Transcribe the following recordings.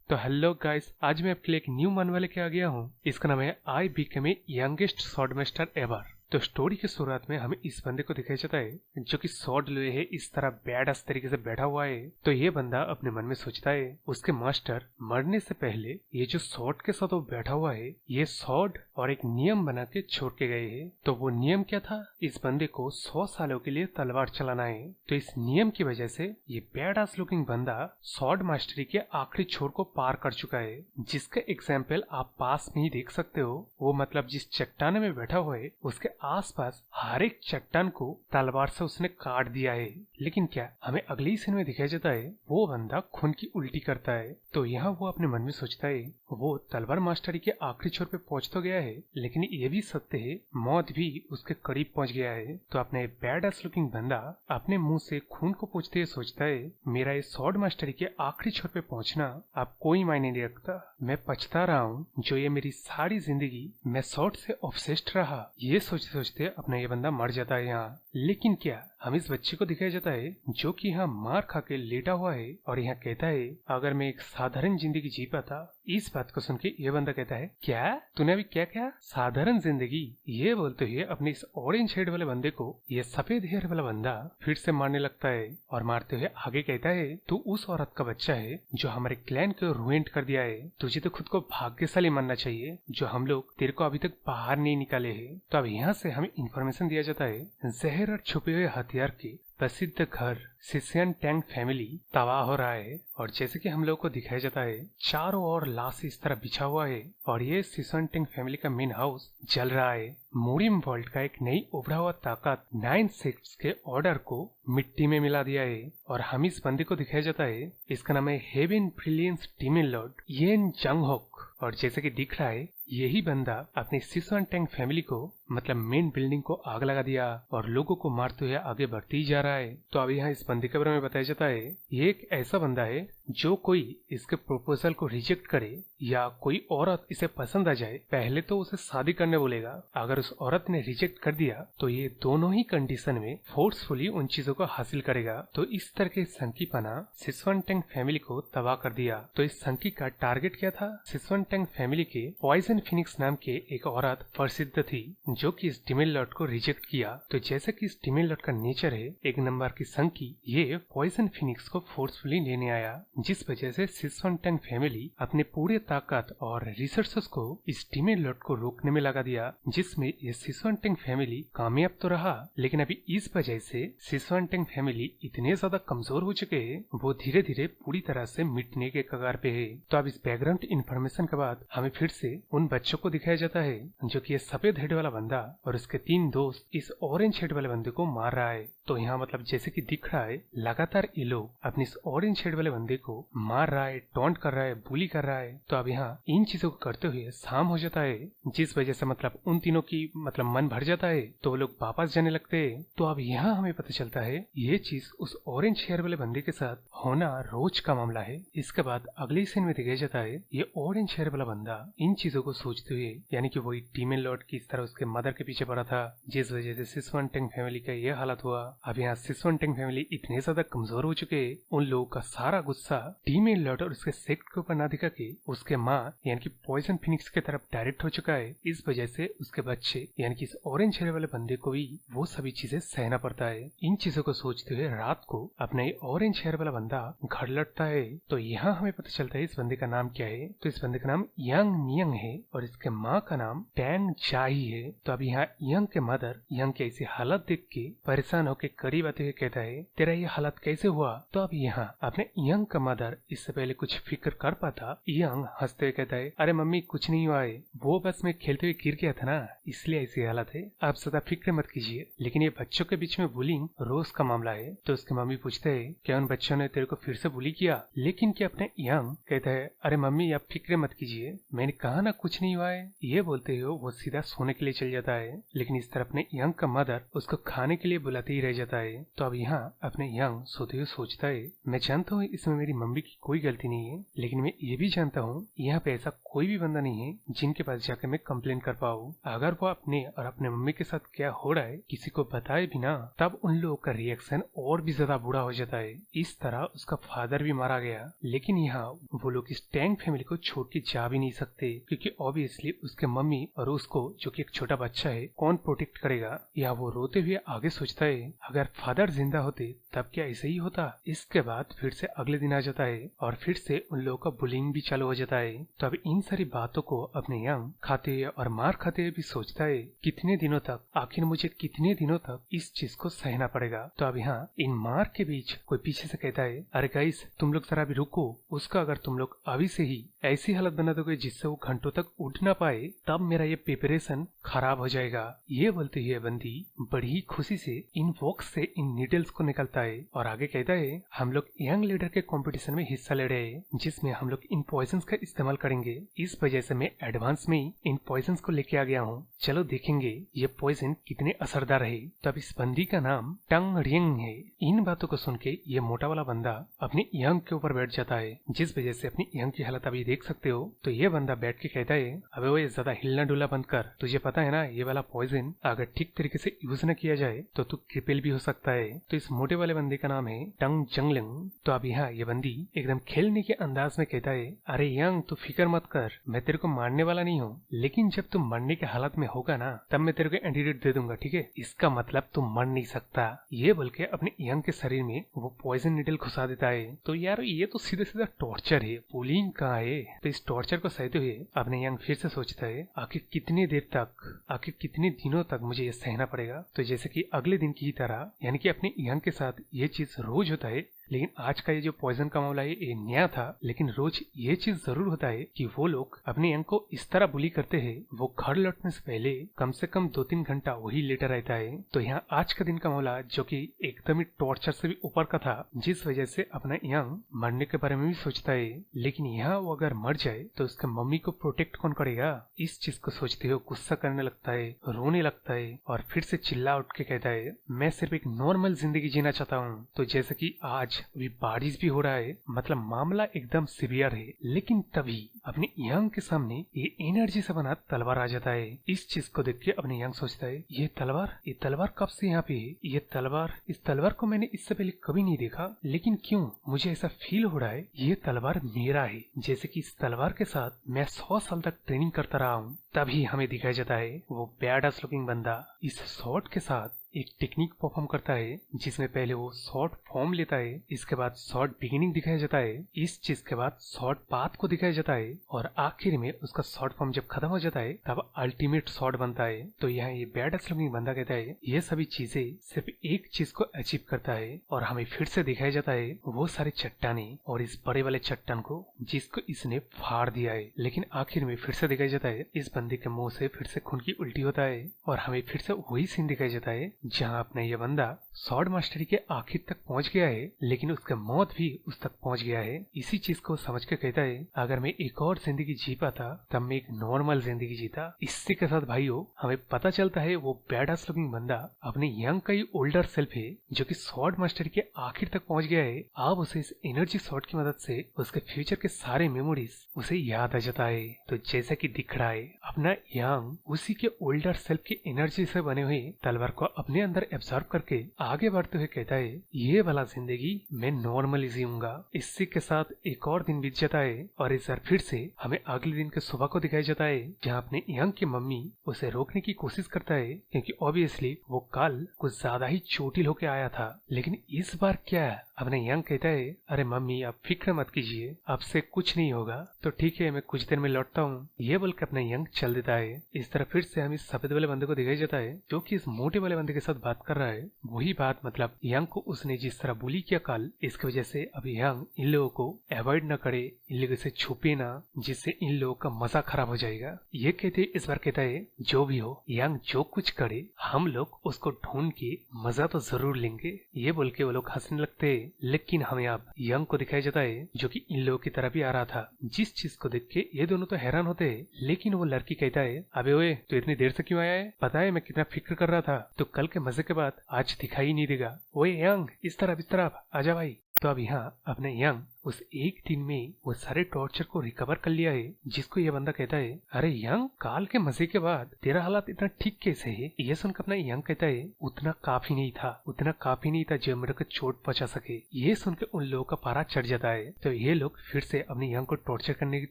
तो hello guys, आज मैं आपके लिए एक न्यू मानवा लेके आ गया हूँ। इसका नाम है I became a youngest sword master ever. तो स्टोरी की शुरुआत में हमें इस बंदे को दिखाया जाता है जो कि स्वॉर्ड लिए है, इस तरह बैड तरीके से बैठा हुआ है। तो ये बंदा अपने मन में सोचता है उसके मास्टर मरने से पहले ये जो स्वॉर्ड के साथ वो बैठा हुआ है, ये स्वॉर्ड और एक नियम बना के छोड़ के गए हैं। तो वो नियम क्या था? इस बंदे को 100 सालों के लिए तलवार चलाना है। तो इस नियम की वजह से ये बैड लुकिंग बंदा स्वॉर्ड मास्टरी के आखिरी छोर को पार कर चुका है, जिसका एग्जाम्पल आप पास में ही देख सकते हो। वो मतलब जिस चट्टान में बैठा हुआ है उसके आसपास हर एक चट्टान को तलवार से उसने काट दिया है। लेकिन क्या हमें अगली सीन में दिखाया जाता है वो बंदा खून की उल्टी करता है। तो यहाँ वो अपने मन में सोचता है वो तलवार मास्टरी के आखिरी छोर पे पहुंच तो गया है, लेकिन ये भी सत्य है मौत भी उसके करीब पहुंच गया है। तो अपने बैड लुकिंग बंदा अपने मुंह से खून को पोंछते हुए सोचता है मेरा इस स्वॉर्ड मास्टरी के आखिरी छोर पे पहुंचना अब कोई मायने नहीं रखता। मैं पछता रहा हूँ जो ये मेरी सारी जिंदगी मैं स्वॉर्ड से ऑब्सेस्ड रहा। ये सोचते सोचते अपना ये बंदा मर जाता है यहाँ। लेकिन क्या हम इस बच्चे को दिखाया जाता है जो कि यहाँ मार खा के लेटा हुआ है और यहाँ कहता है अगर मैं एक साधारण जिंदगी जी पाता। इस बात को सुन के ये बंदा कहता है क्या तूने अभी क्या क्या साधारण जिंदगी? ये बोलते हुए अपने इस ऑरेंज हेड वाले बंदे को ये सफेद हेयर वाला बंदा फिर से मारने लगता है और मारते हुए आगे कहता है तू उस औरत का बच्चा है जो हमारे क्लैन को रुइंट कर दिया है। तुझे तो खुद को भाग्यशाली मानना चाहिए जो हम लोग तेरे को अभी तक बाहर नहीं निकाले है। तो अब यहाँ से हमें इंफॉर्मेशन दिया जाता है जहर और छुपे हुए हथियार के प्रसिद्ध घर सिसियन टैंग फैमिली तबाह हो रहा है। और जैसे कि हम लोग को दिखाया जाता है चारों ओर लाश इस तरह बिछा हुआ है और ये सिसियन टैंग फैमिली का मेन हाउस जल रहा है। मोरियम वर्ल्ड का एक नई उभरा हुआ ताकत 9 सिक्स के ऑर्डर को मिट्टी में मिला दिया है। और हम इस बंदे को दिखाया जाता है इसका नाम है हेवन ब्रिलियंस डीमन लॉर्ड येन जंगहोक। और जैसे कि दिख रहा है यही बंदा अपनी सिसुआन टैंग फैमिली को मतलब मेन बिल्डिंग को आग लगा दिया और लोगों को मारते हुए आगे बढ़ते ही जा रहा है। तो अब यहाँ इस बंदे के बारे में बताया जाता है ये एक ऐसा बंदा है जो कोई इसके प्रपोजल को रिजेक्ट करे या कोई औरत इसे पसंद आ जाए पहले तो उसे शादी करने बोलेगा। अगर उस औरत ने रिजेक्ट कर दिया तो ये दोनों ही कंडीशन में फोर्सफुली उन चीजों को हासिल करेगा। तो इस तरह के संकीपना सिसुआन टैंग फैमिली को तबाह कर दिया। तो इस संकी का टारगेट क्या था? सिसुआन टैंग फैमिली के पॉइजन फिनिक्स नाम के एक औरत प्रसिद्ध थी जो कि इस डीमन लॉर्ड को रिजेक्ट किया। तो जैसे कि इस डीमन लॉर्ड का नेचर है एक नंबर की संकी, ये पॉइजन फिनिक्स को फोर्सफुली लेने आया, जिस वजह से सिसुआन टैंग फैमिली अपने पूरे ताकत और रिसोर्सेस को इस डीमन लॉर्ड को रोकने में लगा दिया, जिसमें ये सिसुआन टैंग फैमिली कामयाब तो रहा लेकिन अभी इस वजह से सिसुआन टैंग फैमिली इतने ज्यादा कमजोर हो चुके हैं वो धीरे धीरे पूरी तरह से मिटने के कगार पे है। तो अब इस बैकग्राउंड इन्फॉर्मेशन के बाद हमें फिर से उन बच्चों को दिखाया जाता है जो कि ये सफेद हेड वाला बंदा और उसके 3 दोस्त इस ऑरेंज हेड वाले बंदे को मार रहा है। तो यहाँ मतलब जैसे कि दिख रहा है लगातार ये लोग अपने इस ऑरेंज हेड वाले बंदे को मार रहा है, टॉन्ट कर रहा है, बुली कर रहा है। तो अब यहाँ इन चीजों को करते हुए शाम हो जाता है जिस वजह से मतलब उन तीनों की मतलब मन भर जाता है तो वो लोग वापस जाने लगते हैं। तो अब यहाँ हमें पता चलता है ये चीज उस ऑरेंज हेयर वाले बंदे के साथ होना रोज का मामला है। इसके बाद अगले सीन में दिखाया जाता है ये ऑरेंज हेयर वाला बंदा इन चीजों को सोचते हुए यानी कि वही डीमन लॉर्ड की तरह उसके मदर के पीछे पड़ा था जिस वजह से सिसुआन टैंग फैमिली का ये हालत हुआ। अब यहाँ सिसुआन टैंग फैमिली इतने ज्यादा कमजोर हो चुके उन लोगों का सारा गुस्सा डीमन लॉर्ड और उसके सेक्ट के ऊपर ना दिखा के उसके माँ यानी कि पॉइजन फिनिक्स की तरफ डायरेक्ट हो चुका है। इस वजह से उसके बच्चे यानी कि इस ऑरेंज हेयर वाले बंदे को भी वो सभी चीजें सहना पड़ता है। इन चीजों को सोचते हुए रात को अपना ये ऑरेंज हेयर वाला बंदा घर लौटता है। तो यहाँ हमें पता चलता है इस बंदे का नाम क्या है। तो इस बंदे का नाम यंग नियंग है और इसके माँ का नाम टैन जाही है। तो अब यहाँ यंग के मदर यंग की ऐसी हालत देख के परेशान होकर करीब आते हुए कहता है तेरा ये हालत कैसे हुआ? तो अब यहाँ अपने यंग का मदर इससे पहले कुछ फिक्र कर पाता, यंग हंसते हुए कहता है अरे मम्मी कुछ नहीं हुआ है, वो बस मैं खेलते हुए गिर गया था ना इसलिए ऐसी हालत है, आप ज्यादा फिक्र मत कीजिए। लेकिन ये बच्चों के बीच में बुलिंग रोज का मामला है। तो उसकी मम्मी पूछते है क्या उन बच्चों ने तेरे को फिर से बुली किया? लेकिन क्या अपने यंग कहता है अरे मम्मी आप फिक्र मत कीजिए, मैंने कहा ना कुछ नहीं हुआ है। ये बोलते हुए वो सीधा सोने के लिए चल जाता है। लेकिन इस तरह अपने यंग का मदर उसको खाने के लिए बुलाते ही रह जाता है। तो अब यहाँ अपने यंग सोते हुए सोचता है मैं जानता हूँ इसमें मेरी मेरी मम्मी की कोई गलती नहीं है, लेकिन मैं ये भी जानता हूँ यहाँ पे ऐसा कोई भी बंदा नहीं है जिनके पास जाकर मैं कंप्लेन कर पाऊँ। अगर वो अपने और अपने मम्मी के साथ क्या हो रहा है किसी को बताए बिना, तब उन लोगों का रिएक्शन और भी ज्यादा बुरा हो जाता है। इस तरह उसका फादर भी मारा गया, लेकिन यहाँ वो लोग इस टैंग फैमिली को छोड़ के जा भी नहीं सकते, क्योंकि ऑब्वियसली उसके मम्मी और उसको जो कि एक छोटा बच्चा है कौन प्रोटेक्ट करेगा। या वो रोते हुए आगे सोचता है अगर फादर जिंदा होते तब क्या ऐसे ही होता। इसके बाद फिर से अगले दिन आ जाता है और फिर से उन लोगों का बुलिंग भी चालू हो जाता है। तो अब इन सारी बातों को अपने यंग खाते हुए और मार खाते हुए भी सोचता है कितने दिनों तक, आखिर मुझे कितने दिनों तक इस चीज को सहना पड़ेगा। तो अब यहाँ इन मार के बीच कोई पीछे से कहता है अरे गाइस तुम लोग जरा भी रुको, उसका अगर तुम लोग अभी से ही ऐसी हालत बना दोगे जिससे वो घंटों तक उठ ना पाए, तब मेरा ये प्रिपरेशन खराब हो जाएगा। ये बोलते हुए बंदी बड़ी खुशी से इन बॉक्स से इन नीडल्स को निकलता है और आगे कहता है हम लोग यंग लीडर के कंपटीशन में हिस्सा ले रहे हैं, जिसमें हम लोग इन पॉइजन्स का इस्तेमाल करेंगे। इस वजह से मैं एडवांस में ही इन पॉइजन्स को लेके आ गया हूँ, चलो देखेंगे ये पॉइजन कितने असरदार है। तब इस बंदी का नाम टंग रिंग है। इन बातों को सुन के ये मोटा वाला बंदा अपनी यंग के ऊपर बैठ जाता है, जिस वजह से अपनी यंग की हालत अभी देख सकते हो। तो ये बंदा बैठ के कहता है अबे वो ज्यादा हिलना डुलना बंद कर, तुझे पता है ना ये वाला पॉइजन अगर ठीक तरीके से यूज न किया जाए तो तू क्रिपेल भी हो सकता है। तो इस मोटे वाले बंदे का नाम है टंग जंगलिंग। तो अब यहाँ ये बंदी एकदम खेलने के अंदाज में कहता है अरे यंग तू फिक्र मत कर, मैं तेरे को मारने वाला नहीं हूँ, लेकिन जब तू मरने के हालत में होगा ना तब मैं तेरे को एंटीडोट दे दूंगा, ठीक है? इसका मतलब तू मर नहीं सकता। ये बोल के अपने यंग के शरीर में वो पॉइजन नीडल घुसा देता है। तो यार ये तो सीधा सीधा टॉर्चर है, पुलिंग कहाँ है? तो इस टॉर्चर को सहते हुए अपने यंग फिर से सोचता है आखिर कितनी देर तक, आखिर कितने दिनों तक मुझे ये सहना पड़ेगा। तो जैसे कि अगले दिन की तरह यानी कि अपने यंग के साथ ये चीज रोज होता है, लेकिन आज का ये जो पॉइजन का मामला है ये नया था। लेकिन रोज ये चीज जरूर होता है कि वो लोग अपने यंग को इस तरह बुली करते हैं, वो घर लौटने से पहले कम से कम 2-3 घंटा वही लेटा रहता है। तो यहाँ आज का दिन का मामला जो कि एकदम ही टॉर्चर से भी ऊपर का था, जिस वजह से अपना यंग मरने के बारे में भी सोचता है। लेकिन यहाँ वो अगर मर जाए तो उसके मम्मी को प्रोटेक्ट कौन करेगा? इस चीज को सोचते हुए गुस्सा करने लगता है, रोने लगता है और फिर से चिल्ला उठ के कहता है मैं सिर्फ एक नॉर्मल जिंदगी जीना चाहता हूँ। तो जैसे कि आज अभी बारिश भी हो रहा है, मतलब मामला एकदम सीवियर है, लेकिन तभी अपने यंग के सामने ये एनर्जी से बना तलवार आ जाता है। इस चीज को देख के अपने यंग सोचता है ये तलवार कब से यहाँ पे है? इस तलवार को मैंने इससे पहले कभी नहीं देखा, लेकिन क्यों मुझे ऐसा फील हो रहा है ये तलवार मेरा है, जैसे कि इस तलवार के साथ मैं 100 साल तक ट्रेनिंग करता रहा हूँ। तभी हमें दिखाया जाता है वो बैडअस लुकिंग बंदा इस शॉट के साथ एक टेक्निक परफॉर्म करता है, जिसमें पहले वो शॉर्ट फॉर्म लेता है, इसके बाद शॉर्ट बिगिनिंग दिखाया जाता है, इस चीज के बाद शॉर्ट पाथ को दिखाया जाता है और आखिर में उसका शॉर्ट फॉर्म जब खत्म हो जाता है तब अल्टीमेट शॉट बनता है। तो यहाँ ये बैडअस लुकिंग बंदा कहता है ये सभी चीजें सिर्फ एक चीज को अचीव करता है और हमें फिर से दिखाया जाता है वो सारे चट्टाने और इस बड़े वाले चट्टान को जिसको इसने फाड़ दिया है। लेकिन आखिर में फिर से दिखाया जाता है इस बंदे के मुंह से फिर से खून की उल्टी होता है और हमें फिर से वही सीन दिखाया जाता है जहाँ अपना ये बंदा स्वॉर्ड मास्टरी के आखिर तक पहुंच गया है, लेकिन उसका मौत भी उस तक पहुंच गया है। इसी चीज को समझ के कहता है अगर मैं एक और जिंदगी जी पाता तब मैं एक नॉर्मल जिंदगी जीता। इसी के साथ भाइयों हमें पता चलता है वो बैडअस लुकिंग बंदा अपने यंग का ही ओल्डर सेल्फ है जो कि स्वॉर्ड मास्टरी के आखिर तक पहुंच गया है। अब उसे इस एनर्जी शॉट की मदद से उसके फ्यूचर के सारे मेमोरीज उसे याद आ जाता है। तो जैसा कि दिख रहा है अपना यंग उसी के ओल्डर सेल्फ की एनर्जी से बने हुए तलवार को अपने अंदर एब्जॉर्ब करके आगे बढ़ते हुए कहता है ये वाला जिंदगी मैं नॉर्मली जीऊंगा। इसी के साथ एक और दिन बीत जाता है और इस बार फिर से हमें अगले दिन के सुबह को दिखाया जाता है जहाँ अपने यंग की मम्मी उसे रोकने की कोशिश करता है, क्योंकि ऑब्वियसली वो कल कुछ ज्यादा ही चोटिल होके आया था। लेकिन इस बार क्या है अपने यंग कहता है अरे मम्मी आप फिक्र मत कीजिए, अब से कुछ नहीं होगा, तो ठीक है मैं कुछ देर में लौटता हूँ। ये बोलकर अपना यंग चल देता है। इस तरह फिर से हम इस सफेद वाले बंदे को दिखाई जाता है जो कि इस मोटे वाले बंदे के साथ बात कर रहा है। वही बात मतलब यंग को उसने जिस तरह बुली किया कल, इसकी वजह से अब यंग इन लोगों को अवॉइड न करे, इन लोगों से छुपे ना, जिससे इन लोगों का मजा खराब हो जाएगा। ये कहते इस बार कहता है जो भी हो यंग जो कुछ करे हम लोग उसको ढूंढ के मजा तो जरूर लेंगे। ये बोल के वो लोग हंसने लगते हैं। लेकिन हमें अब यंग को दिखाया जाता है जो कि इन लोगों की तरफ ही आ रहा था, जिस चीज को देख के ये दोनों तो हैरान होते हैं। लेकिन वो लड़की कहता है अबे ओए तो इतनी देर से क्यों आया है? पता है मैं कितना फिक्र कर रहा था, तो कल के मजे के बाद आज दिखाई नहीं देगा। ओए यंग इस तरफ आजा भाई। तो अब यहाँ अपने यंग उस एक दिन में वो सारे टॉर्चर को रिकवर कर लिया है, जिसको ये बंदा कहता है अरे यंग, काल के मजे के बाद तेरा हालात इतना ठीक कैसे है। ये सुनकर अपना यंग कहता है उतना काफी नहीं था जो मेरे को चोट पहुंचा सके। ये सुनकर उन लोगों का पारा चढ़ जाता है, तो ये लोग फिर से अपने यंग को टॉर्चर करने की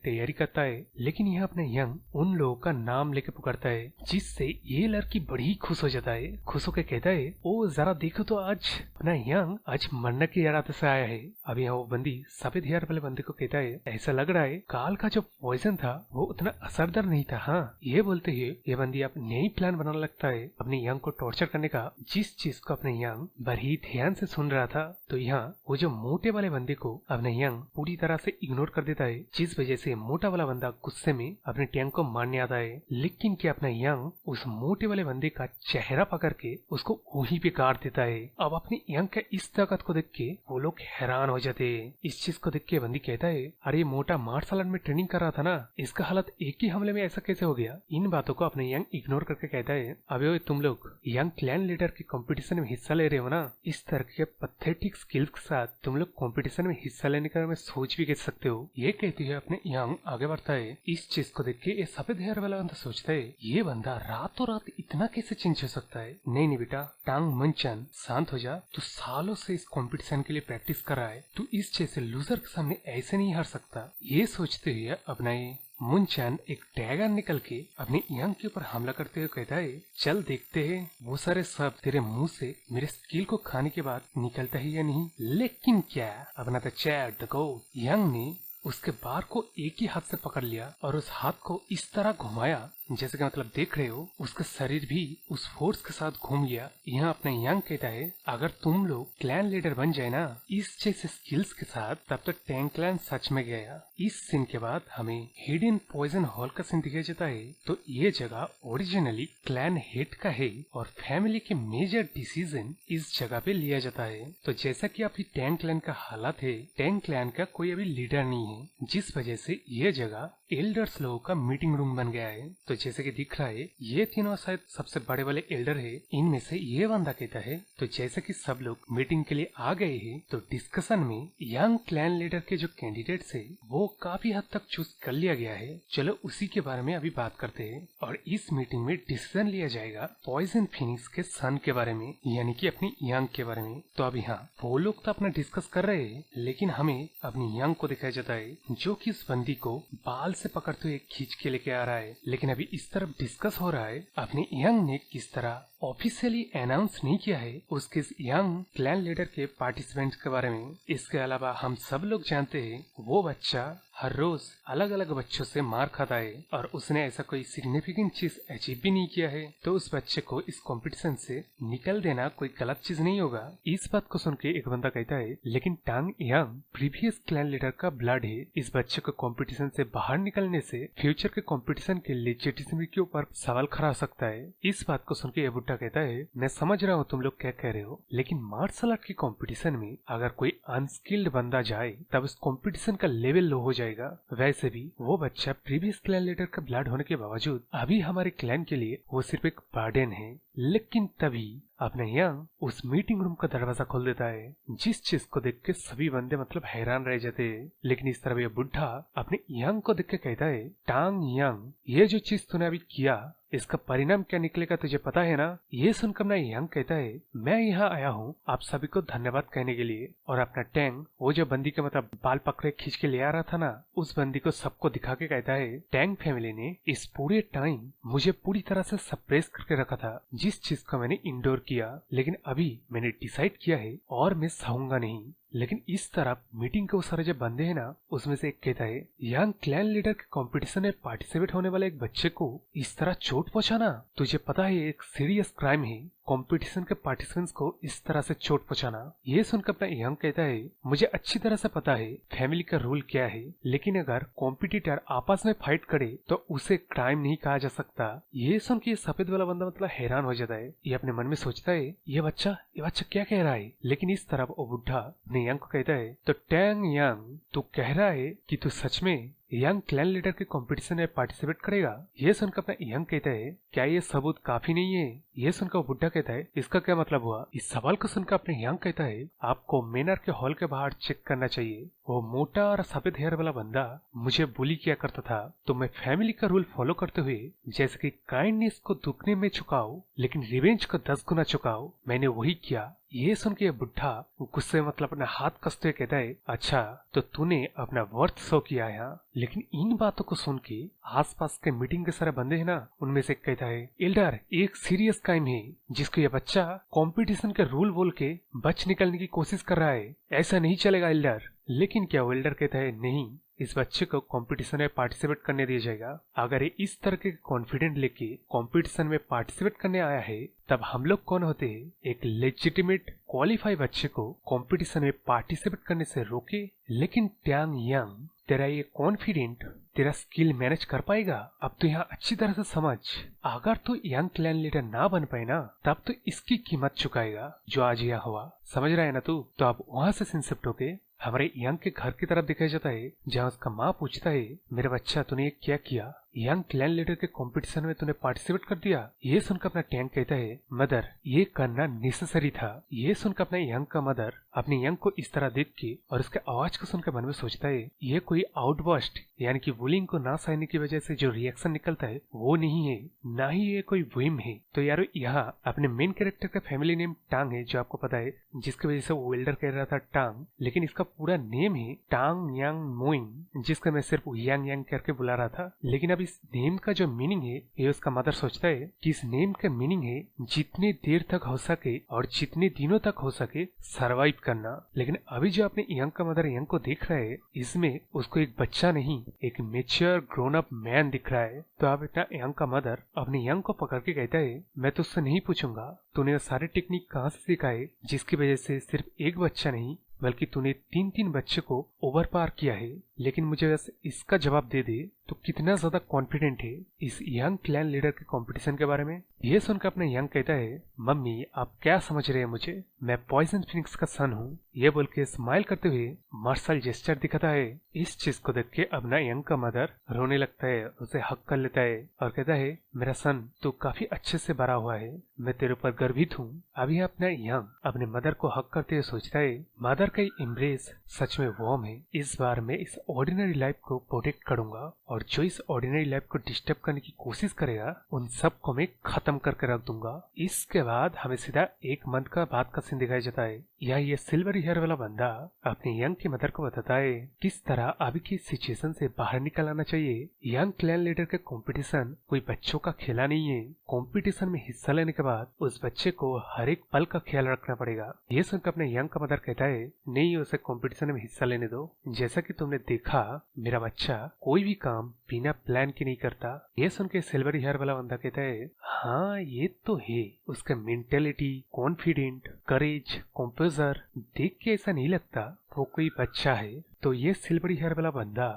तैयारी करता है। लेकिन यहाँ अपने यंग उन लोगों का नाम लेके पुकारता है, जिससे ये लड़की बड़ी खुश हो जाता है। खुश होकर कहता है ओ जरा देखो तो आज अपना यंग आज मरने की इरादे से आया है। अब यहाँ वो बंदी सफेद हेयर वाले बंदे को कहता है ऐसा लग रहा है काल का जो पॉइजन था वो उतना असरदार नहीं था। हाँ, ये बोलते हुए ये बंदी अब नई प्लान बनाने लगता है अपने यंग को टॉर्चर करने का, जिस चीज को अपने यंग बड़ी ध्यान से सुन रहा था। तो यहाँ वो जो मोटे वाले बंदे को अपने यंग पूरी तरह से इग्नोर कर देता है, जिस वजह से मोटा वाला बंदा गुस्से में अपने टैंक को मारने आता है। लेकिन क्या अपना यंग उस मोटे वाले बंदे का चेहरा पकड़ के उसको वहीं पे काट देता है। अब अपने यंग का इस ताकत को देख के वो लोग हैरान हो जाते हैं। इस चीज को देख के बंदी कहता है अरे मोटा मार्शल आर्ट में ट्रेनिंग कर रहा था ना, इसका हालत एक ही हमले में ऐसा कैसे हो गया। इन बातों को अपने यंग इग्नोर करके कहता है अबे तुम लोग यंग क्लैन लीडर के कंपटीशन में हिस्सा ले रहे हो ना, इस तरह के पैथेटिक स्किल्स के साथ तुम लोग कंपटीशन में हिस्सा लेने का मैं सोच भी कैसे सकते हो। ये कहते हुए अपने यंग आगे बढ़ता है। इस चीज को देख के ये सफेद हेयर वाला बंदा सोचता है ये बंदा रातों रात इतना कैसे चेंज हो सकता है। नहीं बेटा टांग मंचन, शांत हो जा। तू सालों से इस कंपटीशन के लिए प्रैक्टिस कर रहा है, तू इस जैसे लूजर के सामने ऐसे नहीं हार सकता। ये सोचते हुए अपना ये मुनचैन एक डैगर निकल के अपने यंग के ऊपर हमला करते हुए कहता है चल देखते हैं वो सारे सब तेरे मुंह से मेरे स्किल को खाने के बाद निकलता है या नहीं। लेकिन क्या अपना the chat the go young ने उसके बार को एक ही हाथ से पकड़ लिया और उस हाथ को इस तरह घुमाया जैसे कि मतलब देख रहे हो उसका शरीर भी उस फोर्स के साथ घूम गया। यहाँ अपने यंग कहता है अगर तुम लोग क्लैन लीडर बन जाए ना इस जैसे स्किल्स के साथ तब तो टैंक क्लैन सच में गया। इस सीन के बाद हमें हिडन पॉइजन हॉल का सीन दिखाया जाता है। तो ये जगह ओरिजिनली क्लैन हेड का है और फैमिली के मेजर डिसीजन इस जगह पे लिया जाता है। तो जैसा कि अभी टैंक क्लैन का हालत है, टैंक क्लैन का कोई अभी लीडर नहीं है, जिस वजह से ये जगह एल्डर्स लोगों का मीटिंग रूम बन गया है। तो जैसे कि दिख रहा है ये तीनों शायद सबसे बड़े वाले एल्डर है, इनमें से ये बंदा कहता है। तो जैसे कि सब लोग मीटिंग के लिए आ गए हैं तो डिस्कशन में यंग क्लैन लीडर के जो कैंडिडेट्स है वो काफी हद तक चूज कर लिया गया है। चलो उसी के बारे में अभी बात करते हैं। और इस मीटिंग में डिसीजन लिया जाएगा पॉइजन फिनिक्स के सन के बारे में, यानी कि अपनी यंग के बारे में। तो अभी हाँ वो लोग तो अपना डिस्कस कर रहे हैं, लेकिन हमें अपनी यंग को दिखाया जाता है जो कि इस बंदी को बाल से पकड़ते हुए खींच के लेके आ रहा है। लेकिन अभी इस तरफ डिस्कस हो रहा है अपने यंग ने किस तरह ऑफिशियली अनाउंस नहीं किया है उसके यंग क्लैन लीडर के पार्टिसिपेंट्स के बारे में। इसके अलावा हम सब लोग जानते हैं वो बच्चा हर रोज अलग अलग बच्चों से मार खाता है और उसने ऐसा कोई सिग्निफिकेंट चीज अचीव भी नहीं किया है, तो उस बच्चे को इस कंपटीशन से निकल देना कोई गलत चीज नहीं होगा। इस बात को सुन के एक बंदा कहता है लेकिन टांग यंग प्रीवियस क्लैन लीडर का ब्लड है, इस बच्चे को कंपटीशन से बाहर निकलने से फ्यूचर के कंपटीशन के लेजिटिमेसी के ऊपर सवाल खड़ा हो सकता है। इस बात को सुन के ये बुड्ढा कहता है मैं समझ रहा हूँ तुम लोग क्या कह रहे हो, लेकिन मार्शल आर्ट के कंपटीशन में अगर कोई अनस्किल्ड बंदा जाए तब उस कंपटीशन का लेवल लो हो जाएगा। वैसे भी वो बच्चा प्रीवियस क्लैन लीडर का ब्लड होने के बावजूद अभी हमारे क्लैन के लिए वो सिर्फ एक बर्डन है। लेकिन तभी अपने यंग उस मीटिंग रूम का दरवाजा खोल देता है, जिस चीज को देख के सभी बंदे मतलब हैरान रह जाते हैं। लेकिन इस तरह ये बुढ़ा अपने यंग को देख के कहता है टांग यंग ये जो चीज तूने अभी किया इसका परिणाम क्या निकलेगा तुझे पता है ना। ये सुनकर अपना यंग कहता है मैं यहाँ आया हूँ आप सभी को धन्यवाद कहने के लिए। और अपना टैंग वो जो बंदी के मतलब बाल पकड़े खींच के ले आ रहा था ना उस बंदी को सबको दिखा के कहता है टैंग फैमिली ने इस पूरे टाइम मुझे पूरी तरह से सप्रेस करके रखा था, जिस चीज को मैंने इंडोर किया, लेकिन अभी मैंने डिसाइड किया है और मैं सहूंगा नहीं। लेकिन इस तरफ मीटिंग के वो सारे जो बंदे हैं ना उसमें से एक कहता है यंग क्लैन लीडर के कंपटीशन में पार्टिसिपेट होने वाले एक बच्चे को इस तरह चोट पहुंचाना तुझे पता है एक सीरियस क्राइम है, कंपटीशन के पार्टिसिपेंट्स को इस तरह से चोट पहुंचाना। ये सुनकर अपना यंग कहता है मुझे अच्छी तरह से पता है फैमिली का रूल क्या है, लेकिन अगर कॉम्पिटिटर आपस में फाइट करे तो उसे क्राइम नहीं कहा जा सकता। ये सुन के सफेद वाला बंदा मतलब हैरान हो जाता है। ये अपने मन में सोचता है ये बच्चा क्या कह रहा है। लेकिन इस तरफ वो बुढ़ा अपने यंग को कहता है तो टैंग यंग तू कह रहा है कि तू सच में यंग क्लैन लीडर के कंपटीशन में पार्टिसिपेट करेगा। ये सुनकर अपना यंग कहता है क्या ये सबूत काफी नहीं है। ये सुनकर बुड्ढा कहता है इसका क्या मतलब हुआ। इस सवाल को सुनकर अपने यंग कहता है आपको मेनर के हॉल के बाहर चेक करना चाहिए वो मोटा और सफेद हेयर वाला बंदा मुझे बुली किया करता था, तो मैं फैमिली का रूल फॉलो करते हुए, जैसे कि काइंडनेस को दुगने में चुकाओ लेकिन रिवेंज को 10 गुना चुकाओ, मैंने वही किया। ये सुन के बुढ़ा गुस्से मतलब अपना हाथ कसते कहता है, अच्छा तो तूने अपना वर्थ शो किया है। लेकिन इन बातों को सुन के आसपास के मीटिंग के सारे बंदे हैं ना, उनमें से कहता है, एल्डर एक सीरियस क्राइम है जिसको ये बच्चा कंपटीशन के रूल बोल के बच निकलने की कोशिश कर रहा है, ऐसा नहीं चलेगा एल्डर। लेकिन क्या वो एल्डर कहता है, नहीं, इस बच्चे को कंपटीशन में पार्टिसिपेट करने दिया जाएगा। अगर ये इस तरह के कॉन्फिडेंट लेके कंपटीशन में पार्टिसिपेट करने आया है, तब हम लोग कौन होते हैं एक लेजिटिमेट क्वालिफाई बच्चे को कंपटीशन में पार्टिसिपेट करने से रोके। लेकिन टैंग यांग, तेरा ये कॉन्फिडेंट तेरा स्किल मैनेज कर पाएगा? अब तो यहाँ अच्छी तरह से समझ, अगर तो यंग क्लैन लीडर ना बन पाए ना, तब तो इसकी कीमत चुकाएगा जो आज यहाँ हुआ। समझ रहा है ना तू? तो अब वहां से सिंसिप्ट होके हमारे यंग के घर की तरफ दिखाया जाता है, जहाँ उसका माँ पूछता है, मेरे बच्चा तूने ये क्या किया? यंग क्लैन लीडर के कंपटीशन में तूने पार्टिसिपेट कर दिया। ये सुनकर अपना टैंक कहता है, मदर ये करना नेसेसरी था। ये सुनकर अपना यंग का मदर अपने यंग को इस तरह देख के और उसके आवाज को सुनकर मन में सोचता है, ये कोई आउटबर्स्ट यानी कि बुलिंग को ना सहने की वजह से जो रिएक्शन निकलता है वो नहीं है, ना ही ये कोई विम है। तो यारो यहाँ अपने मेन कैरेक्टर का फैमिली नेम टांग है, जो आपको पता है, जिसकी वजह से वो वेल्डर कह रहा था टांग, लेकिन इसका पूरा नेम है टांग यांग मोइंग, जिसका मैं सिर्फ यांग यांग करके बुला रहा था। लेकिन अब इस नेम का जो मीनिंग है, ये उसका मदर सोचता है कि इस नेम का मीनिंग है जितने देर तक हो सके और जितने दिनों तक हो सके सरवाइव करना। लेकिन अभी जो अपने यंग का मदर यंग को देख रहा है, इसमें उसको एक बच्चा नहीं, एक मेच्योर ग्रोन अप मैन दिख रहा है। तो अब इतना यंग का मदर अपने यंग को पकड़ के कहता है, मैं तुझसे नहीं पूछूंगा तूने वो सारे टेक्निक कहाँ से सीखा है, जिसकी वजह से सिर्फ एक बच्चा नहीं बल्कि तूने 3 बच्चे को ओवर पार किया है। लेकिन मुझे बस इसका जवाब दे दे, तो कितना ज्यादा कॉन्फिडेंट है इस यंग क्लैन लीडर के कंपटीशन के बारे में? ये सुनकर अपने यंग कहता है, मम्मी आप क्या समझ रहे हैं मुझे, मैं पॉइजन फिनिक्स का सन हूँ। ये बोल के स्माइल करते हुए मार्शल जेस्चर दिखाता है। इस चीज को देख के अपना यंग का मदर रोने लगता है, उसे हक कर लेता है और कहता है, मेरा सन तू काफी अच्छे से बड़ा हुआ है, मैं तेरे ऊपर गर्वित हूँ। अभी अपना यंग अपने मदर को हक करते हुए सोचता है, मदर का एम्ब्रेस सच में वार्म है। इस बार मैं इस ऑर्डिनरी लाइफ को प्रोटेक्ट करूंगा और जो इस ऑर्डिनरी लाइफ को डिस्टर्ब करने की कोशिश करेगा उन सबको मैं खत्म करके रख दूंगा। इसके बाद हमें सीधा एक मंथ का बाद का सीन दिखाया जाता है। यहाँ ये सिल्वर हेयर वाला बंदा अपने यंग की मदर को बताता है किस तरह अभी की सिचुएशन से बाहर निकल आना चाहिए। यंग क्लैन लीडर के कंपटीशन कोई बच्चों का खेला नहीं है। कंपटीशन में हिस्सा लेने के बाद उस बच्चे को हर एक पल का ख्याल रखना पड़ेगा। ये सुनकर अपने यंग का मदर कहता है, नहीं उसे कंपटीशन में हिस्सा लेने दो। जैसा कि तुमने देखा, मेरा बच्चा कोई भी काम बिना प्लान के नहीं करता। ये सुन के सिल्वर हेयर वाला बंदा कहता है, हाँ ये तो है, उसका मेंटेलिटी, कॉन्फिडेंट, करेज, कंपोजर देख के ऐसा नहीं लगता वो कोई बच्चा है। तो ये सिल्वर हेयर वाला बंदा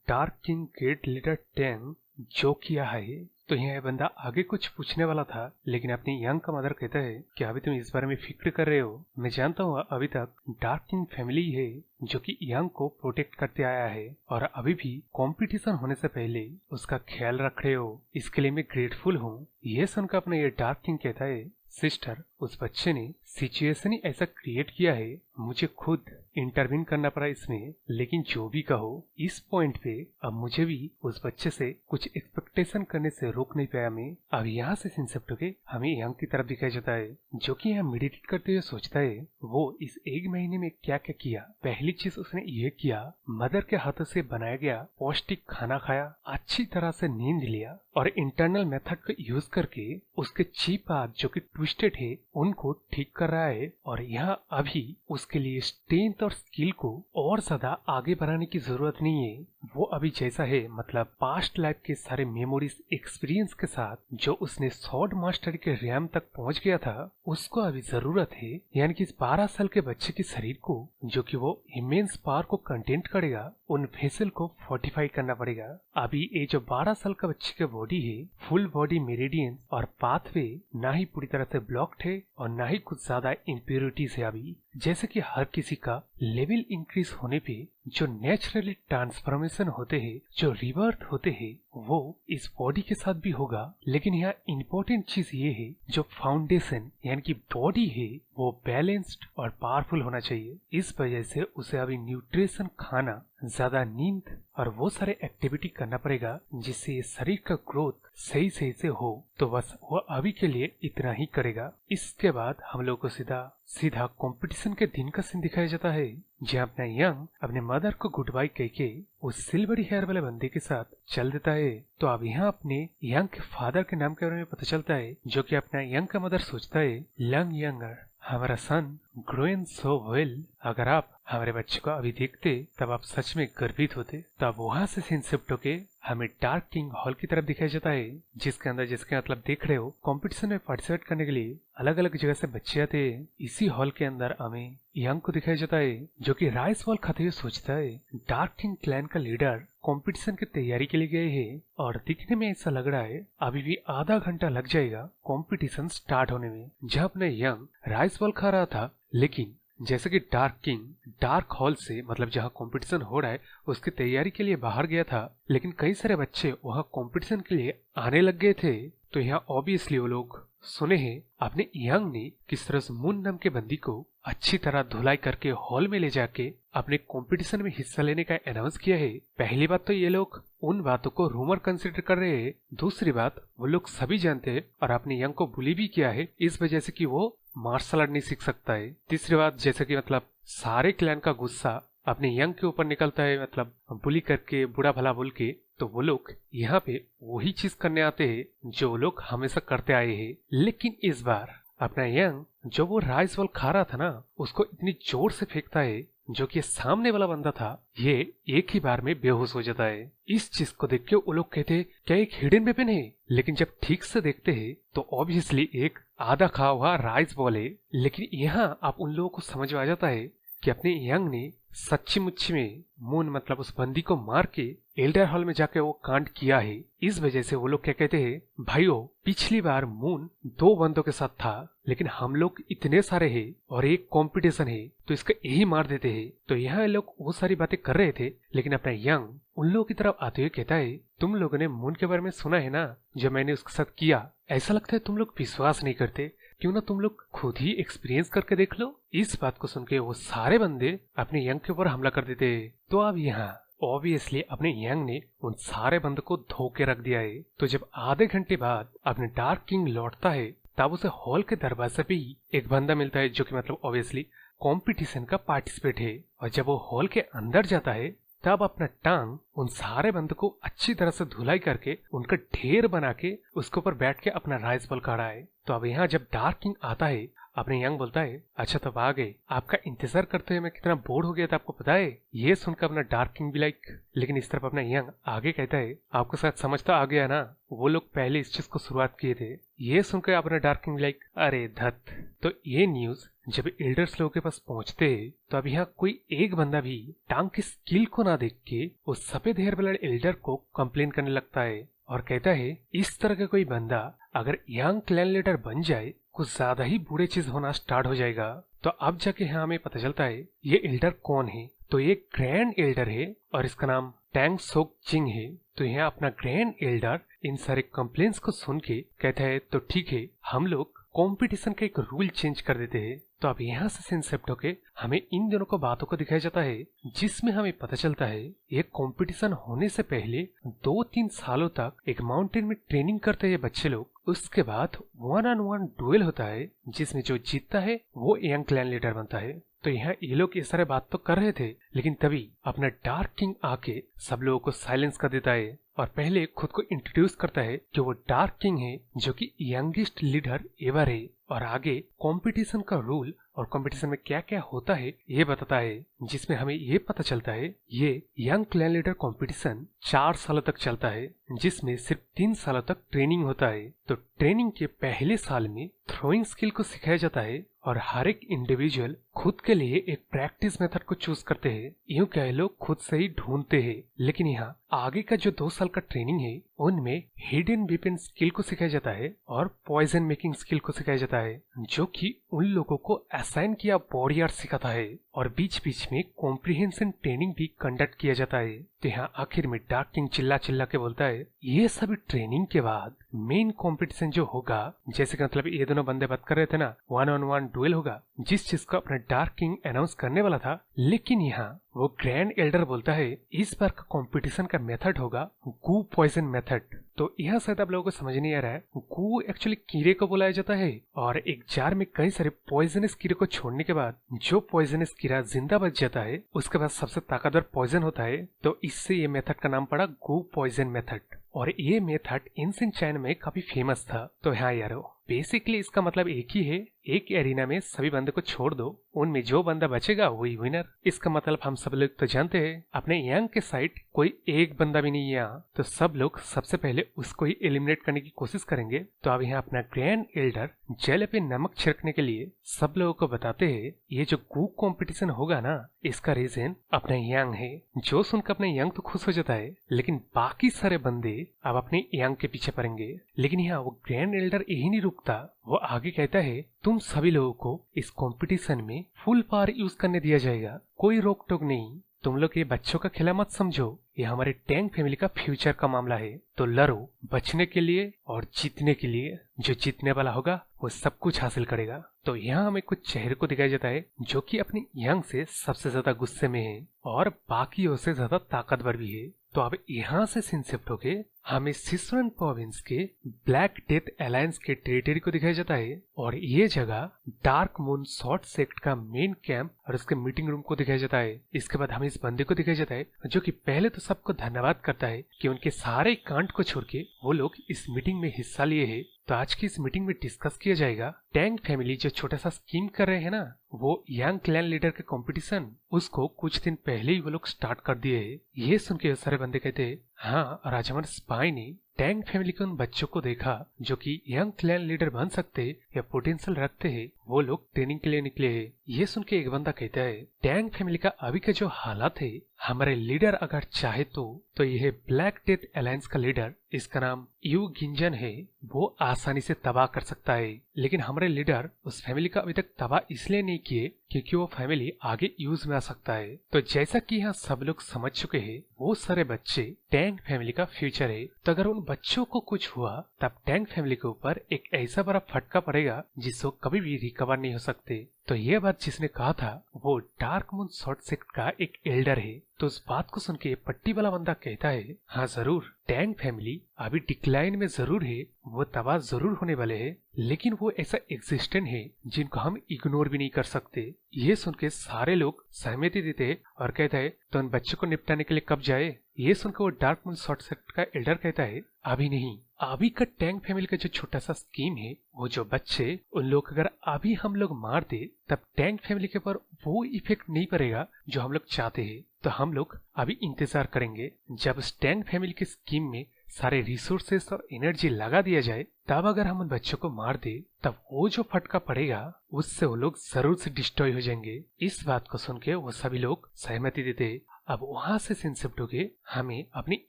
dark king great leader Tang जो किया है। तो यह बंदा आगे कुछ पूछने वाला था, लेकिन अपनी यंग का मदर कहता है कि अभी तुम इस बारे में फिक्र कर रहे हो, मैं जानता हूँ अभी तक डार्क किंग फैमिली है जो कि यंग को प्रोटेक्ट करते आया है और अभी भी कंपटीशन होने से पहले उसका ख्याल रख रहे हो, इसके लिए मैं ग्रेटफुल हूँ। ये सुनकर अपना ये डार्क किंग कहता है, सिस्टर उस बच्चे ने सिचुएशन ही ऐसा क्रिएट किया है, मुझे खुद इंटरवीन करना पड़ा इसमें। लेकिन जो भी कहो, इस पॉइंट पे अब मुझे भी उस बच्चे से कुछ एक्सपेक्टेशन करने से रोक नहीं पाया मैं। अब यहाँ से सिंसेप्ट होके हमें यंग की तरफ दिखाया जाता है, जो कि यहाँ मेडिटेट करते हुए सोचता है वो इस एक महीने में क्या क्या किया। पहली चीज उसने ये किया, मदर के हाथों से बनाया गया पौष्टिक खाना खाया, अच्छी तरह से नींद लिया और इंटरनल मेथड को यूज करके उसके चीप पार्ट जो कि ट्विस्टेड है उनको ठीक कर रहा है। और यहाँ अभी उसके लिए स्ट्रेंथ और स्किल को और ज्यादा आगे बढ़ाने की जरूरत नहीं है। वो अभी जैसा है, मतलब पास्ट लाइफ के सारे मेमोरीज एक्सपीरियंस के साथ जो उसने स्वॉर्ड मास्टर के रैम तक पहुंच गया था, उसको अभी जरूरत है। यानी कि इस 12 साल के बच्चे के शरीर को, जो कि वो इमेंस पावर को कंटेंट करेगा, उन वेसल को फोर्टिफाई करना पड़ेगा। अभी ये जो 12 साल का बच्चे का बॉडी है, फुल बॉडी मेरिडियंस और पाथवे ना ही पूरी तरह से ब्लॉक्ड है और ना ही कुछ ज्यादा इम्प्योरिटीज है अभी, जैसे कि हर किसी का लेवल इंक्रीज होने पे जो नेचुरली ट्रांसफॉर्मेशन होते हैं, जो रिबर्थ होते हैं, वो इस बॉडी के साथ भी होगा। लेकिन यहाँ इम्पोर्टेंट चीज ये है, जो फाउंडेशन यानी कि बॉडी है वो बैलेंस्ड और पावरफुल होना चाहिए। इस वजह से उसे अभी न्यूट्रिशन खाना, ज्यादा नींद और वो सारे एक्टिविटी करना पड़ेगा जिससे ये शरीर का ग्रोथ सही सही से हो। तो बस वो अभी के लिए इतना ही करेगा। इसके बाद हम लोग को सीधा सीधा कंपटीशन के दिन का सीन दिखाया जाता है, जहाँ अपना यंग अपने मदर को गुड बाय कह के उस सिल्वरी हेयर वाले बंदे के साथ चल देता है। तो अब यहाँ अपने यंग के फादर के नाम के बारे में पता चलता है, जो कि अपना यंग का मदर सोचता है, यंगर हमारा सन ग्रोइंग सो वेल, अगर आप हमारे बच्चे को अभी देखते तब आप सच में गर्वित होते। तब वहां से सीन शिफ्ट होके हमें डार्क किंग हॉल की तरफ दिखाया जाता है, जिसके अंदर जिसके मतलब देख रहे हो कंपटीशन में पार्टिसिपेट करने के लिए अलग अलग जगह से बच्चे आते हैं। इसी हॉल के अंदर हमें यंग को दिखाया जाता है, जो कि राइस बॉल खाते हुए सोचता है डार्क किंग क्लैन का लीडर कंपटीशन की तैयारी के लिए गए हैं और दिखने में ऐसा लग रहा है अभी भी आधा घंटा लग जाएगा कंपटीशन स्टार्ट होने में। जब अपने यंग राइस बॉल खा रहा था, लेकिन जैसे कि डार्क किंग डार्क हॉल से मतलब जहाँ कंपटीशन हो रहा है उसकी तैयारी के लिए बाहर गया था, लेकिन कई सारे बच्चे वहाँ कंपटीशन के लिए आने लग गए थे। तो यहाँ ऑब्वियसली वो लोग सुने हैं अपने यंग ने किस तरह से मून नाम के बंदी को अच्छी तरह धुलाई करके हॉल में ले जाके अपने कंपटीशन में हिस्सा लेने का अनाउंस किया है। पहली बात तो ये लोग उन बातों को रूमर कंसिडर कर रहे हैं। दूसरी बात, वो लोग सभी जानते हैं और अपने यंग को बुली भी किया है इस वजह से कि वो मार्शल आर्ट नहीं सीख सकता है। तीसरी बात, जैसे कि मतलब सारे क्लैन का गुस्सा अपने यंग के ऊपर निकलता है, मतलब बुली करके बुरा भला बोल के। तो वो लोग यहाँ पे वही चीज करने आते हैं जो वो लोग हमेशा करते आए हैं। लेकिन इस बार अपना यंग जो वो राइस बॉल खा रहा था ना, उसको इतनी जोर से फेंकता है जो कि सामने वाला बंदा था ये एक ही बार में बेहोश हो जाता है। इस चीज को देख के वो लोग कहते क्या एक हिडन वेपन है, लेकिन जब ठीक से देखते हैं तो ऑब्वियसली एक आधा खा हुआ राइस बॉल है। लेकिन यहाँ आप उन लोगों को समझ में आ जाता है कि अपने यंग ने सच्ची मुच्ची में मून मतलब उस बंदी को मार के एल्डर हॉल में जाके वो कांड किया है। इस वजह से वो लोग क्या कहते हैं, भाइयों पिछली बार मून 2 बंदों के साथ था, लेकिन हम लोग इतने सारे हैं और एक कंपटीशन है तो इसका यही मार देते हैं। तो यहाँ लोग वो सारी बातें कर रहे थे, लेकिन अपना यंग उन लोगों की तरफ आते हुए कहता है, तुम लोगों ने मून के बारे में सुना है ना, जो मैंने उसके साथ किया, ऐसा लगता है तुम लोग विश्वास नहीं करते, क्यों ना तुम लोग खुद ही एक्सपीरियंस करके देख लो। इस बात को सुन के वो सारे बंदे अपने यंग के ऊपर हमला कर देते। तो अब यहाँ ऑब्वियसली अपने यंग ने उन सारे बंदों को धोके रख दिया है। तो जब आधे घंटे बाद अपने डार्क किंग लौटता है तब उसे हॉल के दरवाजे पे ही एक बंदा मिलता है जो कि मतलब ऑब्वियसली कंपटीशन का पार्टिसिपेट है। और जब वो हॉल के अंदर जाता है तब अपना टांग उन सारे बंदों को अच्छी तरह से धुलाई करके उनका ढेर बना के उसके ऊपर बैठ के अपना राइस बॉल खा रहा है। तो अब यहाँ जब डार्क किंग आता है अपने यंग बोलता है, अच्छा तब आ गए, आपका इंतजार करते हुए मैं कितना बोर हो गया था आपको पता है। ये सुनकर अपना डार्क किंग भी लाइक, लेकिन इस तरफ अपना यंग आगे कहता है, आपको शायद समझ तो आ गया ना, वो लोग पहले इस चीज को शुरुआत किए थे। ये सुनकर अपना डार्क किंग लाइक, अरे धत। तो ये न्यूज जब एल्डर्स लोगों के पास पहुंचते हैं तो अब यहाँ कोई एक बंदा भी टांग की स्किल को ना देख के उस सफेद हेयर वाले एल्डर को कंप्लेन करने लगता है और कहता है, इस तरह का कोई बंदा अगर यंग क्लैन लीडर बन जाए कुछ ज्यादा ही बुरे चीज होना स्टार्ट हो जाएगा। तो अब जाके यहाँ हमें पता चलता है ये एल्डर कौन है। तो ये ग्रैंड एल्डर है और इसका नाम टैंग सोक चिंग है। तो यहाँ अपना ग्रैंड एल्डर इन सारे कंप्लेंट्स को सुन के कहता है, तो ठीक है, हम लोग कंपटीशन का एक रूल चेंज कर देते हैं। तो अब यहाँ से सीन शिफ्ट होके हमें इन दोनों को बातों को दिखाया जाता है, जिसमें हमें पता चलता है ये कंपटीशन होने से पहले 2-3 सालों तक एक माउंटेन में ट्रेनिंग करते हैं बच्चे लोग। उसके बाद 1-on-1 डुएल होता है जिसमें जो जीतता है वो यंग क्लैन लीडर बनता है। तो यहाँ ये लोग ये सारे बात तो कर रहे थे, लेकिन तभी अपना डार्क किंग आके सब लोगों को साइलेंस कर देता है और पहले खुद को इंट्रोड्यूस करता है कि वो डार्क किंग है जो कि यंगेस्ट लीडर एवर है और आगे कंपटीशन का रूल और कंपटीशन में क्या क्या होता है ये बताता है, जिसमें हमें ये पता चलता है ये यंग क्लैन लीडर कंपटीशन 4 सालों तक चलता है, जिसमें सिर्फ 3 सालों तक ट्रेनिंग होता है। तो ट्रेनिंग के पहले साल में थ्रोइंग स्किल को सिखाया जाता है और हर एक इंडिविजुअल खुद के लिए एक प्रैक्टिस मेथड को चूज करते हैं, यूं कह लो खुद से ही ढूंढते हैं। लेकिन यहाँ आगे का जो 2 साल का ट्रेनिंग है उनमें हिडन वेपन स्किल को सिखाया जाता है और पॉइजन मेकिंग स्किल को सिखाया जाता है, जो कि उन लोगों को असाइन किया बॉडीगार्ड सिखाता है। और बीच बीच में कॉम्प्रिहेंशन ट्रेनिंग भी कंडक्ट किया जाता है। तो यहाँ आखिर में डार्क किंग चिल्ला चिल्ला के बोलता है, ये सभी ट्रेनिंग के बाद मेन कंपटीशन जो होगा, जैसे कि मतलब ये दोनों बंदे बात कर रहे थे ना, 1-on-1 डुएल होगा, जिस चीज को अपना डार्क किंग अनाउंस करने वाला था। लेकिन यहाँ वो ग्रैंड एल्डर बोलता है इस बार का कंपटीशन का मेथड होगा गू पॉइजन मेथड। तो यहाँ शायद आप लोगों को समझ नहीं आ रहा है, गू एक्चुअली कीड़े को बुलाया जाता है और एक जार में कई सारे पॉइजनस कीड़े को छोड़ने के बाद जो पॉइजनस कीड़ा जिंदा बच जाता है उसके बाद सबसे ताकतवर पॉइजन होता है। तो इससे ये मेथड का नाम पड़ा गू पॉइजन मेथड। और ये मेथड एंशिएंट चाइना में काफी फेमस था। तो हाँ यारो, बेसिकली इसका मतलब एक ही है, एक एरिना में सभी बंदे को छोड़ दो, उनमें जो बंदा बचेगा वही विनर। इसका मतलब हम सब लोग तो जानते हैं, अपने यांग के साइड कोई एक बंदा भी नहीं है यहाँ, तो सब लोग सबसे पहले उसको ही एलिमिनेट करने की कोशिश करेंगे। तो अब यहाँ अपना ग्रैंड एल्डर जेल पे नमक छिड़कने के लिए सब लोगों को बताते हैं ये जो गू कंपटीशन होगा ना, इसका रीजन अपना यांग है। जो सुनकर अपने यांग तो खुश हो जाता है, लेकिन बाकी सारे बंदे अब अपने यांग के पीछे पड़ेंगे। लेकिन यहाँ वो ग्रैंड एल्डर यही नहीं रुकता, वो आगे कहता है तुम सभी लोगों को इस कंपटीशन में फुल पावर यूज करने दिया जाएगा, कोई रोक टोक नहीं। तुम लोग ये बच्चों का खेला मत समझो, ये हमारे टैंग फैमिली का फ्यूचर का मामला है। तो लड़ो बचने के लिए और जीतने के लिए। जो जीतने वाला होगा वो सब कुछ हासिल करेगा। तो यहाँ हमें कुछ चेहरे को दिखाया जाता है जो कि अपनी यांग से सबसे ज्यादा गुस्से में है और बाकियों से ज्यादा ताकतवर भी है। तो अब यहाँ से सीन शिफ्ट होके हमें सिचुएन प्रोविंस के ब्लैक डेथ अलायंस के टेरिटरी को दिखाया जाता है और ये जगह डार्क मून शॉर्ट सेक्ट का मेन कैंप और उसके मीटिंग रूम को दिखाया जाता है। इसके बाद हमें इस बंदे को दिखाया जाता है जो कि पहले तो सबको धन्यवाद करता है कि उनके सारे कांड को छोड़ के वो लोग इस मीटिंग में हिस्सा लिए हैं। तो आज की इस मीटिंग में डिस्कस किया जाएगा टैंग फैमिली जो छोटा सा स्कीम कर रहे हैं ना, वो यंग क्लैन लीडर के कंपटीशन, उसको कुछ दिन पहले ही वो लोग स्टार्ट कर दिए है। ये सुन के सारे बंदे कहते हैं हाँ, और आज हमारे स्पाई ने टैंग फैमिली के उन बच्चों को देखा जो कि यंग क्लैन लीडर बन सकते या पोटेंशियल रखते हैं, वो लोग ट्रेनिंग के लिए निकले हैं। ये सुन के एक बंदा कहता है टैंग फैमिली का अभी का जो हालात है, हमारे लीडर अगर चाहे तो यह ब्लैक डेथ अलायंस का लीडर, इसका नाम यू गिंजन है, वो आसानी से तबाह कर सकता है। लेकिन हमारे लीडर उस फैमिली का अभी तक तबाह इसलिए नहीं किए क्योंकि वो फैमिली आगे यूज में आ सकता है। तो जैसा कि यहाँ सब लोग समझ चुके हैं, वो सारे बच्चे टैंग फैमिली का फ्यूचर है। तो अगर उन बच्चों को कुछ हुआ तब टैंग फैमिली के ऊपर एक ऐसा बड़ा फटका पड़ेगा जिसको कभी भी रिकवर नहीं हो सकते। तो ये बात जिसने कहा था वो डार्क मून शॉर्ट सेक्ट का एक एल्डर है। तो उस बात को सुन के पट्टी वाला बंदा कहता है हाँ जरूर, टैंग फैमिली अभी डिक्लाइन में जरूर है, वो तबाह जरूर होने वाले हैं, लेकिन वो ऐसा एग्जिस्टेंट है जिनको हम इग्नोर भी नहीं कर सकते। ये सुन के सारे लोग सहमति देते और कहता है तो उन बच्चों को निपटाने के लिए कब जाए। ये सुनकर वो डार्क मून शॉर्ट सेक्ट का एल्डर कहता है अभी नहीं, अभी का टैंग फैमिली का जो छोटा सा स्कीम है, वो जो बच्चे उन लोग अगर अभी हम लोग मार दे तब टैंग फैमिली के ऊपर वो इफेक्ट नहीं पड़ेगा जो हम लोग चाहते हैं। तो हम लोग अभी इंतजार करेंगे जब उस टैंग फैमिली के स्कीम में सारे रिसोर्सेस और एनर्जी लगा दिया जाए, तब अगर हम उन बच्चों को मार दे तब वो जो फटका पड़ेगा उससे वो लोग जरूर से डिस्ट्रॉय हो जाएंगे। इस बात को सुन के वो सभी लोग सहमति देते। अब वहां से सीन शिफ्ट होके हमें अपने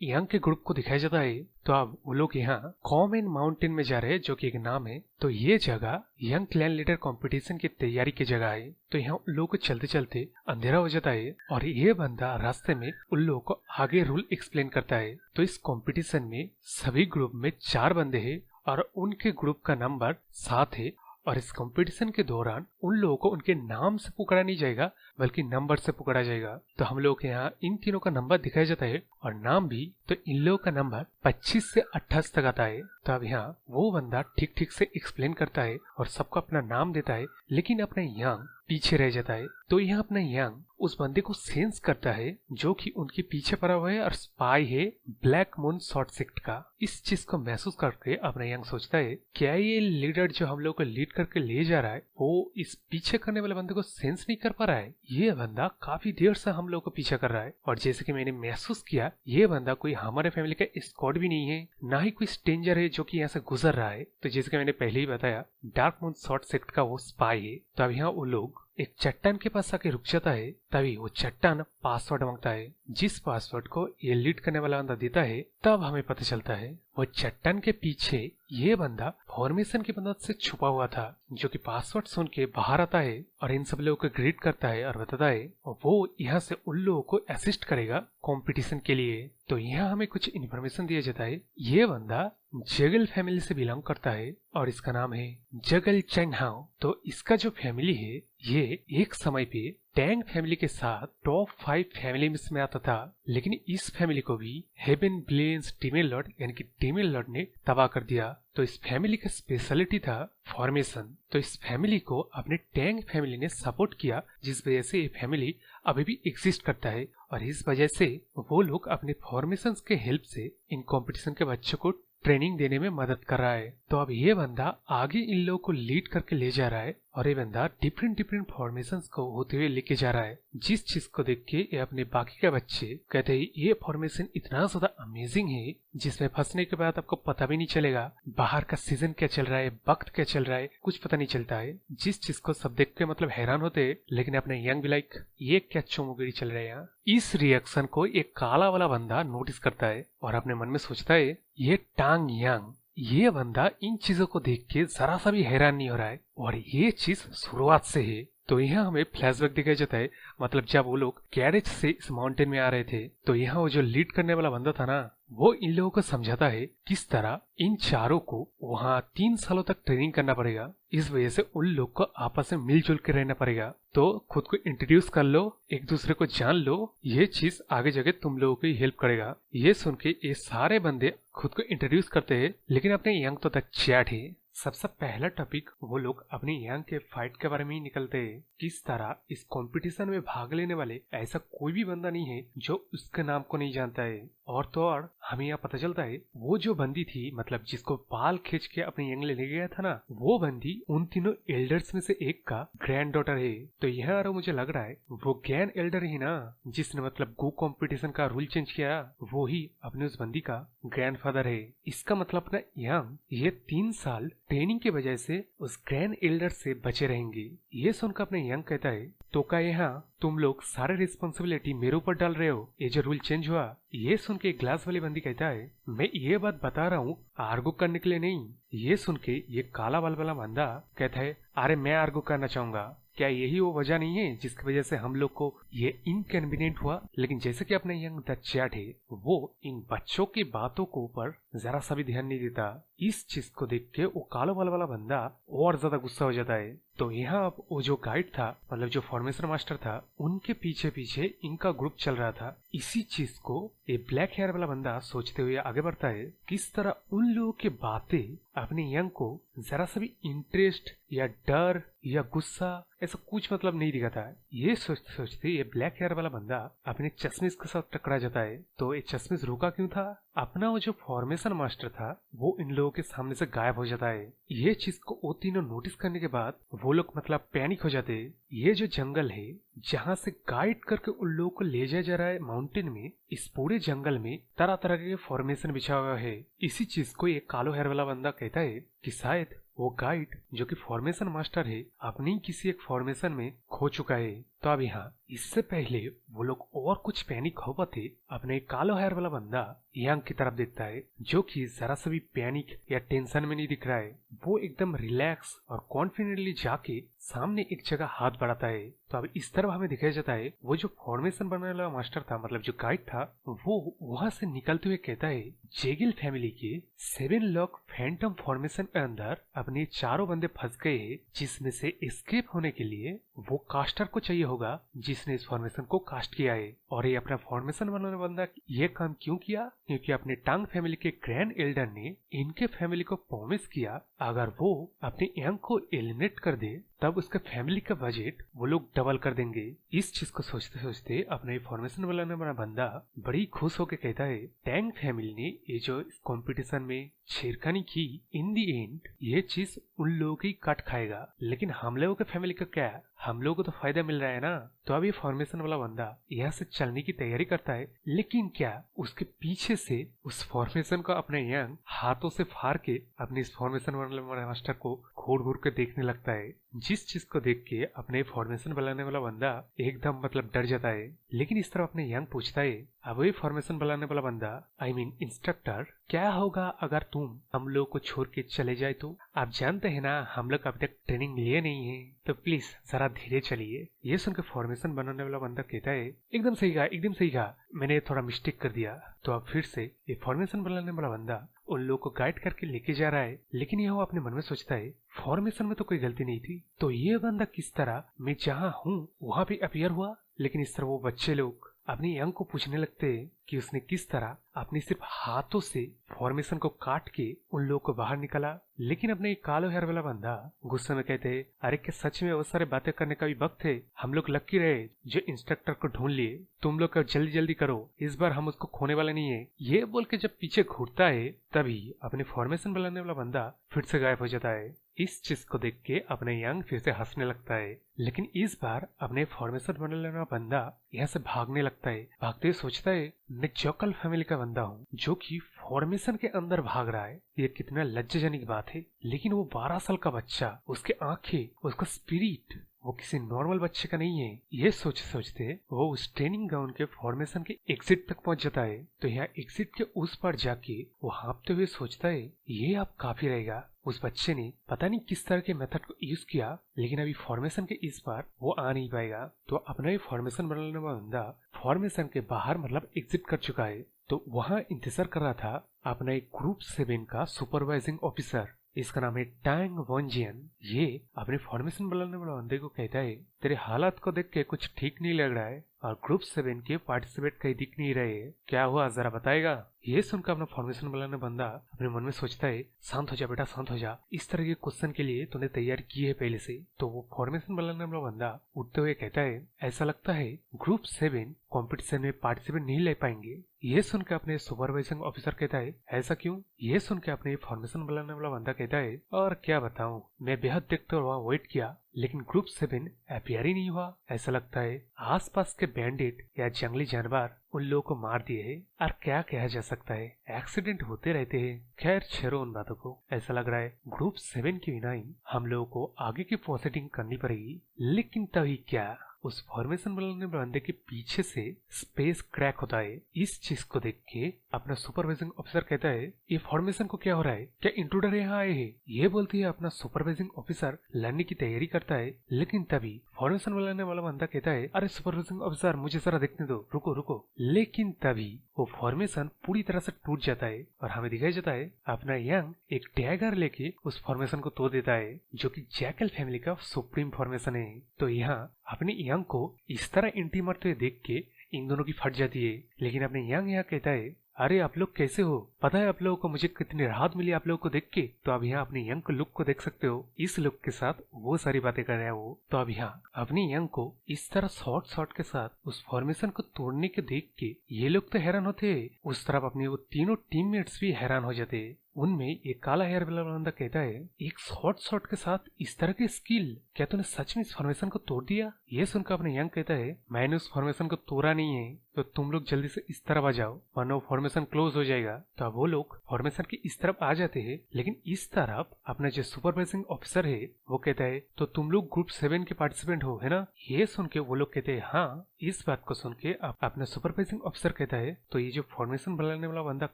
यंग के ग्रुप को दिखाया जाता है। तो अब वो लोग यहाँ कॉमन माउंटेन में जा रहे हैं जो कि एक नाम है। तो ये जगह यंग क्लैन लीडर कंपटीशन की तैयारी की जगह है। तो यहाँ उन लोगों को चलते चलते अंधेरा हो जाता है और ये बंदा रास्ते में उन लोगों को आगे रूल एक्सप्लेन करता है। तो इस कंपटीशन में सभी ग्रुप में 4 बंदे हैं और उनके ग्रुप का नंबर 7 है। और इस कंपटीशन के दौरान उन लोगों को उनके नाम से पुकारा नहीं जाएगा बल्कि नंबर से पुकारा जाएगा। तो हम लोग के यहाँ इन तीनों का नंबर दिखाया जाता है और नाम भी। तो इन लोगों का नंबर 25 से 28 तक आता है। तो अब यहाँ वो बंदा ठीक ठीक से एक्सप्लेन करता है और सबको अपना नाम देता है, लेकिन अपना यंग पीछे रह जाता है। तो यहाँ अपना यंग उस बंदे को सेंस करता है जो कि उनके पीछे पड़ा हुआ है और स्पाई है ब्लैक मून शॉर्ट सेक्ट का। इस चीज को महसूस करके अपना यंग सोचता है क्या ये लीडर जो हम लोग को लीड करके ले जा रहा है वो इस पीछे करने वाले बंदे को सेंस नहीं कर पा रहा है। ये बंदा काफी देर से हम लोग को पीछा कर रहा है और जैसे कि मैंने महसूस किया ये बंदा कोई हमारे फैमिली का स्क्वाड भी नहीं है, ना ही कोई स्ट्रेंजर है जो कि यहाँ से गुजर रहा है। तो जैसे कि मैंने पहले ही बताया डार्क मून शॉर्ट सेक्ट का वो स्पाई है। तो अब यहाँ वो लोग एक चट्टान के पास आके रुक जाता है। तभी वो चट्टान पासवर्ड मांगता है, जिस पासवर्ड को ये लीड करने वाला बंदा देता है। तब हमें पता चलता है वो चट्टान के पीछे ये बंदा फॉर्मेशन की मदद से छुपा हुआ था, जो कि पासवर्ड सुन के बाहर आता है और इन सब लोगों को ग्रीट करता है और बताता है वो यहाँ से उन लोगों को असिस्ट करेगा कंपटीशन के लिए। तो यहाँ हमें कुछ इन्फॉर्मेशन दिया जाता है। ये बंदा जगल फैमिली से बिलोंग करता है और इसका नाम है जगल चेंगहाओ। तो इसका जो फैमिली है ये एक समय पे टैंग फैमिली के साथ टॉप 5 फैमिली में आता था, लेकिन इस फैमिली को भी हेवन ब्लेंस टीमेल लॉर्ड यानी कि टीमेल लॉर्ड ने तबाह कर दिया। तो इस फैमिली का स्पेशलिटी था फॉर्मेशन। तो इस फैमिली को अपने टैंग फैमिली ने सपोर्ट किया, जिस वजह से ये फैमिली अभी भी एग्जिस्ट करता है और इस वजह से वो लोग अपने फॉर्मेशन के हेल्प से इन कंपटीशन के बच्चों को ट्रेनिंग देने में मदद कर रहा है। तो अब ये बंदा आगे इन लोगों को लीड करके ले जा रहा है और ये बंदा डिफरेंट फॉर्मेशंस को होते हुए लेके जा रहा है, जिस चीज को देख के ये अपने बाकी के बच्चे कहते हैं ये फॉर्मेशन इतना ज्यादा अमेजिंग है जिसमें फंसने के बाद आपको पता भी नहीं चलेगा बाहर का सीजन क्या चल रहा है, वक्त क्या चल रहा है, कुछ पता नहीं चलता है। जिस चीज को सब देख के मतलब हैरान होते, लेकिन अपने यंग भी लाइक ये क्या चोमोगिरी चल रहा है यहाँ। इस रिएक्शन को एक काला वाला बंदा नोटिस करता है और अपने मन में सोचता है ये टांग यांग, ये बंदा इन चीजों को देख के जरा सा भी हैरान नहीं हो रहा है और ये चीज शुरुआत से है। तो यहाँ हमें फ्लैशबैक दिखाया जाता है, मतलब जब वो लोग कैरेज से इस माउंटेन में आ रहे थे तो यहाँ वो जो लीड करने वाला बंदा था ना, वो इन लोगों को समझाता है किस तरह इन चारों को वहाँ 3 सालों तक ट्रेनिंग करना पड़ेगा। इस वजह से उन लोग को आपस में मिलजुल के रहना पड़ेगा। तो खुद को इंट्रोड्यूस कर लो, एक दूसरे को जान लो, ये चीज आगे जाके तुम लोगों की हेल्प करेगा। ये सुन के ये सारे बंदे खुद को इंट्रोड्यूस करते हैं, लेकिन अपने यंग तो तक चैट है। सबसे पहला टॉपिक वो लोग अपने यंग के फाइट के बारे में ही निकलते हैं। किस तरह इस कंपटीशन में भाग लेने वाले ऐसा कोई भी बंदा नहीं है जो उसके नाम को नहीं जानता है। और तो और हमें यहाँ पता चलता है वो जो बंदी थी, मतलब जिसको बाल खींच के अपने यंग ले गया था ना, वो बंदी उन तीनों एल्डर्स में से एक का ग्रैंड डॉटर है। तो यहाँ मुझे लग रहा है वो ग्रैंड एल्डर ही ना, जिसने मतलब गो कंपटीशन का रूल चेंज किया, वो ही अपने उस बंदी का ग्रैंडफादर है। इसका मतलब ना यंग ये 3 साल ट्रेनिंग की वजह से उस ग्रैंड एल्डर से बचे रहेंगे। ये सुनकर अपने यंग कहता है तो क्या यहाँ तुम लोग सारे रिस्पॉन्सिबिलिटी मेरे ऊपर डाल रहे हो, ये जो रूल चेंज हुआ। ये सुन के ग्लास वाली बंदी कहता है मैं ये बात बता रहा हूँ आर्गू करने के लिए नहीं। ये सुन के ये काला बाल वाला बंदा कहता है अरे मैं आर्गू करना चाहूंगा, क्या यही वो वजह नहीं है जिसकी वजह से हम लोग को ये इनकन्वीनियंट हुआ। लेकिन जैसे कि अपने यंग द चैट है वो इन बच्चों की बातों को ऊपर जरा सा भी ध्यान नहीं देता। इस चीज को देख के वो कालो बाल वाला बंदा और ज्यादा गुस्सा हो जाता है। तो यहाँ अब वो जो गाइड था, मतलब जो फॉर्मेशन मास्टर था, उनके पीछे पीछे इनका ग्रुप चल रहा था। इसी चीज को ये ब्लैक हेयर वाला बंदा सोचते हुए आगे बढ़ता है किस तरह उन लोगों की बातें अपने यंग को जरा सा भी इंटरेस्ट या डर या गुस्सा ऐसा कुछ मतलब नहीं दिखाता है। ये सोचते सोचते ये ब्लैक हेयर वाला बंदा अपने चश्मिश के साथ टकरा जाता है। तो ये चश्मिश रुका क्यों था? अपना वो जो फॉर्मेशन मास्टर था वो इन लोगों के सामने से गायब हो जाता है। ये चीज को वो तीनों नोटिस करने के बाद वो लोग मतलब पैनिक हो जाते हैं। ये जो जंगल है जहाँ से गाइड करके उन लोगों को ले जाया जा रहा है माउंटेन में, इस पूरे जंगल में तरह तरह के फॉर्मेशन बिछा हुआ है। इसी चीज को एक कालो हेयर वाला बंदा कहता है कि शायद वो गाइड जो कि फॉर्मेशन मास्टर है अपनी किसी एक फॉर्मेशन में खो चुका है। तो अब यहाँ इससे पहले वो लोग और कुछ पैनिक हो पाते, अपने कालो हेयर वाला बंदा यंग की तरफ देखता है जो कि जरा सा भी पैनिक या टेंशन में नहीं दिख रहा है। वो एकदम रिलैक्स और कॉन्फिडेंटली जाके सामने एक जगह हाथ बढ़ाता है। तो अब इस तरफ हमें दिखाया जाता है वो जो फॉर्मेशन बनाने वाला मास्टर था, मतलब जो गाइड था, वो वहां से निकलते हुए कहता है जेगिल फैमिली के 7 लॉक फैंटम फॉर्मेशन के अंदर अपने 4 बंदे फंस गए हैं, जिसमें से एस्केप होने के लिए वो कास्टर को चाहिए होगा जिसने इस फॉर्मेशन को कास्ट किया है। और ये अपना फॉर्मेशन बनाने बंदा ये काम क्यों किया? क्योंकि अपने टांग फैमिली के ग्रैंड एल्डर ने इनके फैमिली को प्रॉमिस किया अगर वो अपने यंग को एलिमिनेट कर दे तब उसके फैमिली का बजट वो लोग डबल कर देंगे। इस चीज को सोचते सोचते अपने फॉर्मेशन बनाने वाला बंदा बड़ी खुश होकर कहता है टैंग फैमिली ने ये जो इस कंपटीशन में छेड़खानी की, इन दी एंड ये चीज उन लोगों की कट खाएगा, लेकिन हम लोगों के फैमिली का क्या, हम लोगों को तो फायदा मिल रहा है ना। तो अब ये फॉर्मेशन वाला बंदा यहाँ से चलने की तैयारी करता है, लेकिन क्या उसके पीछे से उस फॉर्मेशन को अपने यंग हाथों से फाड़ के अपने इस फॉर्मेशन वाले मास्टर को घूर घूर के देखने लगता है, जिस चीज को देख के अपने फॉर्मेशन बनाने वाला बंदा एकदम मतलब डर जाता है, लेकिन इस तरफ अपने यंग पूछता है, अब वही फॉर्मेशन बनाने वाला बंदा आई मीन इंस्ट्रक्टर, क्या होगा अगर तुम हम लोग को छोड़ के चले जाए तो? आप जानते हैं ना हम लोग अभी तक ट्रेनिंग लिए नहीं है, तो प्लीज जरा धीरे चलिए। ये सुनकर फॉर्मेशन बनाने वाला बंदा कहता है, एकदम सही कहा, एकदम सही कहा, मैंने थोड़ा मिस्टेक कर दिया। तो अब फिर से ये फॉर्मेशन बनाने वाला बंदा उन लोगों को गाइड करके लेके जा रहा है, लेकिन यह अपने मन में सोचता है फॉर्मेशन में तो कोई गलती नहीं थी, तो ये बंदा किस तरह मैं जहाँ हूँ वहाँ पे अपीयर हुआ? लेकिन इस तरह वो बच्चे लोग अपने यंग को पूछने लगते हैं कि उसने किस तरह अपने सिर्फ हाथों से फॉर्मेशन को काट के उन लोगों को बाहर निकाला। लेकिन अपने कालो हेयर वाला बंदा गुस्से में कहते हैं, अरे क्या सच में वो सारे बातें करने का भी वक्त है? हम लोग लक्की रहे जो इंस्ट्रक्टर को ढूंढ लिए, तुम लोग जल्दी जल्दी करो, इस बार हम उसको खोने वाले नहीं है। ये बोल के जब पीछे घूरता है तभी अपने फॉर्मेशन बनाने वाला बंदा फिर से गायब हो जाता है। इस चीज को देख के अपने यंग फिर से हंसने लगता है, लेकिन इस बार अपने फॉर्मेशन बनाने वाला बंदा यहाँ से भागने लगता है। भागते सोचता है मैं जोकल फैमिली का बंदा हूँ जो कि फॉर्मेशन के अंदर भाग रहा है, ये कितना लज्जाजनक बात है। लेकिन वो 12 साल का बच्चा, उसके आंखें, उसका स्पिरिट वो किसी नॉर्मल बच्चे का नहीं है। ये सोचते वो उस ट्रेनिंग ग्राउंड के फॉर्मेशन के एग्जिट तक पहुंच जाता है। तो यहाँ एग्जिट के उस पार जाके वो हाँपते हुए सोचता है ये अब काफी रहेगा। उस बच्चे ने पता नहीं किस तरह के मेथड को यूज किया, लेकिन अभी फॉर्मेशन के इस बार वो आ नहीं पाएगा। तो अपना ही फॉर्मेशन बनाने वाला बंदा फॉर्मेशन के बाहर मतलब एग्जिट कर चुका है। तो वहाँ इंतजार कर रहा था अपना एक ग्रुप 7 का सुपरवाइजिंग ऑफिसर, इसका नाम है टैंग वॉन्जियन। ये अपने फॉर्मेशन बनाने वाला बंदे को कहता है, तेरे हालात को देख के कुछ ठीक नहीं लग रहा है और ग्रुप 7 के पार्टिसिपेट कहीं दिख नहीं रहे, क्या हुआ जरा बताएगा? ये सुनकर अपना फॉर्मेशन बनाने बंदा अपने मन में सोचता है, शांत हो जा बेटा, शांत हो जा, इस तरह के क्वेश्चन के लिए तूने तैयार की है पहले से। तो वो फॉर्मेशन बनाने वाला बंदा उठते हुए कहता है, ऐसा लगता है ग्रुप 7 कंपटीशन में पार्टिसिपेट नहीं ले पाएंगे। ये सुनकर अपने सुपरवाइजिंग ऑफिसर कहता है, ऐसा क्यों? ये सुनकर अपने फॉर्मेशन बनाने वाला बंदा कहता है, और क्या बताऊं, मैं बेहद देखते हुआ वेट किया लेकिन ग्रुप 7 अपियर ही नहीं हुआ। ऐसा लगता है आसपास के बैंडिट या जंगली जानवर उन लोगों को मार दिए हैं, और क्या कहा जा सकता है, एक्सीडेंट होते रहते हैं। खैर छोड़ो उन बातों को। ऐसा लग रहा है ग्रुप 7 के बिना ही हम लोगों को आगे की प्रोसीडिंग करनी पड़ेगी। लेकिन तभी क्या, उस फॉर्मेशन बनाने बंदे के पीछे से स्पेस क्रैक होता है। इस चीज को देख के अपना सुपरवाइजिंग ऑफिसर कहता है, ये फॉर्मेशन को क्या हो रहा है, क्या इंट्रूडर यहाँ आए हैं? ये बोलती है अपना सुपरवाइजिंग ऑफिसर लड़ने की तैयारी करता है, लेकिन तभी फॉर्मेशन बनाने वाला बंदा कहता है, अरे सुपरवाइजिंग ऑफिसर मुझे जरा देखने दो, रुको रुको। लेकिन तभी वो फॉर्मेशन पूरी तरह से टूट जाता है और हमें दिखाई जाता है अपना यंग एक डैगर लेके उस फॉर्मेशन को तोड़ देता है, जो कि जैकल फैमिली का सुप्रीम फॉर्मेशन है। तो यहाँ अपने यंग को इस तरह एंट्री मारते हुए देख के इन दोनों की फट जाती है। लेकिन अपने यंग यहाँ कहता है, अरे आप लोग कैसे हो, पता है आप लोगों को मुझे कितनी राहत मिली आप लोगों को देख के। तो अब यहाँ अपने यंग को लुक को देख सकते हो, इस लुक के साथ वो सारी बातें कर रहा है वो। तो अब यहाँ अपने यंग को इस तरह शॉर्ट के साथ उस फॉर्मेशन को तोड़ने के देख के ये लोग तो हैरान होते, उस तरफ अपने वो तीनों टीममेट्स भी हैरान हो जाते। उनमें एक काला हेयर वाला बंदा कहता है, एक शॉर्ट के साथ इस तरह की स्किल, क्या तूने सच में इस फॉर्मेशन को तोड़ दिया? ये सुनकर अपने यंग कहता है, मैंने उस फॉर्मेशन को तोड़ा नहीं है, तो तुम लोग जल्दी से इस तरफ आ जाओ वरना वो फॉर्मेशन क्लोज हो जाएगा। तो अब वो लोग फॉर्मेशन की इस तरफ आ जाते हैं, लेकिन इस तरफ अपना जो सुपरवाइजिंग ऑफिसर है वो कहता है, तो तुम लोग ग्रुप 7 के पार्टिसिपेंट हो है ना? ये सुन के वो लोग कहते हैं हाँ। इस बात को सुन के अपना सुपरवाइजिंग ऑफिसर कहता है, तो ये जो फॉर्मेशन बनाने वाला बंदा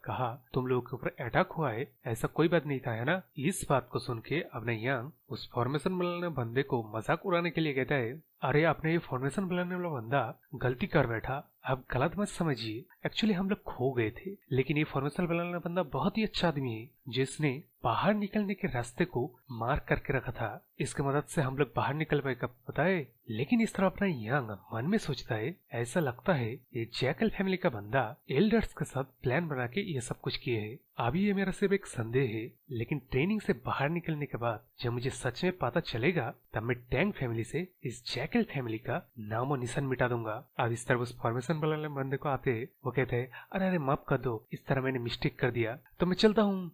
कहा तुम लोगों के ऊपर अटैक हुआ है, ऐसा कोई बात नहीं था है ना? इस बात को सुन के अपने यंग उस फॉर्मेशन बनाने बंदे को मजाक उड़ाने के लिए कहता है, अरे आपने ये फॉर्मेशन बनाने वाला बंदा गलती कर बैठा, आप गलत मत समझिए, एक्चुअली हम लोग खो गए थे, लेकिन ये फॉर्मेशन बनाने वाला बंदा बहुत ही अच्छा आदमी है जिसने बाहर निकलने के रास्ते को मार्क करके रखा था, इसकी मदद से हम लोग बाहर निकल पाए, कब पता है? लेकिन इस तरह अपना यंग मन में सोचता है, ऐसा लगता है ये जैकल फैमिली का बंदा एल्डर्स के साथ प्लान बना के ये सब कुछ किए है। अभी ये मेरा सिर्फ एक संदेह है, लेकिन ट्रेनिंग से बाहर निकलने के बाद जब मुझे सच में पता चलेगा तब मैं टैंग फैमिली से इस जैकल फैमिली का नाम और निशान मिटा दूंगा। अब इस तरह उस फॉर्मेशन बनाने बंदे को आते वो कहते हैं, अरे माफ कर दो, इस तरह मैंने मिस्टेक कर दिया, तो मैं चलता हूँ।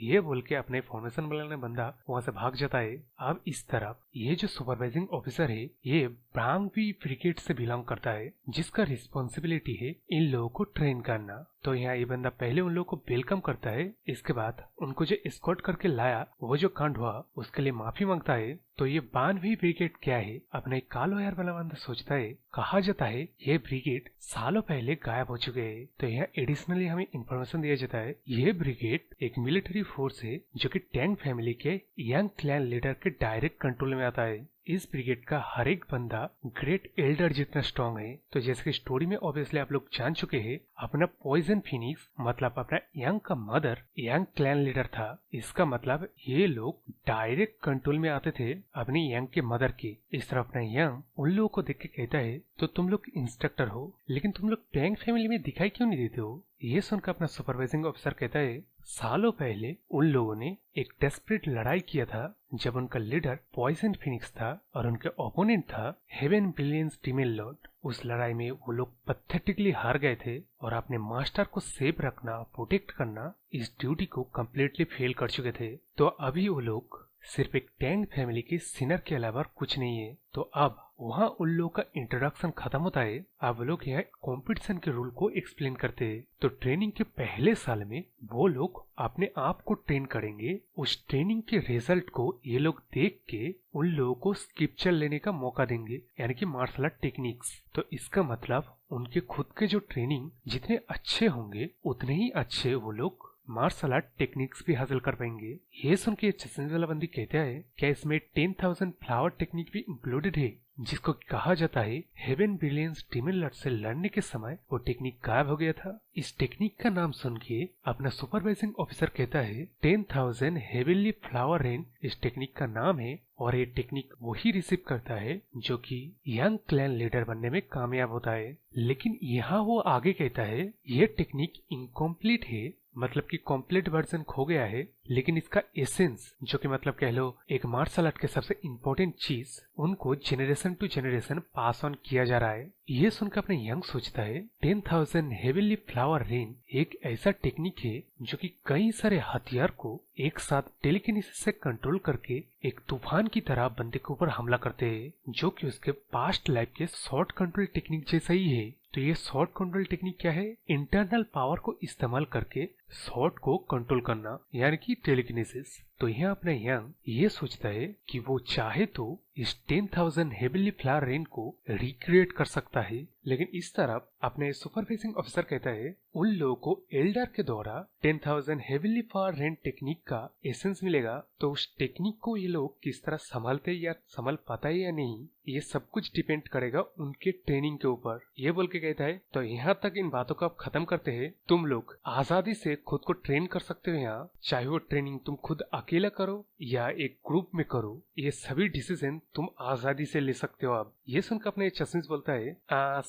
ये बोल के अपने फॉर्मेशन बनाने बंदा वहां से भाग जाता है। अब इस तरफ ये जो सुपरवाइजिंग ऑफिसर है ये ब्रांवी ब्रिगेड से बिलोंग करता है, जिसका रिस्पॉन्सिबिलिटी है इन लोगों को ट्रेन करना। तो यहाँ ये बंदा पहले उन लोगों को वेलकम करता है। इसके बाद उनको जो एस्कॉर्ट करके लाया वो जो कांड हुआ उसके लिए माफी मांगता है। तो ये 92वीं ब्रिगेड क्या है, अपना एक कालो यार वाला बंदा सोचता है। कहा जाता है ये ब्रिगेड सालों पहले गायब हो चुके हैं। तो यहाँ एडिशनली हमें इंफॉर्मेशन दिया जाता है ये ब्रिगेड एक मिलिट्री फोर्स है जो कि टैंग फैमिली के यंग क्लैन लीडर के डायरेक्ट कंट्रोल में आता है। इस ब्रिगेड का हर एक बंदा ग्रेट एल्डर जितना स्ट्रॉन्ग है। तो जैसे कि स्टोरी में ऑब्वियसली आप लोग जान चुके हैं, अपना पॉइजन फिनिक्स मतलब अपना यंग का मदर यंग क्लैन लीडर था। इसका मतलब ये लोग डायरेक्ट कंट्रोल में आते थे अपनी यंग के मदर की। इस तरह अपना यंग उन लोगों को देख के कहता है तो तुम लोग इंस्ट्रक्टर हो लेकिन तुम लोग टैंग फैमिली में दिखाई क्यों नहीं देते हो। ये सुनकर अपना सुपरवाइजिंग ऑफिसर कहता है सालों पहले उन लोगों ने एक डेस्परेट लड़ाई किया था जब उनका लीडर पॉइजन फिनिक्स था और उनके ओपोनेंट था हेवन ब्रिलियंस टीमेल लॉर्ड। उस लड़ाई में वो लोग पैथेटिकली हार गए थे और अपने मास्टर को सेफ रखना प्रोटेक्ट करना इस ड्यूटी को कम्प्लीटली फेल कर चुके थे। तो अभी वो लोग सिर्फ एक टैंग फैमिली के सिनर के अलावा कुछ नहीं है। तो अब वहाँ उन लोगों का इंट्रोडक्शन खत्म होता है। अब वो लोग यहाँ कंपटीशन के रूल को एक्सप्लेन करते हैं। तो ट्रेनिंग के पहले साल में वो लोग अपने आप को ट्रेन करेंगे। उस ट्रेनिंग के रिजल्ट को ये लोग देख के उन लोगों को स्क्रिप्चर लेने का मौका देंगे, यानी कि मार्शल आर्ट टेक्निक्स। तो इसका मतलब उनके खुद के जो ट्रेनिंग जितने अच्छे होंगे उतने ही अच्छे वो लोग मार्शल आर्ट टेक्निक्स भी हासिल कर पाएंगे। ये सुन के चश्मे वाला बंदी कहता है क्या इसमें 10,000 फ्लावर टेक्निक भी इंक्लूडेड है, जिसको कहा जाता है हेवन ब्रिलियंस टीमेल लॉर्ड से लड़ने के समय वो टेक्निक गायब हो गया था। इस टेक्निक का नाम सुन के अपना सुपरवाइजिंग ऑफिसर कहता है 10,000 हेवनली फ्लावर रेन इस टेक्निक का नाम है और ये टेक्निक वही रिसीव करता है जो कि यंग क्लैन लीडर बनने में कामयाब होता है। लेकिन यहाँ वो आगे कहता है ये टेक्निक इनकम्प्लीट है, मतलब कि कंप्लीट वर्जन खो गया है, लेकिन इसका एसेंस जो कि मतलब कह लो एक मार्शल आर्ट के सबसे इम्पोर्टेंट चीज उनको generation to generation pass on किया जा रहा है। ये सुनकर अपने यंग सोचता है 10,000 हेवनली फ्लावर रेन एक ऐसा टेक्निक है जो कि कई सारे हथियार को एक साथ टेलीकिनेसिस से कंट्रोल करके एक तूफान की तरह बंदे के ऊपर हमला करते हैं, जो कि उसके पास्ट लाइफ के शॉर्ट कंट्रोल टेक्निक जैसा ही है। तो ये शॉर्ट कंट्रोल टेक्निक क्या है, इंटरनल पावर को इस्तेमाल करके शॉर्ट को कंट्रोल करना, यानी कि टेलीकिनेसिस। तो यहाँ अपना यंग ये सोचता है कि वो चाहे तो इस 10,000 हेवनली फ्लावर रेन को रिक्रिएट कर सकता है, लेकिन इस तरफ अपने सुपरवाइजिंग ऑफिसर कहता है उन लोगों को एल्डर के द्वारा 10,000 हेवनली फ्लावर रेन टेक्निक का एसेंस मिलेगा। तो उस टेक्निक को ये लोग किस तरह संभालते या संभाल पाता है या नहीं, ये सब कुछ डिपेंड करेगा उनके ट्रेनिंग के ऊपर। ये बोल के कहता है तो यहाँ तक इन बातों को आप खत्म करते हैं, तुम लोग आजादी से खुद को ट्रेन कर सकते हो यहाँ, चाहे वो ट्रेनिंग तुम खुद अकेला करो या एक ग्रुप में करो, ये सभी डिसीजन तुम आजादी से ले सकते हो। अब ये सुनकर अपने चश्मिश बोलता है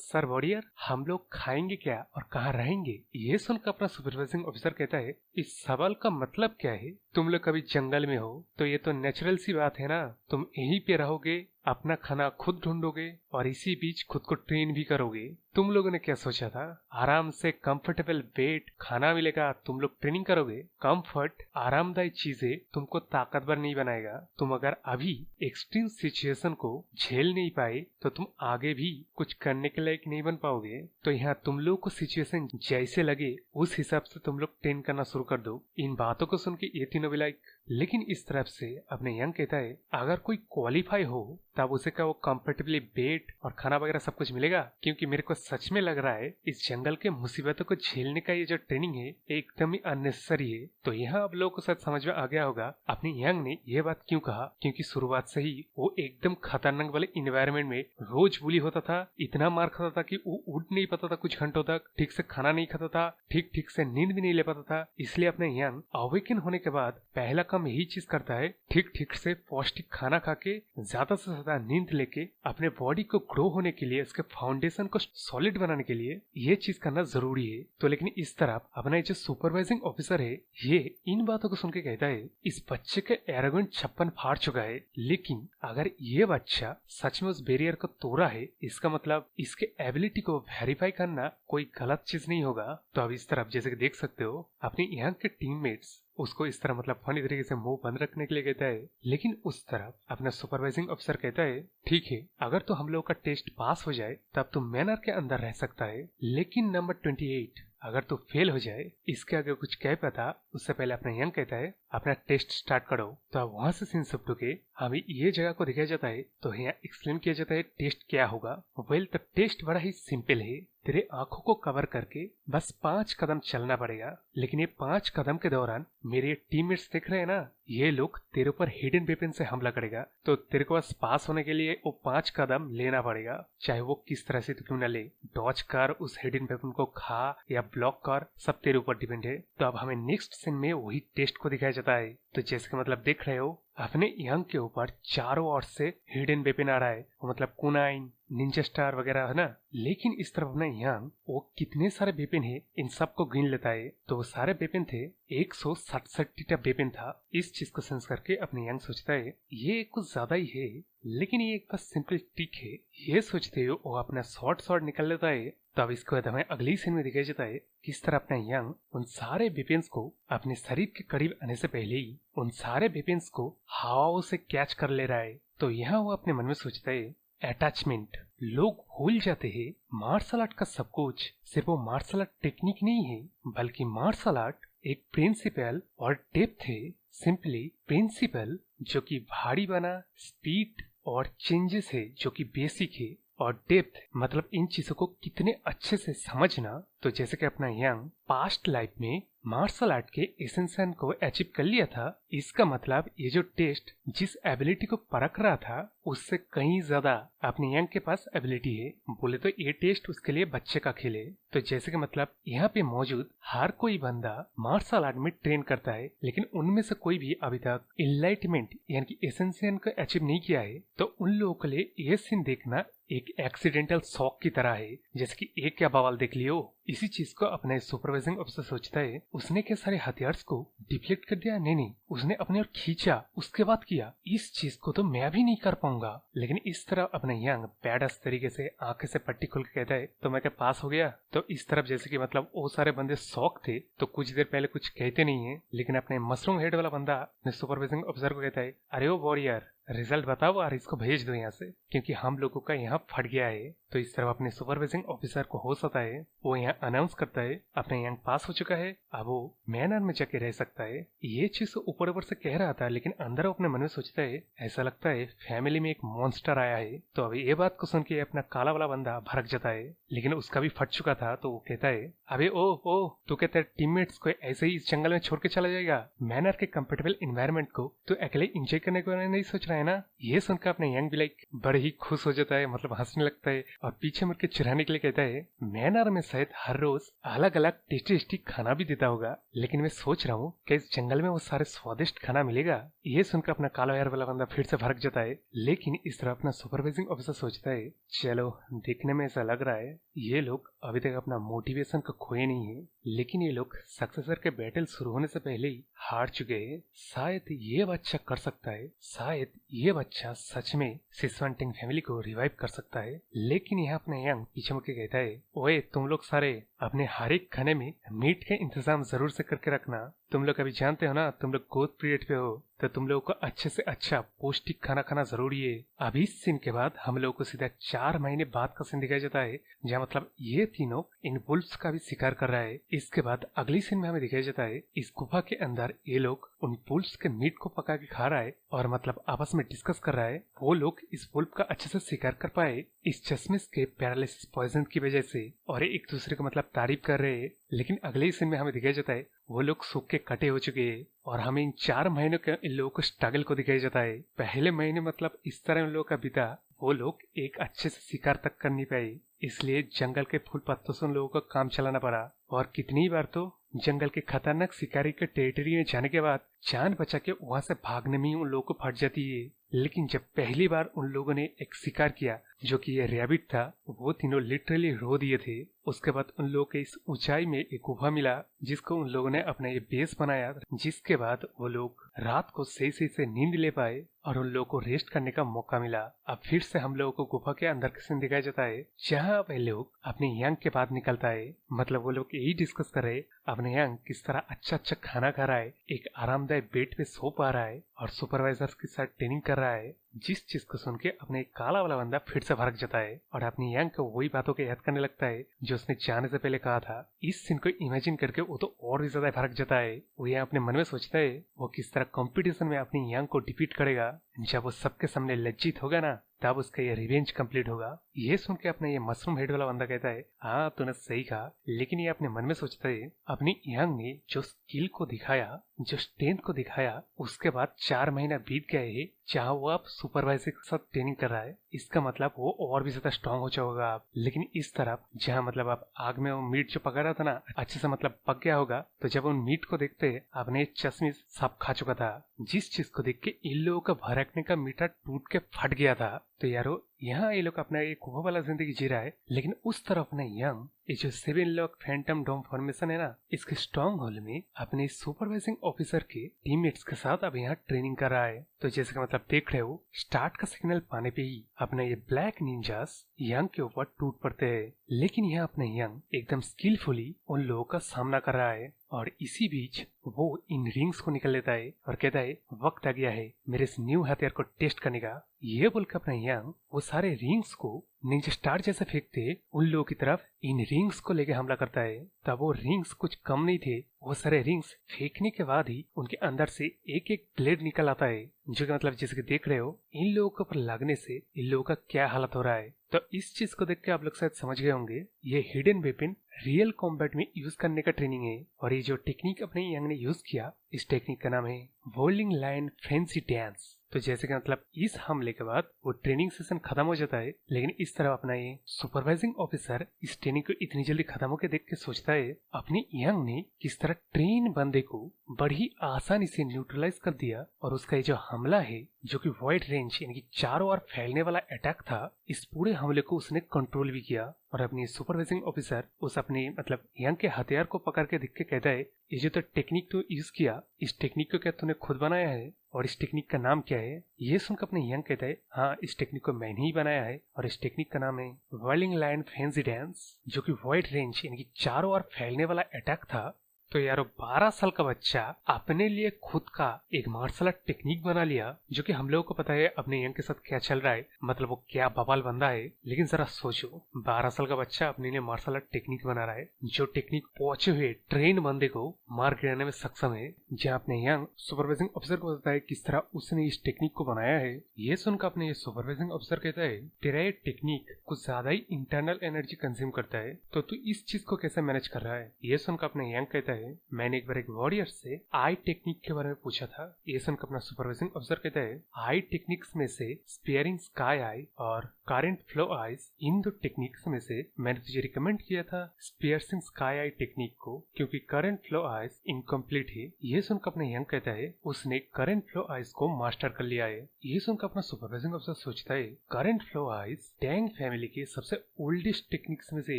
सर वॉरियर हम लोग खाएंगे क्या और कहाँ रहेंगे। ये सुनकर अपना सुपरवाइजिंग ऑफिसर कहता है इस सवाल का मतलब क्या है, तुम लोग कभी जंगल में हो तो ये तो नेचुरल सी बात है ना, तुम यहीं पे रहोगे, अपना खाना खुद ढूंढोगे और इसी बीच खुद को ट्रेन भी करोगे। तुम लोगों ने क्या सोचा था आराम से कंफर्टेबल बेड खाना मिलेगा, तुम लोग ट्रेनिंग करोगे। कंफर्ट आरामदायी चीजें तुमको ताकतवर नहीं बनाएगा। तुम अगर अभी एक्सट्रीम सिचुएशन को झेल नहीं पाए तो तुम आगे भी कुछ करने के लायक नहीं बन पाओगे। तो यहाँ तुम लोग को सिचुएशन जैसे लगे उस हिसाब से तुम लोग ट्रेन करना शुरू कर दो। इन बातों को सुन के ये तीनों भी लाइक, लेकिन इस तरफ से अपने यंग कहता है अगर कोई क्वालिफाई हो तब उसे का वो कंफर्टेबली बेड और खाना वगैरह सब कुछ मिलेगा, क्योंकि मेरे को सच में लग रहा है इस जंगल के मुसीबतों को झेलने का ये जो ट्रेनिंग है एकदम ही अननेसेसरी है। तो यहाँ आप लोगों को शायद समझ में आ गया होगा अपने यंग ने ये बात क्यों कहा, क्योंकि शुरुआत से ही वो एकदम खतरनाक वाले इन्वायरमेंट में रोज बुली होता था, इतना मार खाता था कि वो उठ नहीं पाता था कुछ घंटों तक, ठीक से खाना नहीं खाता था, ठीक से नींद भी नहीं ले पाता था। इसलिए अपने यंग अवेकन होने के बाद पहला काम यही चीज करता है, ठीक से पौष्टिक खाना खा के ज्यादा से ज्यादा नींद लेके अपने बॉडी को ग्रो होने के लिए, उसके फाउंडेशन को सॉलिड बनाने के लिए ये चीज करना जरूरी है। तो लेकिन इस तरफ अपना जो सुपरवाइजिंग ऑफिसर है ये इन बातों को सुन के कहता है इस बच्चे के एरोगेंट छप्पन फाड़ चुका है, लेकिन अगर ये बच्चा सच में उस बैरियर को तोड़ा है इसका मतलब इसके एबिलिटी को वेरीफाई करना कोई गलत चीज नहीं होगा। तो अब इस तरफ जैसे कि देख सकते हो अपने यहाँ के टीममेट्स उसको इस तरह मतलब फनी तरीके से मुंह बंद रखने के लिए कहता है, लेकिन उस तरफ अपना सुपरवाइजिंग ऑफिसर कहता है ठीक है अगर तो हम लोग का टेस्ट पास हो जाए तब तो मैनर के अंदर रह सकता है, लेकिन नंबर 28 अगर तू फेल हो जाए, इसके आगे कुछ कह पाता उससे पहले अपना यंग कहता है अपना टेस्ट स्टार्ट करो। तो अब वहां से सीन शिफ्ट होके हमें ये जगह को दिखाया जाता है। तो यहाँ एक्सप्लेन किया जाता है टेस्ट क्या होगा। वेल, तो टेस्ट बड़ा ही सिंपल है। तेरे आंखों को कवर करके बस 5 कदम चलना पड़ेगा, लेकिन ये 5 कदम के दौरान मेरे टीममेट्स देख रहे हैं ना, ये लोग तेरे ऊपर हिडन वेपन से हमला करेगा। तो तेरे को बस पास होने के लिए वो 5 कदम लेना पड़ेगा, चाहे वो किस तरह से क्यों न ले। डॉज कर, उस हिडन वेपन को खा या ब्लॉक कर, सब तेरे ऊपर डिपेंड है। तो अब हमें नेक्स्ट सीन में वही टेस्ट को दिखाया जाता है। तो जैसे कि मतलब देख रहे हो, अपने यंग के ऊपर चारों ओर से हिडन वेपन आ रहा है, मतलब कुनाइन, निंजा स्टार वगैरह है ना। लेकिन इस तरफ अपना यंग वो कितने सारे वेपन है इन सबको गिन लेता है। तो वो सारे वेपन थे 167 वेपन था। इस चीज को सेंस करके अपने यंग सोचता है ये कुछ ज्यादा ही है, लेकिन ये एक बस सिंपल टिक है। ये सोचते हुए वो अपना शॉर्ट निकाल लेता है। तो अब इसके बाद हमें अगली सीन में दिखाया जाता है किस तरह अपना यंग उन सारे वेपन्स को अपने शरीर के करीब आने से पहले ही उन सारे वेपन्स को हवाओं से कैच कर ले रहा है। तो यहाँ वो अपने मन में सोचता है अटैचमेंट। लोग भूल जाते हैं मार्शल आर्ट का सब कुछ सिर्फ वो मार्शल आर्ट टेक्निक नहीं है, बल्कि मार्शल आर्ट एक प्रिंसिपल और डेप्थ है। सिंपली प्रिंसिपल जो कि भारी बना, स्पीड और चेंजेस है जो कि बेसिक है, और डेप्थ मतलब इन चीजों को कितने अच्छे से समझना। तो जैसे कि अपना यंग पास्ट लाइफ में मार्शल आर्ट के एसेंशन को अचीव कर लिया था, इसका मतलब ये जो टेस्ट जिस एबिलिटी को परख रहा था उससे कहीं ज्यादा अपने यंग के पास एबिलिटी है। बोले तो ये टेस्ट उसके लिए बच्चे का खेल है। तो जैसे कि मतलब यहाँ पे मौजूद हर कोई बंदा मार्शल आर्ट में ट्रेन करता है, लेकिन उनमें से कोई भी अभी तक इनलाइटमेंट यानी कि एसेंशन को अचीव नहीं किया है। तो उन लोगों के लिए ये सीन देखना एक एक्सीडेंटल शॉक की तरह है, जैसे कि एक क्या बवाल देख लियो। इसी चीज को अपने सुपरवाइजिंग ऑफिसर सोचता है उसने क्या सारे हथियार्स को डिप्लीट कर दिया? नहीं, उसने अपने और खींचा, उसके बाद किया। इस चीज को तो मैं भी नहीं कर पाऊंगा। लेकिन इस तरह अपने यंग बैडस तरीके से आंखें से पट्टी खोल के कहता है तो मैं क्या पास हो गया? तो इस तरफ जैसे कि मतलब वो सारे बंदे शॉक थे तो कुछ देर पहले कुछ कहते नहीं है, लेकिन अपने मशरूम हेड वाला बंदा सुपरवाइजिंग ऑफिसर को कहता है अरे ओ वॉरियर, रिजल्ट बताओ और इसको भेज दो यहाँ से, क्योंकि हम लोगों का यहाँ फट गया है। तो इस तरफ अपने सुपरवाइजिंग ऑफिसर को होश आता है, वो यहाँ अनाउंस करता है अपने यंग पास हो चुका है, अब वो मैनर में जाके रह सकता है। ये चीज ऊपर ऊपर से कह रहा था, लेकिन अंदर अपने मन में सोचता है ऐसा लगता है फैमिली में एक मॉन्स्टर आया है। तो अभी ये बात को सुन के अपना काला वाला बंदा भड़क जाता है, लेकिन उसका भी फट चुका था। तो वो कहता है अबे ओ तू कहता है टीममेट्स को ऐसे ही इस जंगल में छोड़ के चला जाएगा? मैनर के कंफर्टेबल एनवायरनमेंट को तो अकेले एंजॉय करने को नहीं सोच रहा है ना? ये सुनकर अपने यंग भी लाइक बड़े ही खुश हो जाता है, मतलब हंसने लगता है और पीछे मुड़ के चिढ़ाने के लिए कहता है मैनर में शायद हर रोज अलग अलग टेस्टी खाना भी देता होगा, लेकिन मैं सोच रहा हूँ कि इस जंगल में वो सारे स्वादिष्ट खाना मिलेगा। ये सुनकर अपना काला यार वाला बंदा फिर से भड़क जाता है, लेकिन इस तरह अपना सुपरवाइजिंग ऑफिसर सोचता है चलो देखने में ऐसा लग रहा है ये लोग अभी तक अपना मोटिवेशन को खोए नहीं है, लेकिन ये लोग सक्सेसर के बैटल शुरू होने से पहले ही हार चुके हैं। शायद ये बच्चा कर सकता है, शायद ये बच्चा सच में सिसवांटिंग फैमिली को रिवाइव कर सकता है। लेकिन यहाँ अपने यंग पीछे मुड़ के कहता है ओए तुम लोग सारे अपने हर एक खाने में मीट का इंतजाम जरूर से करके रखना। तुम लोग अभी जानते हो ना, तुम लोग ग्रोथ पीरियड पे हो, तो तुम लोगों को अच्छे से अच्छा पौष्टिक खाना खाना जरूरी है। अभी इस सीन के बाद हम लोगों को सीधा 4 महीने बाद का सीन दिखाया जाता है, जहाँ मतलब ये तीनों इन वुल्फ्स का भी शिकार कर रहा है। इसके बाद अगली सीन में हमें दिखाया जाता है इस गुफा के अंदर ये लोग उन वुल्फ्स के मीट को पका के खा रहा है और मतलब आपस में डिस्कस कर रहा है वो लोग इस वुल्फ का अच्छे से शिकार कर पाए इस चश्मिश के पैरालिसिस पॉइजन की वजह से, और एक दूसरे को मतलब तारीफ कर रहे हैं। लेकिन अगले सीन में हमें दिखाया जाता है वो लोग सूख के कटे हो चुके हैं और हमें इन 4 महीनों के इन लोगों को स्ट्रगल को दिखाया जाता है। पहले महीने मतलब इस तरह उन लोगों का बीता, वो लोग एक अच्छे से शिकार तक कर नहीं पाए, इसलिए जंगल के फूल पत्तों से उन लोगों को काम चलाना पड़ा। और कितनी बार तो जंगल के खतरनाक शिकारी के टेरिटरी में जाने के बाद जान बचा के वहां से भागने में उन लोगों को फट जाती है। लेकिन जब पहली बार उन लोगों ने एक शिकार किया जो कि ये रैबिट था, वो तीनों लिटरली रो दिए थे। उसके बाद उन लोगों के इस ऊंचाई में एक गुफा मिला जिसको उन लोगों ने अपना ये बेस बनाया, जिसके बाद वो लोग रात को सही से नींद ले पाए और उन लोगों को रेस्ट करने का मौका मिला। अब फिर से हम लोगों को गुफा के अंदर का सीन दिखाया जाता है, जहाँ वे लोग अपने यंग के बाद निकलता है। मतलब वो लोग यही डिस्कस कर रहे अपने यंग किस तरह अच्छा खाना खा रहा है, एक आरामदायक बेड पे सो पा रहा है और सुपरवाइजर के साथ ट्रेनिंग कर रहा है। जिस चीज को सुन के अपने काला वाला बंदा फिर से भड़क जाता है और अपनी यांग को वही बातों को याद करने लगता है जो उसने जाने से पहले कहा था। इस सीन को इमेजिन करके वो तो और भी ज्यादा भड़क जाता है। वो यहाँ अपने मन में सोचता है वो किस तरह कंपटीशन में अपनी यांग को डिफीट करेगा। जब वो सबके सामने लज्जित होगा ना, तब उसका ये रिवेंज कंप्लीट होगा। ये सुन के अपने ये मशरूम हेड वाला बंदा कहता है, हाँ तूने सही कहा, लेकिन ये अपने मन में सोचता है अपनी यांग ने जो स्किल को दिखाया, जो स्ट्रेंथ को दिखाया, उसके बाद 4 महीना बीत गए है जहाँ वो अब सुपरवाइजर के साथ ट्रेनिंग कर रहा है। इसका मतलब वो और भी ज्यादा स्ट्रांग हो जाएगा आप। लेकिन इस तरफ जहाँ मतलब आप आग में वो मीट जो पका रहा था ना, अच्छे से मतलब पक गया होगा, तो जब उन मीट को देखते अपने चश्मे सब खा चुका था। जिस चीज को देख के इन लोगों का भड़कने का मीठा टूट के फट गया था। तो यारो यहाँ ये लोग अपना एक वो वाला जिंदगी जी रहा है, लेकिन उस तरफ अपना यंग ये जो 7 लॉक फैंटम डोम फॉर्मेशन है ना, इसके स्ट्रॉन्ग होल में अपने सुपरवाइजिंग ऑफिसर के टीममेट्स के साथ अब यहाँ ट्रेनिंग कर रहा है। तो जैसे कि मतलब देख रहे हो, स्टार्ट का सिग्नल पाने पे ही अपना ये ब्लैक निंजास यंग के ऊपर टूट पड़ते हैं। लेकिन यहाँ अपने यंग एकदम स्किलफुली उन लोगों का सामना कर रहा है और इसी बीच वो इन रिंग्स को निकल लेता है और कहता है वक्त आ गया है मेरे इस न्यू हथियार को टेस्ट करने का। ये बोलकर अपना यंग वो सारे रिंग्स को निंजा स्टार जैसे फेंकते उन लोगों की तरफ इन रिंग्स को लेके हमला करता है। तब वो रिंग्स कुछ कम नहीं थे, वो सारे रिंग्स फेंकने के बाद ही उनके अंदर से एक एक ब्लेड निकल आता है, जो कि मतलब जैसे कि देख रहे हो इन लोगों के ऊपर लगने से इन लोगों का क्या हालत हो रहा है। तो इस चीज को देख के आप लोग शायद समझ गए होंगे, ये हिडन वेपन रियल कॉम्बैट में यूज करने का ट्रेनिंग है। और ये जो टेक्निक अपने यंग ने यूज किया, इस टेक्निक का नाम है वॉलिंग लाइन फैंसी डांस। तो जैसे कि मतलब इस हमले के बाद वो ट्रेनिंग सेशन खत्म हो जाता है, लेकिन इस तरह अपना ये सुपरवाइजिंग ऑफिसर इस ट्रेनिंग को इतनी जल्दी खत्म होकर देख के सोचता है अपनी यंग ने किस तरह ट्रेन बंदे को बड़ी आसानी से न्यूट्रलाइज कर दिया। और उसका ये जो हमला है, जो कि वाइड रेंज यानी कि चारों ओर फैलने वाला अटैक था, इस पूरे हमले को उसने कंट्रोल भी किया। और अपनी सुपरवाइजिंग ऑफिसर उस अपने मतलब यंग के हथियार को पकड़ के देख के कहता है, ये जो तो टेक्निक तो यूज किया, इस टेक्निक को क्या तूने खुद बनाया है और इस टेक्निक का नाम क्या है? ये सुनकर अपने यंग कहता है, हाँ इस टेक्निक को मैंने ही बनाया है और इस टेक्निक का नाम है वर्लिंग लाइन फैंसी डांस, जो कि वाइड रेंज यानी कि चारों ओर फैलने वाला अटैक था। तो यारो 12 साल का बच्चा अपने लिए खुद का एक मार्शल आर्ट टेक्निक बना लिया, जो कि हम लोगों को पता है अपने यंग के साथ क्या चल रहा है, मतलब वो क्या बवाल बंदा है। लेकिन जरा सोचो, 12 साल का बच्चा अपने लिए मार्शल आर्ट टेक्निक बना रहा है, जो टेक्निक पहुंचे हुए ट्रेन बंदे को मार गिराने में सक्षम है। जहाँ अपने यंग सुपरवाइजिंग ऑफिसर को बताता है किस तरह उसने इस टेक्निक को बनाया है। ये सुनकर अपने ये सुपरवाइजिंग ऑफिसर कहता है, तेरा ये टेक्निक कुछ ज्यादा ही इंटरनल एनर्जी कंज्यूम करता है, तो तू इस चीज को कैसे मैनेज कर रहा है? ये सुनकर अपने यंग कहता है, मैंने एक बार एक वॉरियर से आई टेक्निक के बारे में पूछा था। ये सुनकर अपना सुपरवाइजिंग ऑफिसर कहता है, आई टेक्निक्स में से स्पेयरिंग स्काई आई और करंट फ्लो आइज, इन दो टेक्निक्स में से मैंने तुझे रिकमेंड किया था स्पेयरिंग स्काई आई टेक्निक को, क्योंकि करंट फ्लो आइज इनकम्प्लीट है। ये सुनकर अपने यंग कहता है, उसने करंट फ्लो आइज को मास्टर कर लिया है। ये सुनकर अपना सुपरवाइजिंग ऑफिसर सोचता है, current flow eyes Tang family के सबसे ओल्डेस्ट टेक्निक्स में से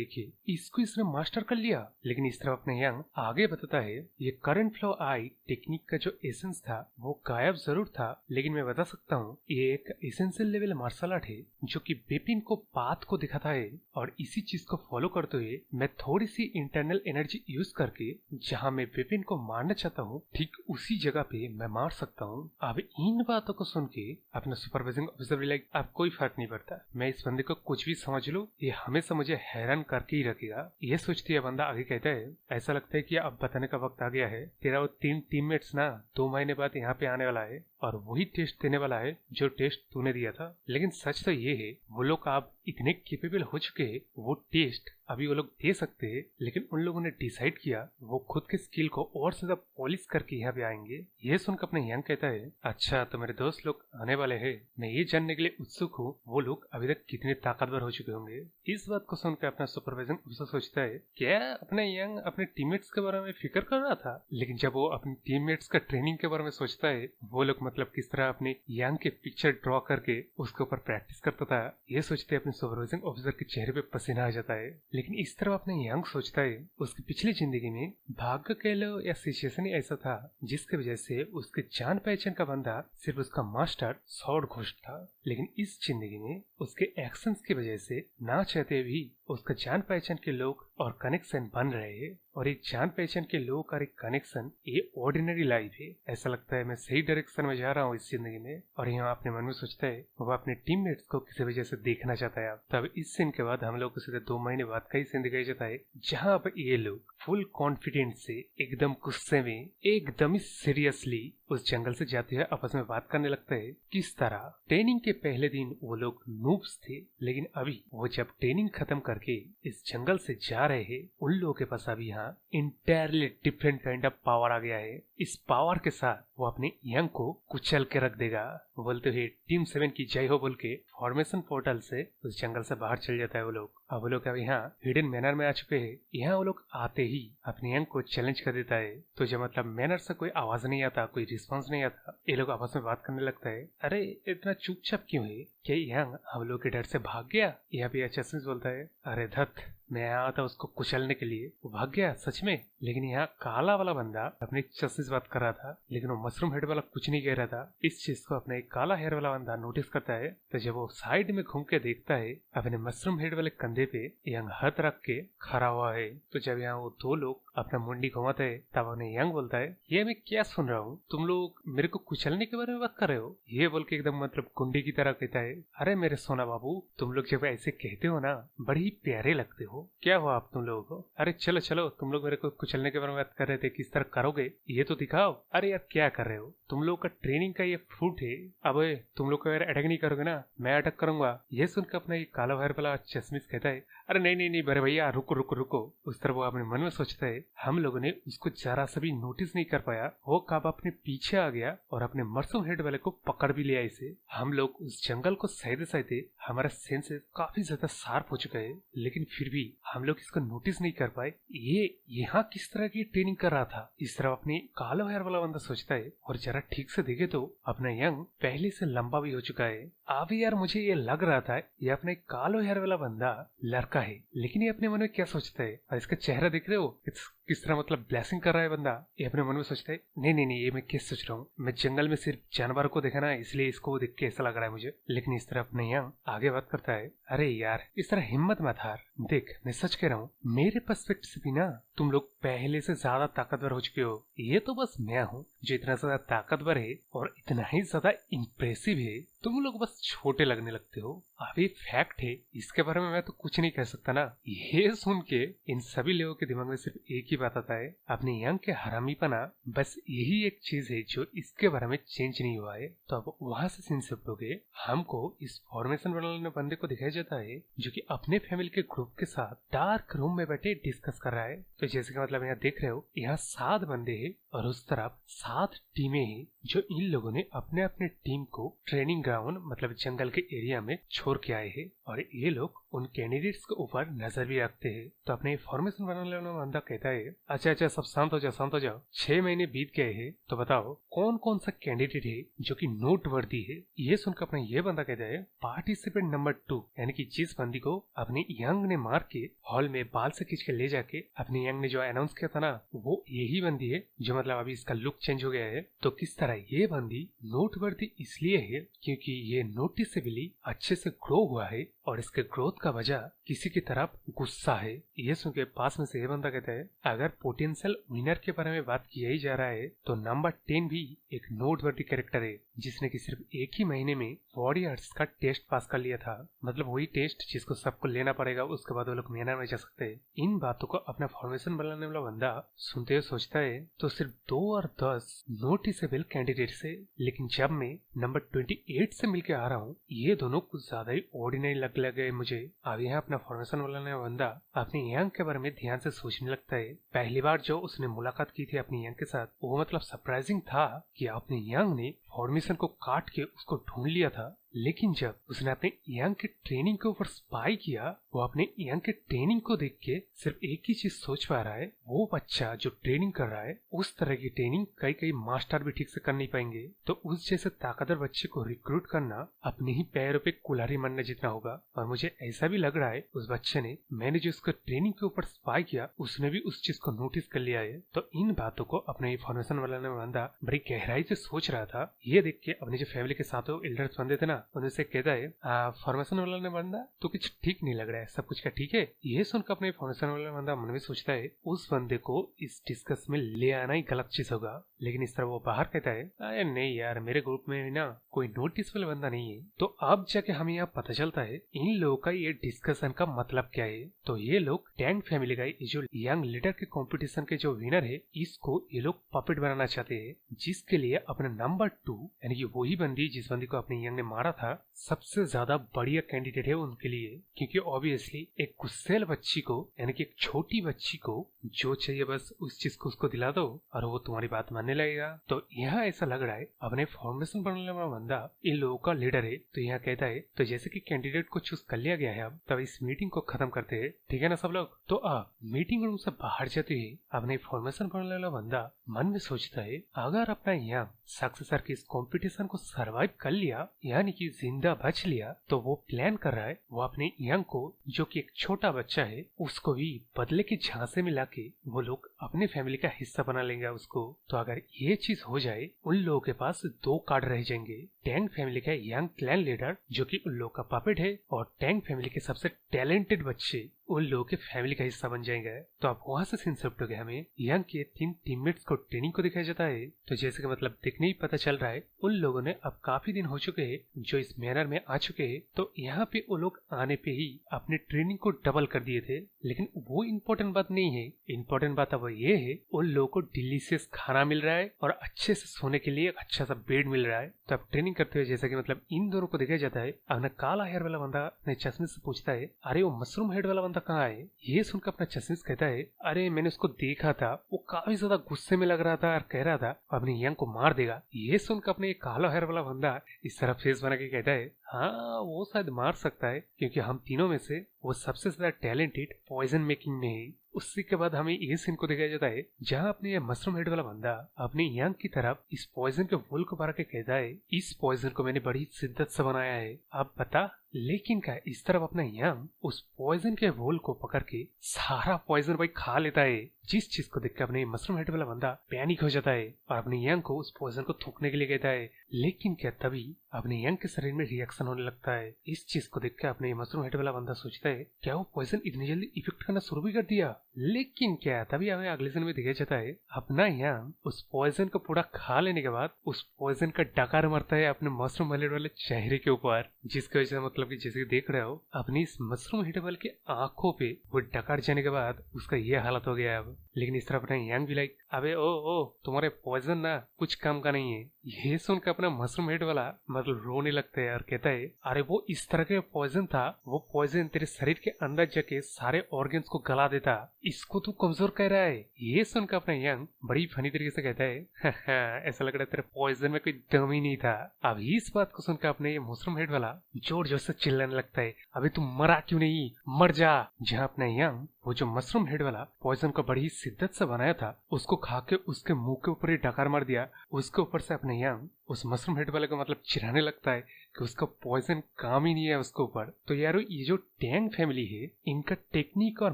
एक है, इसको इसने मास्टर कर लिया। लेकिन इस तरह अपने यंग आगे बताता है, ये करंट फ्लो आई टेक्निक का जो एसेंस था वो गायब जरूर था, लेकिन मैं बता सकता हूँ ये एक एसेंशियल लेवल मार्शल आर्ट है, जो कि विपिन को पाथ को दिखाता है। और इसी चीज को फॉलो करते हुए मैं थोड़ी सी इंटरनल एनर्जी यूज करके जहाँ मैं विपिन को मारना चाहता हूँ, ठीक उसी जगह पे मैं मार सकता हूँ। अब इन बातों को सुन के अपना सुपरवाइजिंग ऑफिसर भी लाइक, अब कोई फर्क नहीं पड़ता, मैं इस बंदे को कुछ भी समझ लूं, ये हमेशा मुझे हैरान करके ही रखेगा। ये सोचती है बंदा आगे कहता है, ऐसा लगता है कि अब बताने का वक्त आ गया है, तेरा वो 3 टीममेट्स ना 2 महीने बाद यहाँ पे आने वाला है और वही टेस्ट देने वाला है जो टेस्ट तूने दिया था। लेकिन सच तो ये है, वो लोग अब इतने केपेबल हो चुके हैं, वो टेस्ट अभी वो लोग दे सकते हैं, लेकिन उन लोगों ने डिसाइड किया वो खुद के स्किल को और ज्यादा पॉलिश करके यहाँ पे आएंगे। ये सुनकर अपने यंग कहता है, अच्छा तो मेरे दोस्त लोग आने वाले हैं, मैं ये जानने के लिए उत्सुक हूँ वो लोग अभी तक कितने ताकतवर हो चुके होंगे। इस बात को सुनकर अपना सुपरवाइजिंग ऑफिसर सोचता है, क्या अपने यंग अपने टीममेट्स के बारे में फिक्र कर रहा था? लेकिन जब वो अपने टीममेट्स का ट्रेनिंग के बारे में सोचता है, वो लोग मतलब किस तरह अपने यंग के पिक्चर ड्रॉ करके उसके ऊपर प्रैक्टिस करता था, ये सोचते अपने सुपरवाइजिंग ऑफिसर के चेहरे पे पसीना आ जाता है। लेकिन इस तरह अपने यंग सोचता है, उसकी पिछली जिंदगी में भाग्य कह लो या सिचुएशन ही ऐसा था जिसकी वजह से उसके जान पहचान का बंदा सिर्फ उसका मास्टर सॉर्ड घोस्ट था। लेकिन इस जिंदगी में उसके एक्शंस की वजह से ना चाहते भी उसका जान पहचान के लोग और कनेक्शन बन रहे हैं, और एक जान पहचान के लोग और एक कनेक्शन ये ऑर्डिनरी लाइफ है। ऐसा लगता है मैं सही डायरेक्शन में जा रहा हूँ इस जिंदगी में। और यहाँ अपने मन में सोचता है वो अपने टीममेट्स को किसी वजह से देखना चाहता है। तब इस सीन के बाद हम लोग को सीधे 2 महीने बाद कई सीन दिखाई जाता है जहाँ पर ये लोग फुल कॉन्फिडेंस से एकदम गुस्से में एकदम ही सीरियसली उस जंगल से जाते हुए आपस में बात करने लगता है। किस तरह ट्रेनिंग के पहले दिन वो लोग नूब्स थे, लेकिन अभी वो जब ट्रेनिंग खत्म करके इस जंगल से जा रहे हैं, उन लोगों के पास अभी यहाँ entirely different kind of power आ गया है। इस पावर के साथ वो अपने यंग को कुचल के रख देगा। बोलते हुए टीम 7 की जय हो बोल के फॉर्मेशन पोर्टल से उस जंगल से बाहर चल जाता है वो लोग। अब वो लोग अब यहाँ हिडन मैनर में आ चुके हैं। यहाँ वो लोग आते ही अपने यंग को चैलेंज कर देता है। तो जब मतलब मैनर से कोई आवाज नहीं आता, कोई रिस्पॉन्स नहीं आता, ये लोग आपस में बात करने लगता है। अरे इतना चुपचाप क्यों है? क्या यंग हम लोग के डर से भाग गया? यहाँ पे अच्छा बोलता है, अरे धत, मैं आया था उसको कुचलने के लिए, वो भाग गया सच में। लेकिन यहाँ काला वाला बंदा अपने चस्सी बात कर रहा था, लेकिन वो मशरूम हेड वाला कुछ नहीं कह रहा था। इस चीज को अपने काला हेयर वाला बंदा नोटिस करता है। तो जब वो साइड में घूम के देखता है, अपने मशरूम हेड वाले कंधे पे यंग हाथ रख के खड़ा हुआ है। तो जब यहाँ वो 2 लोग अपना मुंडी घुमाते है, तब उन्हें यंग बोलता है, ये मैं क्या सुन रहा हूँ, तुम लोग मेरे को कुचलने के बारे में बात कर रहे हो? ये बोल के एकदम मतलब गुंडे की तरह कहता है, अरे मेरे सोना बाबू, तुम लोग जब ऐसे कहते हो ना, बड़े ही प्यारे लगते हो। क्या हुआ आप तुम लोगों को? अरे चलो चलो, तुम लोग मेरे को कुचलने के बारे में बात कर रहे थे, किस तरह करोगे ये तो दिखाओ। अरे यार क्या कर रहे हो? तुम लोग का ट्रेनिंग का ये फ्रूट है। अब तुम लोग को यार अटैक नहीं करोगे ना, मैं अटैक करूंगा। ये सुनकर अपना ये काला वायर वाला चश्मिश कहता है, अरे नहीं नहीं नहीं बड़े भैया, रुको रुको रुको। उस तरह वो अपने मन में सोचता है, हम लोगों ने उसको जरा सा भी नोटिस नहीं कर पाया, वो कब अपने पीछे आ गया और अपने मरसूम हेड वाले को पकड़ भी लिया। इसे हम लोग उस जंगल को सहते सहते हमारा सेंसेस काफी ज्यादा शार्प हो चुका है, लेकिन फिर भी हम लोग इसको नोटिस नहीं कर पाए। ये यहाँ किस तरह की ट्रेनिंग कर रहा था? इस तरह अपने काला हेयर वाला बंदा सोचता है। और जरा ठीक से देखे तो अपना यंग पहले से लंबा भी हो चुका है। अभी यार मुझे ये लग रहा था ये अपने कालो हेयर वाला बंदा लड़का है, लेकिन ये अपने मन में क्या सोचता है? और इसका चेहरा देख रहे हो किस तरह मतलब ब्लेसिंग कर रहा है बंदा। ये अपने मन में सोचता है, नहीं नहीं नहीं, ये मैं क्या सोच रहा हूँ, मैं जंगल में सिर्फ जानवर को देखा ना, इसलिए इसको देख के ऐसा लग रहा है मुझे। लेकिन इस तरह अपने यंग आगे बात करता है, अरे यार इस तरह हिम्मत मत हार, देख मैं सच कह रहा हूँ, मेरे पर्सपेक्टिव से भी ना तुम लोग पहले से ज्यादा ताकतवर हो चुके हो। ये तो बस मैं हूँ जो इतना ज्यादा ताकतवर है और इतना ही ज्यादा इम्प्रेसिव है, तुम लोग बस छोटे लगने लगते हो। अब ये फैक्ट है, इसके बारे में मैं तो कुछ नहीं कह सकता ना। ये सुन के इन सभी लोगों के दिमाग में सिर्फ एक ही बात आता है, अपने यंग के हरामीपना। बस यही एक चीज है जो इसके बारे में चेंज नहीं हुआ है। तो अब वहां से सीन शिफ्ट हो गए, हमको इस फॉर्मेशन बनाने बंदे को दिखाया जाता है जो कि अपने फैमिली के ग्रुप के साथ डार्क रूम में बैठे डिस्कस कर रहा है। तो जैसे कि मतलब यहाँ देख रहे हो, यहाँ 7 बंदे हैं और उस तरफ 7 टीमें हैं जो इन लोगों ने अपने अपने टीम को ट्रेनिंग ग्राउंड मतलब जंगल के एरिया में छोड़ के आए हैं। और ये लोग उन कैंडिडेट्स के ऊपर नजर भी रखते हैं। तो अपने फॉर्मेशन बनाने वाला बंदा कहता है, अच्छा अच्छा सब शांत हो जाओ शांत हो जाओ, 6 महीने बीत गए हैं, तो बताओ कौन कौन सा कैंडिडेट है जो कि नोटवर्दी है। ये सुनकर अपना ये बंदा कहता है, पार्टिसिपेंट नंबर 2, यानी कि जिस बंदी को अपने यंग ने मार के हॉल में बाल से खींच के ले जाके अपने यंग ने जो अनाउंस किया था ना, वो यही बंदी है जो मतलब अभी इसका लुक चेंज हो गया है। तो किस तरह ये बंदी नोटवर्दी इसलिए है क्योंकि ये नोटिसेबली अच्छे से ग्रो हुआ है और इसके ग्रोथ का वजह किसी की तरफ गुस्सा है। ये सुन के पास में से ये बंदा कहता है, अगर पोटेंशियल विनर के बारे में बात किया ही जा रहा है तो नंबर 10 भी एक नोटवर्दी कैरेक्टर है, जिसने कि सिर्फ एक ही महीने में वॉरियर्स का टेस्ट पास कर लिया था। मतलब वही टेस्ट जिसको सबको लेना पड़ेगा, उसके बाद वो लोग मैनर में जा सकते हैं। इन बातों को अपना फॉर्मेशन बनाने वाला बंदा सुनते हुए सोचता है, तो सिर्फ 2 और 10 नोटिसेबल कैंडिडेट है, लेकिन जब मैं नंबर 28 से मिलके आ रहा हूँ, ये दोनों कुछ ज्यादा ही ऑर्डिनरी लगने लगे मुझे। अब यहाँ अपना फॉर्मेशन बनाने वाला बंदा अपने यंग के बारे में ध्यान से सोचने लगता है। पहली बार जो उसने मुलाकात की थी अपने यंग के साथ, वो मतलब सरप्राइजिंग था कि अपने यंग ने फॉर्मेशन को काट के उसको ढूंढ लिया था। लेकिन जब उसने अपने यंग के ट्रेनिंग के ऊपर स्पाई किया, वो अपने यंग के ट्रेनिंग को देख के सिर्फ एक ही चीज सोच पा रहा है, वो बच्चा जो ट्रेनिंग कर रहा है उस तरह की ट्रेनिंग कई मास्टर भी ठीक से कर नहीं पाएंगे। तो उस जैसे ताकतवर बच्चे को रिक्रूट करना अपने ही पैरों पे कुल्हाड़ी मारने जितना होगा। और मुझे ऐसा भी लग रहा है उस बच्चे ने, मैंने जो उसको ट्रेनिंग के ऊपर स्पाई किया, उसने भी उस चीज को नोटिस कर लिया है। तो इन बातों को अपने इन्फॉर्मेशन वाला बंदा बड़ी गहराई से सोच रहा था। ये देख के अपने जो फैमिली के साथ एल्डर्स बंदे थे ना, उनसे कहता है फॉर्मेशन वाला ने बंदा तो कुछ ठीक नहीं लग रहा है, सब कुछ क्या ठीक है? ये सुनकर अपने फॉर्मेशन वाला बंदा मन में सोचता है उस बंदे को इस डिस्कस में ले आना ही गलत चीज होगा, लेकिन इस तरह वो बाहर कहता है अरे नहीं यार, मेरे ग्रुप में ना कोई नोटिस वाला बंदा नहीं है। तो अब जाके हमें यहाँ पता चलता है इन लोगों का ये डिस्कशन का मतलब क्या है। तो ये लोग टैंग फैमिली का जो यंग लीडर के कंपटीशन के जो विनर है, इसको ये लोग पपेट बनाना चाहते हैं, जिसके लिए अपने नंबर 2 यानी कि वही बंदी जिस बंदी को अपने यंग ने मारा था सबसे ज्यादा बढ़िया कैंडिडेट है उनके लिए। क्योंकि ऑब्वियसली एक गुस्सेल बच्ची को यानी कि एक छोटी बच्ची को जो चाहिए बस उस चीज को उसको दिला दो और वो तुम्हारी बात मानने लगेगा। तो यहाँ ऐसा लग रहा है अपने फॉर्मेशन बनाने वाला बंदा इन लोगों का लीडर है। तो यहाँ कहता है तो जैसे कि कैंडिडेट को चूज कर लिया गया है, अब तब इस मीटिंग को खत्म करते हैं, ठीक है ना सब लोग? तो मीटिंग रूम से बाहर जाते ही अपने फॉर्मेशन बनाने वाला बंदा मन में सोचता है अगर अपना यंग सक्सेसर की इस कंपटीशन को सरवाइव कर लिया यानी कि जिंदा बच लिया, तो वो प्लान कर रहा है वो अपने यंग को जो कि एक छोटा बच्चा है उसको भी बदले के झांसे में लाके वो लोग अपने फैमिली का हिस्सा बना लेंगे उसको। तो अगर ये चीज हो जाए उन लोगों के पास 2 कार्ड रह जाएंगे, टैंग फैमिली का यंग क्लैन लीडर जो कि उन लोगों का पपेट है और टैंग फैमिली के सबसे टैलेंटेड बच्चे उन लोगों के फैमिली का हिस्सा बन जाएंगे। तो अब वहां से सीन शिफ्ट हो गया, हमें यंग के 3 टीममेट्स को ट्रेनिंग को दिखाया जाता है। तो जैसे कि मतलब देखने ही पता चल रहा है उन लोगों ने अब काफी दिन हो चुके हैं जो इस मैनर में आ चुके हैं। तो यहाँ पे वो लोग आने पे ही अपने ट्रेनिंग को डबल कर दिए थे, लेकिन वो इम्पोर्टेंट बात नहीं है। इम्पोर्टेंट बात अब ये है उन लोगों को डिलीशियस खाना मिल रहा है और अच्छे से सोने के लिए अच्छा सा बेड मिल रहा है। तो अब ट्रेनिंग करते हुए जैसा कि मतलब इन दोनों को दिखाया जाता है, अपना काला हेयर वाला बंदा अपने चश्मे से पूछता है अरे वो मशरूम हेड वाला बंदा कहाँ है? ये सुनकर अपना चश्मे से कहता है अरे मैंने उसको देखा था, वो काफी ज्यादा गुस्से में लग रहा था और कह रहा था अपने यंग को मार देगा। ये सुनकर अपने काला हेयर वाला बंदा इस तरह फेस बना के कहता है हाँ वो शायद मार सकता है क्योंकि हम तीनों में से वो सबसे ज्यादा टैलेंटेड पॉइजन मेकिंग में है। उसी के बाद हमें ये सीन को दिखाया जाता है जहाँ अपने ये मशरूम हेड वाला बंदा अपने यंग की तरफ इस पॉइजन के वोल को भर के कहता है इस पॉइजन को मैंने बड़ी शिद्दत से बनाया है, आप बता। लेकिन क्या इस तरफ अपना यंग उस पॉइजन के वोल को पकड़ के सारा पॉइजन भाई खा लेता है, जिस चीज को देखकर अपने मशरूम हेड वाला बंदा पैनिक हो जाता है और अपने यंग को उस पॉइजन को थूकने के लिए कहता है। लेकिन क्या तभी अपने यंग के शरीर में रिएक्शन होने लगता है। इस चीज को देखकर अपने मशरूम हेड वाला बंदा सोचता है क्या वो पॉइजन इतनी जल्दी इफेक्ट करना शुरू भी कर दिया? लेकिन क्या तभी हमें अगले सीन में दिखाया जाता है अपना यंग उस पॉइजन को पूरा खा लेने के बाद उस पॉइजन का डकार मारता है अपने मशरूम हेड वाले चेहरे के ऊपर, जिसकी वजह से मतलब कि जैसे देख रहे हो अपनी इस मशरूम हेड वाले के आंखों पे वो डकार जाने के बाद उसका ये हालत हो गया अब। लेकिन इस तरह अपना यंग भी लाइक अबे ओ तुम्हारे पॉइजन ना कुछ काम का नहीं है। ये सुनकर अपना मशरूम हेड वाला मतलब रोने लगता है और कहता है अरे वो इस तरह के पॉइजन था, वो पॉइजन तेरे शरीर के अंदर जाके सारे ऑर्गन्स को गला देता, इसको तू कमजोर कह रहा है। ये सुनकर अपना यंग बड़ी फनी तरीके से कहता है ऐसा लग रहा है तेरे पॉइजन में कोई दम ही नहीं था। अब इस बात को सुनकर अपने ये मशरूम हेड वाला जोर जोर से चिल्लाने लगता है अबे तू मरा क्यों नहीं, मर जा। जहाँ अपना यंग वो जो मशरूम हेड वाला पॉइजन को बड़ी शिद्दत से बनाया था उसको खा के उसके मुंह के ऊपर ही डकार मार दिया, उसके ऊपर से अपने यंग उस मशरूम हेड वाले को मतलब चिढ़ाने लगता है कि उसका पॉइजन काम ही नहीं है उसके ऊपर। तो यारो ये जो टैंग फैमिली है इनका टेक्निक और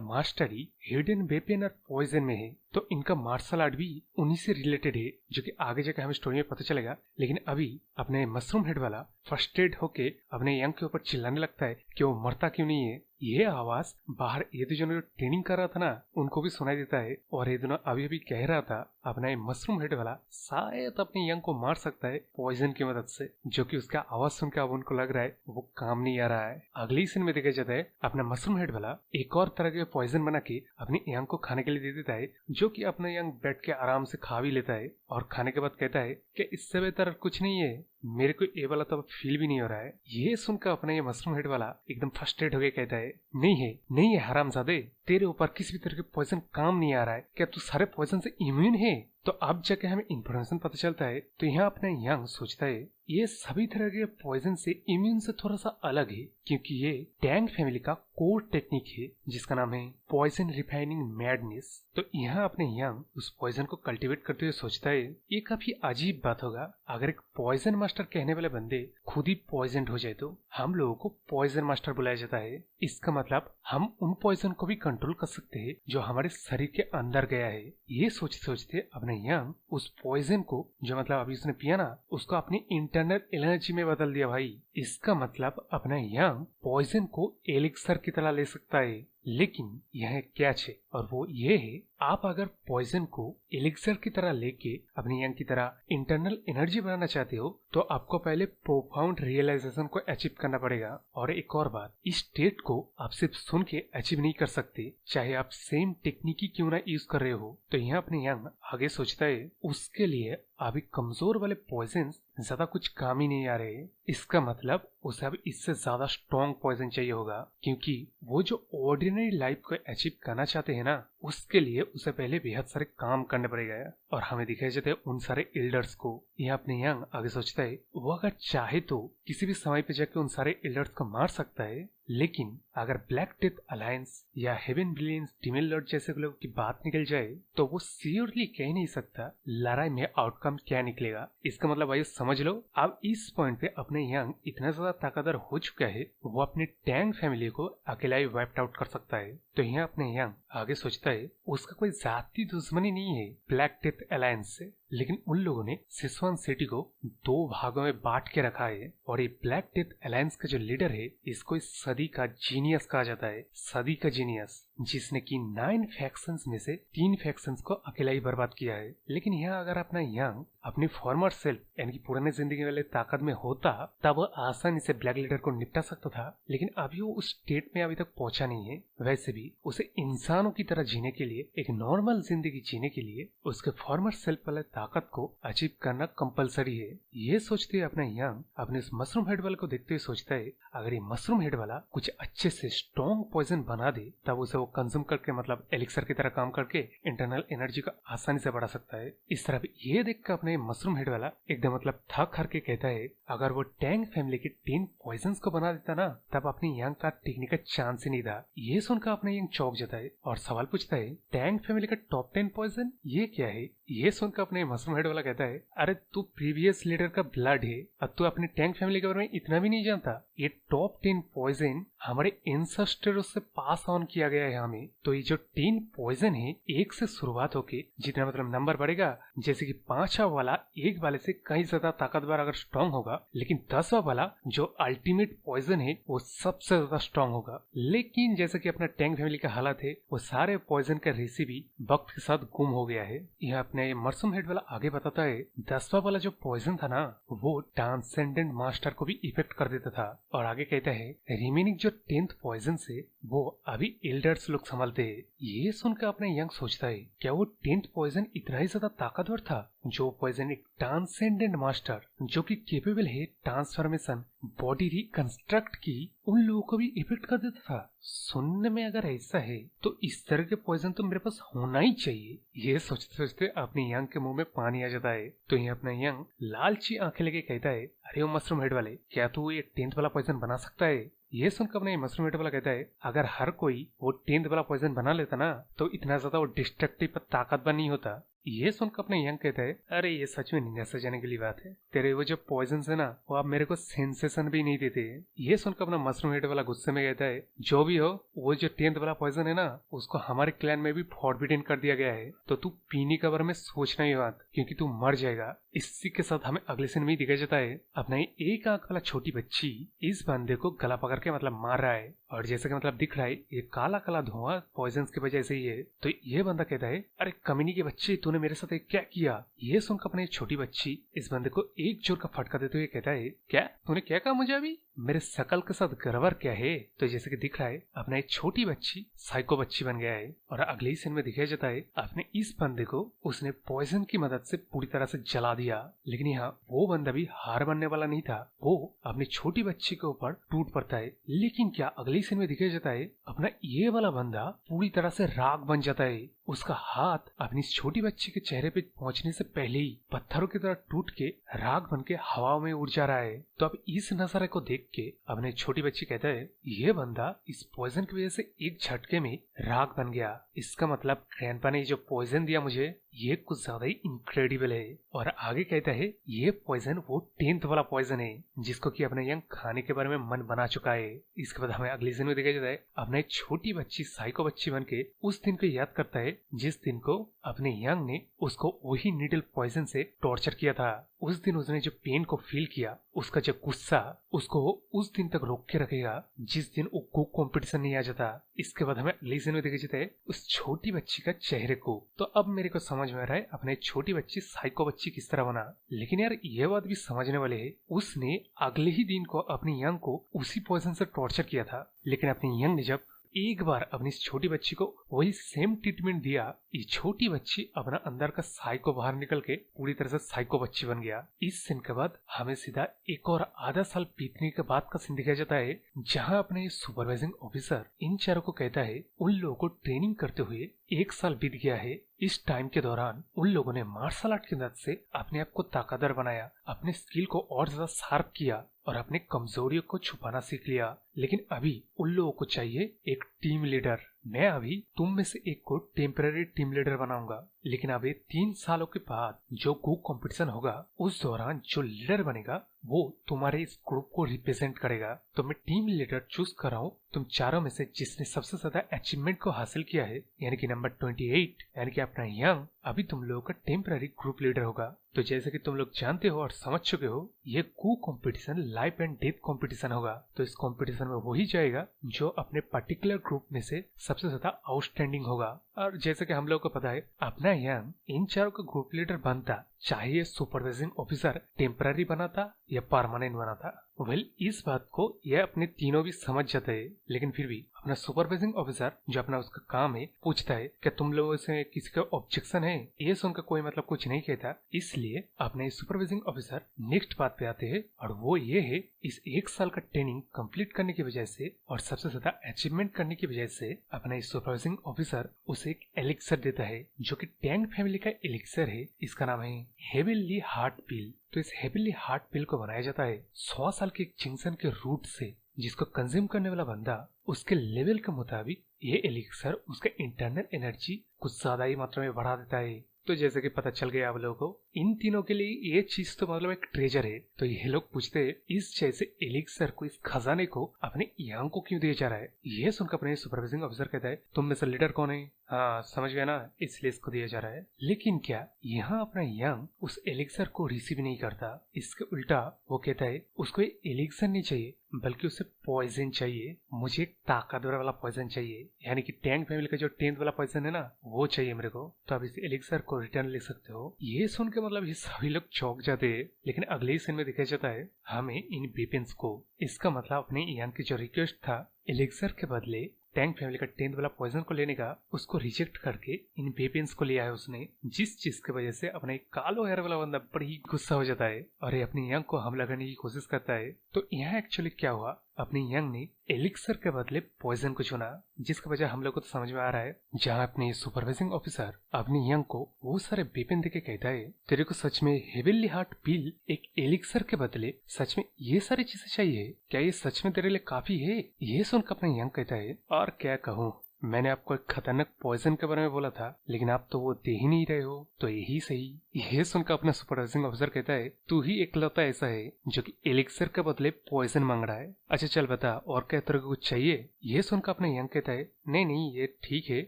मास्टरी हिडन वेपन और पॉइजन में है, तो इनका मार्शल आर्ट भी उन्हीं से रिलेटेड है जो कि आगे जाकर हमें स्टोरी में पता चलेगा। लेकिन अभी अपने मशरूम हेड वाला फ्रस्ट्रेट होके अपने यंग के ऊपर चिल्लाने लगता है कि वो मरता क्यों नहीं है। ये आवाज बाहर ये दोनों जो ट्रेनिंग कर रहा था ना उनको भी सुनाई देता है और ये दोनों अभी अभी कह रहा था अपना ये मशरूम हेड वाला शायद अपने यंग को मार सकता है पॉइजन की मदद से, जो कि उसका आवाज सुनकर अब उनको लग रहा है वो काम नहीं आ रहा है। अगले सीन में देखा जाता है अपना मशरूम हेड वाला एक और तरह के पॉइजन बना के अपने यंग को खाने के लिए दे देता है, जो कि अपना यंग बैठ के आराम से खा भी लेता है और खाने के बाद कहता है कि इससे बेहतर कुछ नहीं है, मेरे को ये वाला तो फील भी नहीं हो रहा है। ये सुनकर अपना ये मशरूम हेड वाला एकदम फ्रस्ट्रेट हो गया कहता है नहीं है हरामजादे, तेरे ऊपर किसी भी तरह के पॉइजन काम नहीं आ रहा है, क्या तू सारे पॉइजन से इम्यून है? तो अब जाके हमें इंफॉर्मेशन पता चलता है। तो यहाँ अपना यंग सोचता है ये सभी तरह के पॉइजन से इम्यून से थोड़ा सा अलग है क्योंकि ये टैंग फैमिली का कोर टेक्निक है जिसका नाम है पॉइजन रिफाइनिंग मैडनेस। तो यहाँ अपने यंग उस पॉइजन को कल्टीवेट करते हुए सोचता है ये काफी अजीब बात होगा अगर एक पॉइजन मास्टर कहने वाले बंदे खुद ही पॉइजन हो जाए तो हम लोगों को पॉइजन मास्टर बुलाया जाता है। इसका मतलब हम उन पॉइजन को भी कंट्रोल कर सकते हैं जो हमारे शरीर के अंदर गया है। ये सोचते सोचते अपने अपने यंग उस पॉइजन को जो मतलब अभी उसने पिया ना उसको अपनी इंटरनल एनर्जी में बदल दिया भाई। इसका मतलब अपना यंग पॉइजन को एलिक्सर की तरह ले सकता है। लेकिन यह कैच है और वो ये है, आप अगर पॉइजन को एलिक्सर की तरह लेके अपनी यंग की तरह इंटरनल एनर्जी बनाना चाहते हो तो आपको पहले प्रोफाउंड रियलाइजेशन को अचीव करना पड़ेगा। और एक और बात, इस स्टेट को आप सिर्फ सुन के अचीव नहीं कर सकते, चाहे आप सेम टेक्निक ही क्यों ना यूज कर रहे हो। तो यहाँ अपने यंग आगे सोचता है उसके लिए अभी कमजोर वाले पॉइजन ज्यादा कुछ काम ही नहीं आ रहे। इसका मतलब उसे अब इससे ज्यादा स्ट्रॉन्ग पॉइजन चाहिए होगा, क्योंकि वो जो ऑर्डिनरी लाइफ को अचीव करना चाहते हैं ना उसके लिए उसे पहले बेहद सारे काम करने पड़ेगा। और हमें दिखाई जाते हैं उन सारे एल्डर्स को। यह अपने यंग आगे सोचता है वो अगर चाहे तो किसी भी समय पे जाके उन सारे एल्डर्स को मार सकता है, लेकिन अगर ब्लैक डेथ अलायंस या हेवन ब्रिलियंस डिमन लॉर्ड जैसे लोगों की बात निकल जाए तो वो श्योरली कह नहीं सकता लड़ाई में आउटकम क्या निकलेगा। इसका मतलब भाई समझ लो, अब इस पॉइंट पे अपने यंग इतना ज्यादा ताकतवर हो चुका है वो अपने टैंग फैमिली को अकेला ही वाइप आउट कर सकता है। तो यहाँ अपने यंग आगे सोचता है उसका कोई जाती दुश्मनी नहीं है ब्लैक डेथ अलायंस से, लेकिन उन लोगों ने सिसवान सिटी को 2 भागों में बांट के रखा है। और ये ब्लैक डेथ अलायंस का जो लीडर है इसको इस सदी का जीनियस कहा जाता है, सदी का जीनियस, जिसने की 9 फैक्शंस में से 3 फैक्शंस को अकेला ही बर्बाद किया है। लेकिन यहाँ अगर अपना यंग अपने फॉर्मर सेल्फ यानी कि पुराने जिंदगी वाले ताकत में होता तब वो आसानी से ब्लैक लीडर को निपटा सकता था, लेकिन अभी वो उस स्टेट में अभी तक पहुंचा नहीं है। वैसे भी उसे इंसानों की तरह जीने के लिए, एक नॉर्मल जिंदगी जीने के लिए उसके फॉर्मर सेल्फ वाले ताकत को अचीव करना कंपलसरी है। ये सोचते हुए अपना यंग अपने इस मशरूम हेड वाले को देखते हुए सोचता है अगर ये मशरूम हेड वाला कुछ अच्छे से स्ट्रॉन्ग पॉइजन बना दे तब उसे वो कंज्यूम करके मतलब एलिक्सर की तरह काम करके इंटरनल एनर्जी को आसानी से बढ़ा सकता है। इस तरह ये देखकर अपने मशरूम हेड वाला एकदम मतलब थक हार के कहता है अगर वो टैंग फैमिली के 10 पॉइजन को बना देता ना तब अपने यंग का टिकने का चांस ही नहीं था। ये सुनकर अपने यंग चौंक जाता है और सवाल पूछता है टैंग फैमिली का टॉप 10 पॉइजन ये क्या है। ये सुनकर अपने मशरूम हेड वाला कहता है अरे तू प्रीवियस लीडर का ब्लड है और तू अपने टैंग फैमिली के बारे में इतना भी नहीं जानता। ये टॉप 10 पॉइजन हमारे एंसेस्टरों से पास ऑन किया गया है हमें। तो ये जो 10 पॉइजन है 1 से शुरुआत होके जितना मतलब नंबर बढ़ेगा, जैसे कि 5वां वाला 1 वाले से कहीं ज्यादा ताकतवर अगर स्ट्रॉन्ग होगा, लेकिन 10वां वाला जो अल्टीमेट पॉइजन है वो सबसे ज्यादा स्ट्रॉन्ग होगा। लेकिन जैसे कि अपना टैंग फैमिली का हालत है वो सारे पॉइजन का रेसिपी वक्त के साथ गुम हो गया है। यह अपने मशरूम हेड वाला आगे बताता है 10वां वाला जो पॉइजन था ना वो ट्रांसेंडेंट मास्टर को भी इफेक्ट कर देता था। और आगे कहता है रिमेनिंग जो 10th पॉइजन से वो अभी एल्डर्स लोग संभालते हैं। ये सुनकर अपने यंग सोचता है क्या वो 10th पॉइजन इतना ही ज्यादा ताकतवर था जो पॉइजन एक ट्रांसेंडेंट मास्टर जो कि केपेबल है ट्रांसफॉर्मेशन बॉडी रिकंस्ट्रक्ट की उन लोगों को भी इफेक्ट कर देता था। सुनने में अगर ऐसा है तो इस तरह के पॉइजन तो मेरे पास होना ही चाहिए। ये सोचते सोचते अपने यंग के मुंह में पानी आ जाता है। तो ये अपना यंग लालची आंखें लेके कहता है अरे वो मशरूम हेड वाले क्या तू ये 10th वाला पॉइजन बना सकता है। ये सुनकर अपने मशरूम हेड वाला कहता है अगर हर कोई वो 10th वाला पॉइजन बना लेता ना तो इतना ज्यादा वो डिस्ट्रक्टिव ताकतवर नहीं होता। ये सुनकर अपने यंग कहता है अरे ये सच में निराशा जाने के लिए बात है, तेरे वो जो पॉइजन है ना वो अब मेरे को सेंसेशन भी नहीं देते। ये सुनकर अपना मशरूम हेड वाला गुस्से में कहता है जो भी हो वो जो 10th वाला पॉइजन है ना उसको हमारे क्लैन में भी फॉरबिडन कर दिया गया है, तो तू पीने के बारे में सोचना ही मत क्योंकि तू मर जाएगा। इसी के साथ हमें अगले सीन में दिखाया जाता है अपना एक आंख वाला छोटी बच्ची इस बंदे को गला पकड़ के मतलब मार रहा है और जैसे कि मतलब दिख रहा है ये काला काला धुआं पॉइजन की वजह से ही है। तो ये बंदा कहता है अरे कमीनी के बच्चे तूने मेरे साथ क्या किया। ये सुनकर अपने छोटी बच्ची इस बंदे को एक जोर का फटका देते हुए कहता है क्या तूने क्या कहा मुझे अभी, मेरे शकल के साथ गड़बड़ क्या है। तो जैसे कि दिख रहा है अपना एक छोटी बच्ची साइको बच्ची बन गया है और अगले ही सीन में दिखाया जाता है अपने इस बंदे को उसने पॉइजन की मदद से पूरी तरह से जला दिया। लेकिन यहाँ वो बंदा भी हार मानने वाला नहीं था, वो अपनी छोटी बच्ची के ऊपर टूट पड़ता है। लेकिन क्या अगले सीन में दिखाया जाता है अपना ये वाला बंदा पूरी तरह से राख बन जाता है। उसका हाथ अपनी छोटी बच्ची के चेहरे पे पहुंचने से पहले ही पत्थरों की तरह टूट के राख बन के हवा में उड़ जा रहा है। तो अब इस नजारे को देख के अपने छोटी बच्ची कहता है ये बंदा इस पॉइजन की वजह से एक झटके में राख बन गया। इसका मतलब ग्रैंडपा ने जो पॉइजन दिया मुझे ये कुछ ज्यादा ही इनक्रेडिबल है। और आगे कहता है ये पॉइजन वो 10th वाला पॉइजन है जिसको कि अपने यंग खाने के बारे में मन बना चुका है। इसके बाद हमें अगली सीन में देखा जाता है अपना एक छोटी बच्ची साइको बच्ची बन के उस दिन को याद करता है जिस दिन को अपने यंग ने उसको वही नीडल पॉइजन से टॉर्चर किया था। उस दिन उसने जो पेन को फील किया, उसका जो गुस्सा उसको उस दिन तक रोक के रखेगा जिस दिन वो कुक कंपटीशन नहीं आ जाता। इसके बाद हमें अगली सीन में देखा जाता है उस छोटी बच्ची का चेहरे को। तो अब मेरे को समझ में आ रहा है अपने छोटी बच्ची साइको बच्ची किस तरह बना। लेकिन यार ये बात भी समझने वाले है, उसने अगले ही दिन को अपनी यंग को उसी पॉइजन से टॉर्चर किया था। लेकिन अपनी यंग ने जब एक बार अपनी इस छोटी बच्ची को वही सेम ट्रीटमेंट दिया, ये छोटी बच्ची अपना अंदर का साइको बाहर निकल के पूरी तरह से साइको बच्ची बन गया। इस सीन के बाद हमें सीधा एक और आधा साल बीतने के बाद का सीन दिखाया जाता है जहां अपने सुपरवाइजिंग ऑफिसर इन चारों को कहता है उन लोगों को ट्रेनिंग करते हुए 1 साल बीत गया है। इस टाइम के दौरान उन लोगों ने मार्शल आर्ट की मदद से अपने आप को ताकतवर बनाया, अपने स्किल को और ज्यादा शार्प किया और अपने कमजोरियों को छुपाना सीख लिया। लेकिन अभी उन लोगों को चाहिए एक टीम लीडर। मैं अभी तुम में से एक को टेम्पररी टीम लीडर बनाऊंगा, लेकिन अभी 3 सालों के बाद जो कुक कंपटीशन होगा उस दौरान जो लीडर बनेगा वो तुम्हारे इस ग्रुप को रिप्रेजेंट करेगा। तो मैं टीम लीडर चूज कर रहा हूँ तुम चारों में से जिसने सबसे ज्यादा अचीवमेंट को हासिल किया है, यानी कि नंबर 28, यानी कि अपना यंग अभी तुम लोगों का टेम्पररी ग्रुप लीडर होगा। तो जैसे कि तुम लोग जानते हो और समझ चुके हो, ये cook competition life and death competition होगा। तो इस कंपटीशन में वही जाएगा जो अपने पर्टिकुलर ग्रुप में से सबसे ज्यादा आउटस्टैंडिंग होगा। और जैसे कि हम लोग को पता है अपना यंग इन चारों का ग्रुप लीडर बनता, चाहे ये सुपरवाइजिंग ऑफिसर टेम्पररी बनाता या परमानेंट बनाता। वेल इस बात को ये अपने तीनों भी समझ जाते हैं, लेकिन फिर भी अपना सुपरवाइजिंग ऑफिसर जो अपना उसका काम है पूछता है क्या तुम लोगों से किसी का ऑब्जेक्शन है। ये सुनकर कोई मतलब कुछ नहीं कहता, इसलिए अपने सुपरवाइजिंग ऑफिसर नेक्स्ट बात पे आते हैं और वो ये है इस 1 साल का ट्रेनिंग कंप्लीट करने की वजह से और सबसे ज्यादा अचीवमेंट करने की वजह से अपना सुपरवाइजिंग ऑफिसर उसे एक एलिक्सर देता है जो कि टैंग फैमिली का एलिक्सर है। इसका नाम है हेविली हार्ट पिल। तो इस हेविली हार्ट पिल को बनाया जाता है 100 साल के एक चिंगसन के रूट से, जिसको कंज्यूम करने वाला बंदा उसके लेवल के मुताबिक ये एलिक्सर उसका इंटरनल एनर्जी कुछ ज्यादा ही मात्रा में बढ़ा देता है। तो जैसे कि पता चल गया आप लोगों को, इन तीनों के लिए ये चीज तो मतलब एक ट्रेजर है। तो ये लोग पूछते हैं इस जैसे एलिक्सर को, इस खजाने को अपने यंग को क्यों दिया जा रहा है। ये सुनकर अपने सुपरवाइजिंग ऑफिसर कहता है तुम में से लीडर कौन है। हाँ समझ गया ना, इसलिए इसको दिया जा रहा है। लेकिन क्या यहाँ अपना यंग उस एलिक्सर को रिसीव नहीं करता, इसके उल्टा वो कहता है उसको एलिक्सर नहीं चाहिए बल्कि उसे पॉइजन चाहिए। मुझे ताकतवर वाला पॉइजन चाहिए, यानी कि टैंग फैमिली का जो 10th वाला पॉइजन है ना वो चाहिए मेरे को। तो आप इस एलिक्सर को रिटर्न ले सकते हो। ये सुन के मतलब ये सभी लोग चौंक जाते हैं। लेकिन अगले ही सीन में दिखाया जाता है हमें इन वेपन्स को। इसका मतलब अपने यंग की जो रिक्वेस्ट था एलिक्सर के बदले टैंग फैमिली का 10th वाला पॉइजन को लेने का, उसको रिजेक्ट करके इन वेपन्स को लिया है उसने, जिस चीज की वजह से अपने कालो हेयर वाला बंदा बड़ी गुस्सा हो जाता है और ये अपने यंग को हमला करने की कोशिश करता है। तो यहाँ एक्चुअली क्या हुआ, अपने यंग ने एलिक्सर के बदले पॉइजन को चुना, जिसकी वजह हम लोग को तो समझ में आ रहा है। जहाँ अपने सुपरवाइजिंग ऑफिसर अपने यंग को बहुत सारे वेपन देके कहता है तेरे को सच में हेविली हार्ट पिल एक एलिक्सर के बदले सच में ये सारी चीजें चाहिए, क्या ये सच में तेरे लिए काफी है। ये सुनकर अपने यंग कहता है और क्या कहूँ, मैंने आपको एक खतरनाक पॉइजन के बारे में बोला था लेकिन आप तो वो दे ही नहीं रहे हो, तो यही सही। यह सुनकर अपना सुपरवाइजिंग ऑफिसर कहता है तू ही इकलौता ऐसा है जो कि एलिक्सर के बदले पॉइजन मांग रहा है। अच्छा चल बता और क्या तेरे को कुछ चाहिए। यह सुनकर अपना यंग कहता है नहीं नहीं ये ठीक है,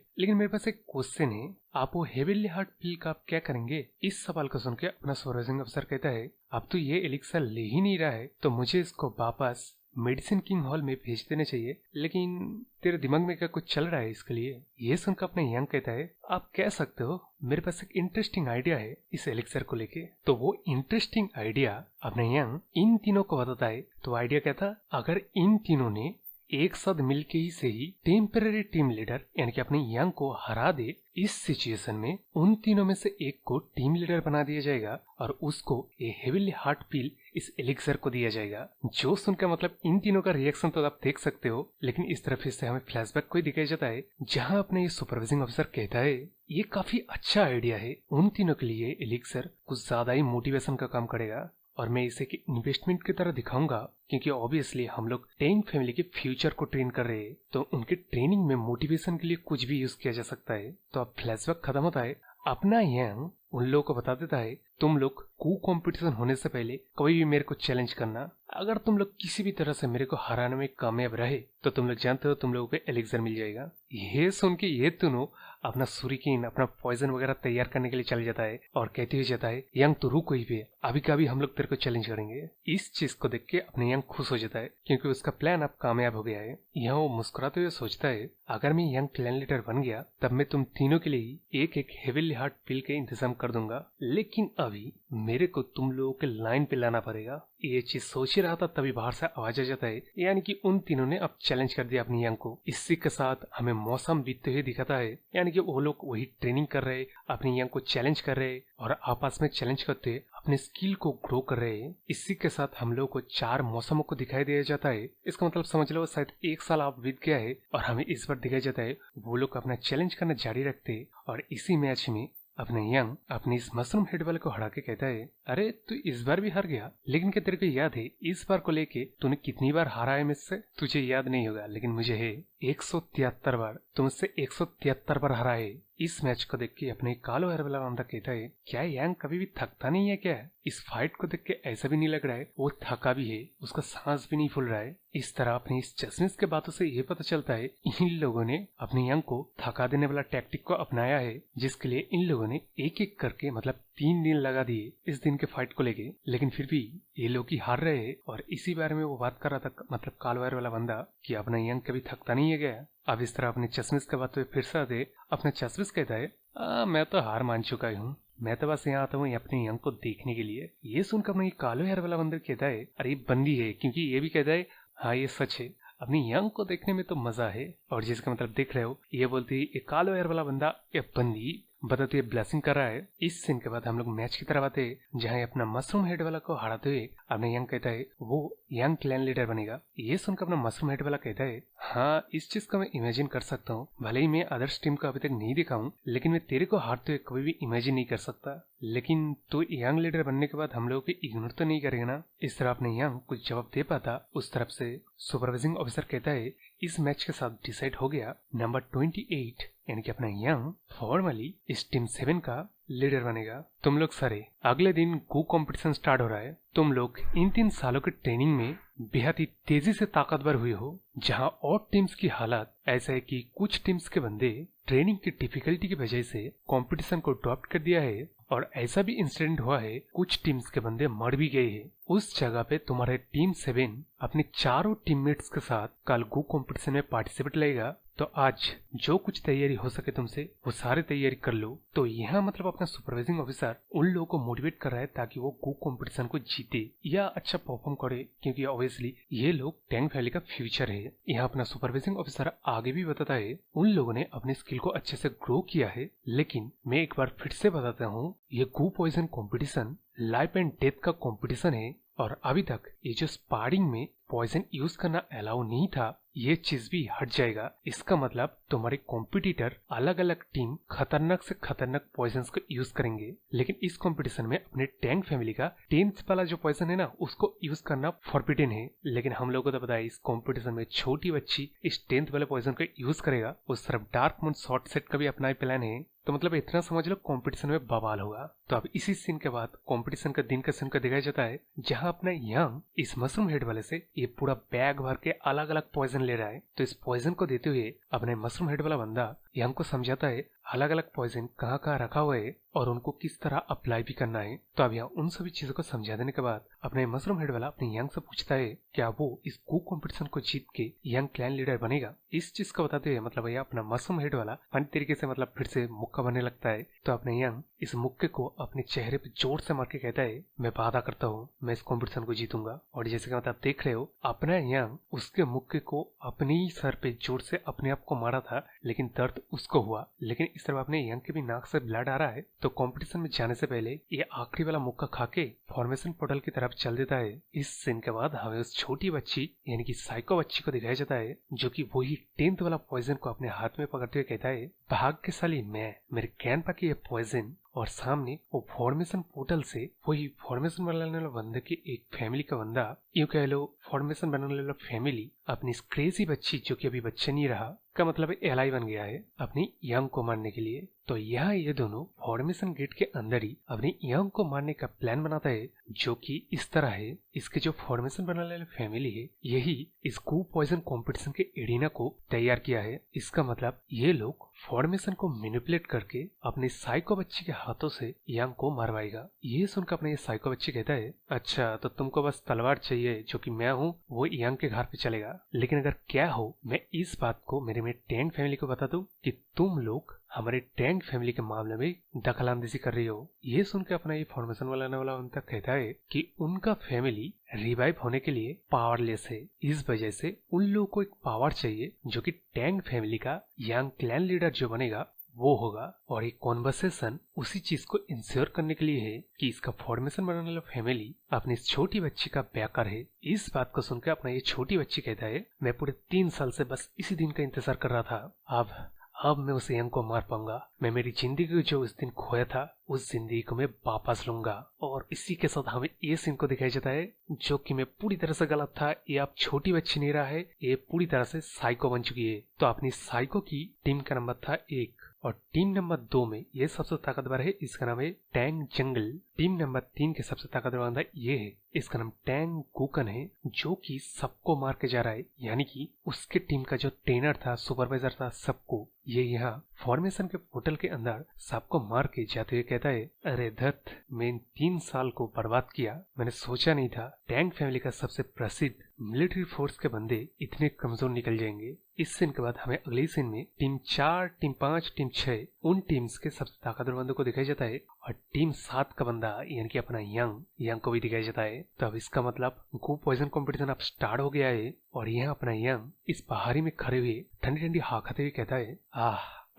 लेकिन मेरे पास एक क्वेश्चन है, आप वो हेविली हार्ट पिल का आप क्या करेंगे। इस सवाल को सुन के अपना सुपरवाइजिंग ऑफिसर कहता है अब तो ये एलिक्सर ले ही नहीं रहा है तो मुझे इसको वापस मेडिसिन किंग हॉल में भेज देना चाहिए, लेकिन तेरे दिमाग में क्या कुछ चल रहा है इसके लिए। ये सुनकर अपने यंग कहता है आप कह सकते हो मेरे पास एक इंटरेस्टिंग आइडिया है इस एलिक्सर को लेके। तो वो इंटरेस्टिंग आइडिया अपने यंग इन तीनों को बताता है। तो आइडिया क्या था, अगर इन तीनों ने एक साथ मिलके ही से ही टेम्पररी टीम लीडर यानी कि अपने यंग को हरा दे, इस सिचुएशन में उन तीनों में से एक को टीम लीडर बना दिया जाएगा और उसको ये हेविली हार्ट पिल इस एलिक्सर को दिया जाएगा। जो सुनकर मतलब इन तीनों का रिएक्शन तो आप देख सकते हो, लेकिन इस तरफ से हमें फ्लैशबैक को ही दिखाया जाता है जहां अपने ये सुपरवाइजिंग ऑफिसर कहता है ये काफी अच्छा आइडिया है, उन तीनों के लिए एलिक्सर कुछ ज्यादा ही मोटिवेशन का काम करेगा और मैं इसे कि इन्वेस्टमेंट की तरह दिखाऊंगा, क्योंकि ऑब्वियसली हम लोग टैंग फैमिली के फ्यूचर को ट्रेन कर रहे हैं, तो उनके ट्रेनिंग में मोटिवेशन के लिए कुछ भी यूज किया जा सकता है। तो अब फ्लैशबैक खत्म होता है अपना यंग उन लोगों को बता देता है तुम लोग कू कंपटीशन होने से पहले कभी भी मेरे को चैलेंज करना, अगर तुम लोग किसी भी तरह से मेरे को हराने में कामयाब रहे तो तुम लोग जानते हो तुम लोगों को एलिक्सर मिल जाएगा। ये सुन के ये दोनों अपना सुरिकीन अपना पॉइजन वगैरह तैयार करने के लिए चल जाता है और कहते हुए जाता है यंग तो रुक ही पे, अभी कभी हम लोग तेरे को चैलेंज करेंगे। इस चीज को देख के अपने यंग खुश हो जाता है क्योंकि उसका प्लान अब कामयाब हो गया है। यहाँ वो मुस्कुराते हुए सोचता है अगर मैं यंग क्लैन लीडर बन गया तब मैं तुम तीनों के लिए एक एक हेविली हार्ट पिल के इंतजाम कर दूंगा, लेकिन अभी मेरे को तुम लोगों के लाइन पे लाना पड़ेगा। ये चीज सोच ही रहा था तभी बाहर से आवाज आ जाता है, यानी कि उन तीनों ने अब चैलेंज कर दिया अपनी यंग को। इसी के साथ हमें मौसम बीतते हुए दिखाता है, यानी कि वो लोग वही ट्रेनिंग कर रहे, अपनी यंग को चैलेंज कर रहे और आपस में चैलेंज करते अपने स्किल को ग्रो कर रहे हैं। इसी के साथ हम लोग को 4 मौसमों को दिखाई दिया जाता है। इसका मतलब समझ लो शायद 1 साल आप बीत गया है और हमें इस बार दिखाया जाता है वो लोग अपना चैलेंज करना जारी रखते और इसी मैच में अपने यंग अपने इस मशरूम हेड वाले को हरा के कहता है अरे तू इस बार भी हार गया, लेकिन क्या तेरे को याद है इस बार को लेके तूने कितनी बार हारा है मुझसे? तुझे याद नहीं होगा लेकिन मुझे है 173 बार, तुमसे 173 बार हरा है। इस मैच को देख के अपने कालो हेयर वाला बंदा कहता है क्या यंग कभी भी थकता नहीं है क्या? इस फाइट को देख के ऐसा भी नहीं लग रहा है वो थका भी है, उसका सांस भी नहीं फूल रहा है। इस तरह अपनी इस चश्मिश के बातों से ये पता चलता है इन लोगों ने अपने यंग को थका देने वाला टैक्टिक को अपनाया है, जिसके लिए इन लोगों ने एक एक करके मतलब 3 दिन लगा दिए इस दिन के फाइट को लेके, लेकिन फिर भी ये लोग ही हार रहे हैं। और इसी बारे में वो बात कर रहा था मतलब कालो हेयर वाला बंदा कि अपना यंग कभी थकता नहीं है क्या? अब इस तरह अपने चश्मिश के बात पे फिर से आते अपना चश्मिश कहता है मैं तो हार मान चुका हूँ, मैं तो बस यहाँ आता हूँ अपने यंग को देखने के लिए। ये सुनकर अपना ये कालो हेयर वाला बंदर कहता है अरे ये बंदी है, क्योंकि ये भी कहता है हाँ ये सच है, अपनी यंग को देखने में तो मजा है। और जिसका मतलब देख रहे हो ये बोलती है ये कालो हेयर वाला बंदा ये बंदी बताते हुए ब्लेसिंग कर रहा है। इस सीन के बाद हम लोग मैच की तरफ आते हैं जहाँ अपना मशरूम हेड वाला को हराते हुए अपने यंग कहता है वो यंग क्लैन लीडर बनेगा। ये सुनकर अपना मशरूम हेड वाला कहता है हाँ इस चीज को मैं इमेजिन कर सकता हूँ, भले ही मैं अदर्स टीम को अभी तक नहीं देखा हूँ लेकिन मैं तेरे को हारते हुए कभी भी इमेजिन नहीं कर सकता, लेकिन तू यंग लीडर बनने के बाद हम लोगों को इग्नोर तो नहीं करेगा ना? इस तरह अपने यंग कुछ जवाब दे पाता उस तरफ से सुपरवाइजिंग ऑफिसर कहता है इस मैच के साथ डिसाइड हो गया नंबर 28 यानी कि अपना यंग फॉर्मली इस टीम 7 का लीडर बनेगा। तुम लोग सारे अगले दिन गो कंपटीशन स्टार्ट हो रहा है, तुम लोग इन 3 सालों की ट्रेनिंग में बेहद ही तेजी से ताकतवर हुए हो। जहां और टीम्स की हालत ऐसा है कि कुछ टीम्स के बंदे ट्रेनिंग की डिफिकल्टी की वजह से कंपटीशन को ड्रॉप कर दिया है और ऐसा भी इंसिडेंट हुआ है कुछ टीम्स के बंदे मर भी गए हैं। उस जगह पे तुम्हारे टीम 7 अपने चारों टीममेट्स के साथ कल गो कंपटीशन में पार्टिसिपेट लेगा, तो आज जो कुछ तैयारी हो सके तुमसे वो सारी तैयारी कर लो। तो यहाँ मतलब अपना सुपरवाइजिंग ऑफिसर उन लोगों को मोटिवेट कर रहा है ताकि वो गो कंपटीशन को जीते या अच्छा परफॉर्म करे, क्योंकि ऑब्वियसली ये लोग टैंक वैली का फ्यूचर है। यहाँ अपना सुपरवाइजिंग ऑफिसर आगे भी बताता है उन लोगों ने अपने स्किल को अच्छे से ग्रो किया है, लेकिन मैं एक बार फिर से बताता हूँ ये गो poison competition life and death का कॉम्पिटिशन है और अभी तक ये जो स्पारिंग में पॉइजन यूज करना अलाउ नहीं था ये चीज भी हट जाएगा। इसका मतलब तुम्हारे कॉम्पिटिटर अलग अलग टीम खतरनाक से खतरनाक पॉइजन को यूज करेंगे, लेकिन इस कंपटीशन में अपने टैंक फैमिली का 10th वाला जो पॉइजन है ना उसको यूज करना फॉरबिडन है। लेकिन हम लोगों को तो पता है इस कंपटीशन में छोटी बच्ची इस 10th वाले पॉइजन को यूज करेगा। उस तरफ डार्क मून शॉर्ट सेट का भी अपना ही प्लान है, तो मतलब इतना समझ लो कंपटीशन में बवाल होगा। तो अब इसी सीन के बाद कंपटीशन का दिन का सीन का दिखाया जाता है जहां अपना यंग इस मशरूम हेड वाले से ये पूरा बैग भर के अलग अलग पॉइजन ले रहा है। तो इस पॉइजन को देते हुए अपने मशरूम हेड वाला बंदा यंग को समझाता है अलग अलग पॉइजन कहाँ कहाँ रखा हुआ है और उनको किस तरह अप्लाई भी करना है। तो अब यहाँ उन सभी चीजों को समझा देने के बाद अपने मशरूम हेड वाला अपने यंग से पूछता है क्या वो इस गो कंपटीशन को जीत के यंग क्लैन लीडर बनेगा। इस चीज को बताते हुए मतलब यह अपना मशरूम हेड वाला फन तरीके से मतलब फिर से मुक्का बनने लगता है। तो अपने यंग इस मुक्के को अपने चेहरे पे जोर से मार के कहता है मैं वादा करता हूँ मैं इस कॉम्पिटिशन को जीतूंगा। और जैसे कि मतलब देख रहे हो अपना यंग उसके मुक्के को अपने ही सर पे जोर से अपने आप को मारा था, लेकिन दर्द उसको हुआ। लेकिन इस तरह अपने यंग के भी नाक से ब्लड आ रहा है। तो कंपटीशन में जाने से पहले ये आखिरी वाला मुक्का खा के फॉर्मेशन पोर्टल की तरफ चल देता है। इस सीन के बाद हमें उस छोटी बच्ची यानी कि साइको बच्ची को दिखाया जाता है जो कि वही 10th वाला पॉइजन को अपने हाथ में पकड़ते हुए कहता है भाग्यशाली मैं, मेरे ग्रैंडपा की ये पॉइजन। और सामने वो फॉर्मेशन पोर्टल से वही फॉर्मेशन बनाने वाला बंदे की एक फैमिली का बंदा, यूं कह लो फॉर्मेशन बनाने वाला फैमिली अपनी इस क्रेजी बच्ची जो कि अभी बच्चे नहीं रहा का मतलब एलाई बन गया है अपनी यंग को मारने के लिए। तो यहाँ ये दोनों फॉर्मेशन गेट के अंदर ही अपने यांग को मारने का प्लान बनाता है, जो कि इस तरह है। इसके जो फॉर्मेशन बनाने वाले फैमिली है, यही इस गू पॉइजन कंपटीशन के एरिना को तैयार किया है। इसका मतलब ये लोग फॉर्मेशन को मैनिपुलेट करके अपने साइको बच्ची के हाथों से यांग को मारवाएगा। ये सुनकर अपने ये साइको बच्ची कहता है, अच्छा तो तुमको बस तलवार चाहिए, जो कि मैं हूँ वो यांग के घर पे चलेगा। लेकिन अगर क्या हो मैं इस बात को मेरे में टैंग फैमिली को बता दूं कि तुम लोग हमारे टैंग फैमिली के मामले में दखलंदाजी कर रही हो। ये सुनकर अपना ये फॉर्मेशन वाला उनका कहता है कि उनका फैमिली रिवाइव होने के लिए पावरलेस है। इस वजह से उन लोगों को एक पावर चाहिए, जो कि टैंग फैमिली का यंग क्लैन लीडर जो बनेगा वो होगा। और एक कॉन्वर्सेशन उसी चीज को इंश्योर करने के लिए है कि इसका फॉर्मेशन बनाने वाला फैमिली अपनी छोटी बच्ची का बैकर है। इस बात को सुनकर अपना ये छोटी बच्ची कहता है, मैं पूरे 3 साल से बस इसी दिन का इंतजार कर रहा था। अब मैं उस यंग को मार पाऊंगा। मैं मेरी जिंदगी को जो उस दिन खोया था, उस जिंदगी को मैं वापस लूंगा। और इसी के साथ हमें ये सीन को दिखाया जाता है, जो कि मैं पूरी तरह से गलत था। ये अब छोटी बच्ची नहीं रहा है, ये पूरी तरह से साइको बन चुकी है। तो अपनी साइको की टीम का नंबर था 1 और टीम नंबर 2 में ये सबसे ताकतवर है, इसका नाम है टैंग जंगल। टीम नंबर 3 के सबसे ताकतवर बंदा ये है, इसका नाम टैंग गुकन है, जो कि सबको मार के जा रहा है। यानी कि उसके टीम का जो ट्रेनर था, सुपरवाइजर था, सबको ये यहाँ फॉर्मेशन के पोर्टल के अंदर सबको मार के जाते हुए कहता है, अरे दत्त, मैं इन 3 साल को बर्बाद किया। मैंने सोचा नहीं था टैंग फैमिली का सबसे प्रसिद्ध मिलिट्री फोर्स के बंदे इतने कमजोर निकल जाएंगे। इस सीन के बाद हमें अगले सीन में टीम 4, टीम 5, टीम 6 उन टीम्स के सबसे ताकतवर बंदों को दिखाया जाता है। और टीम 7 का बंदा यानी कि अपना यंग को भी दिखाया जाता है। तो अब इसका मतलब गो पॉइजन कंपटीशन अब स्टार्ट हो गया है। और यहाँ अपना यंग इस पहाड़ी में खड़े हुए ठंडी ठंडी हवा खाते हुए कहता है,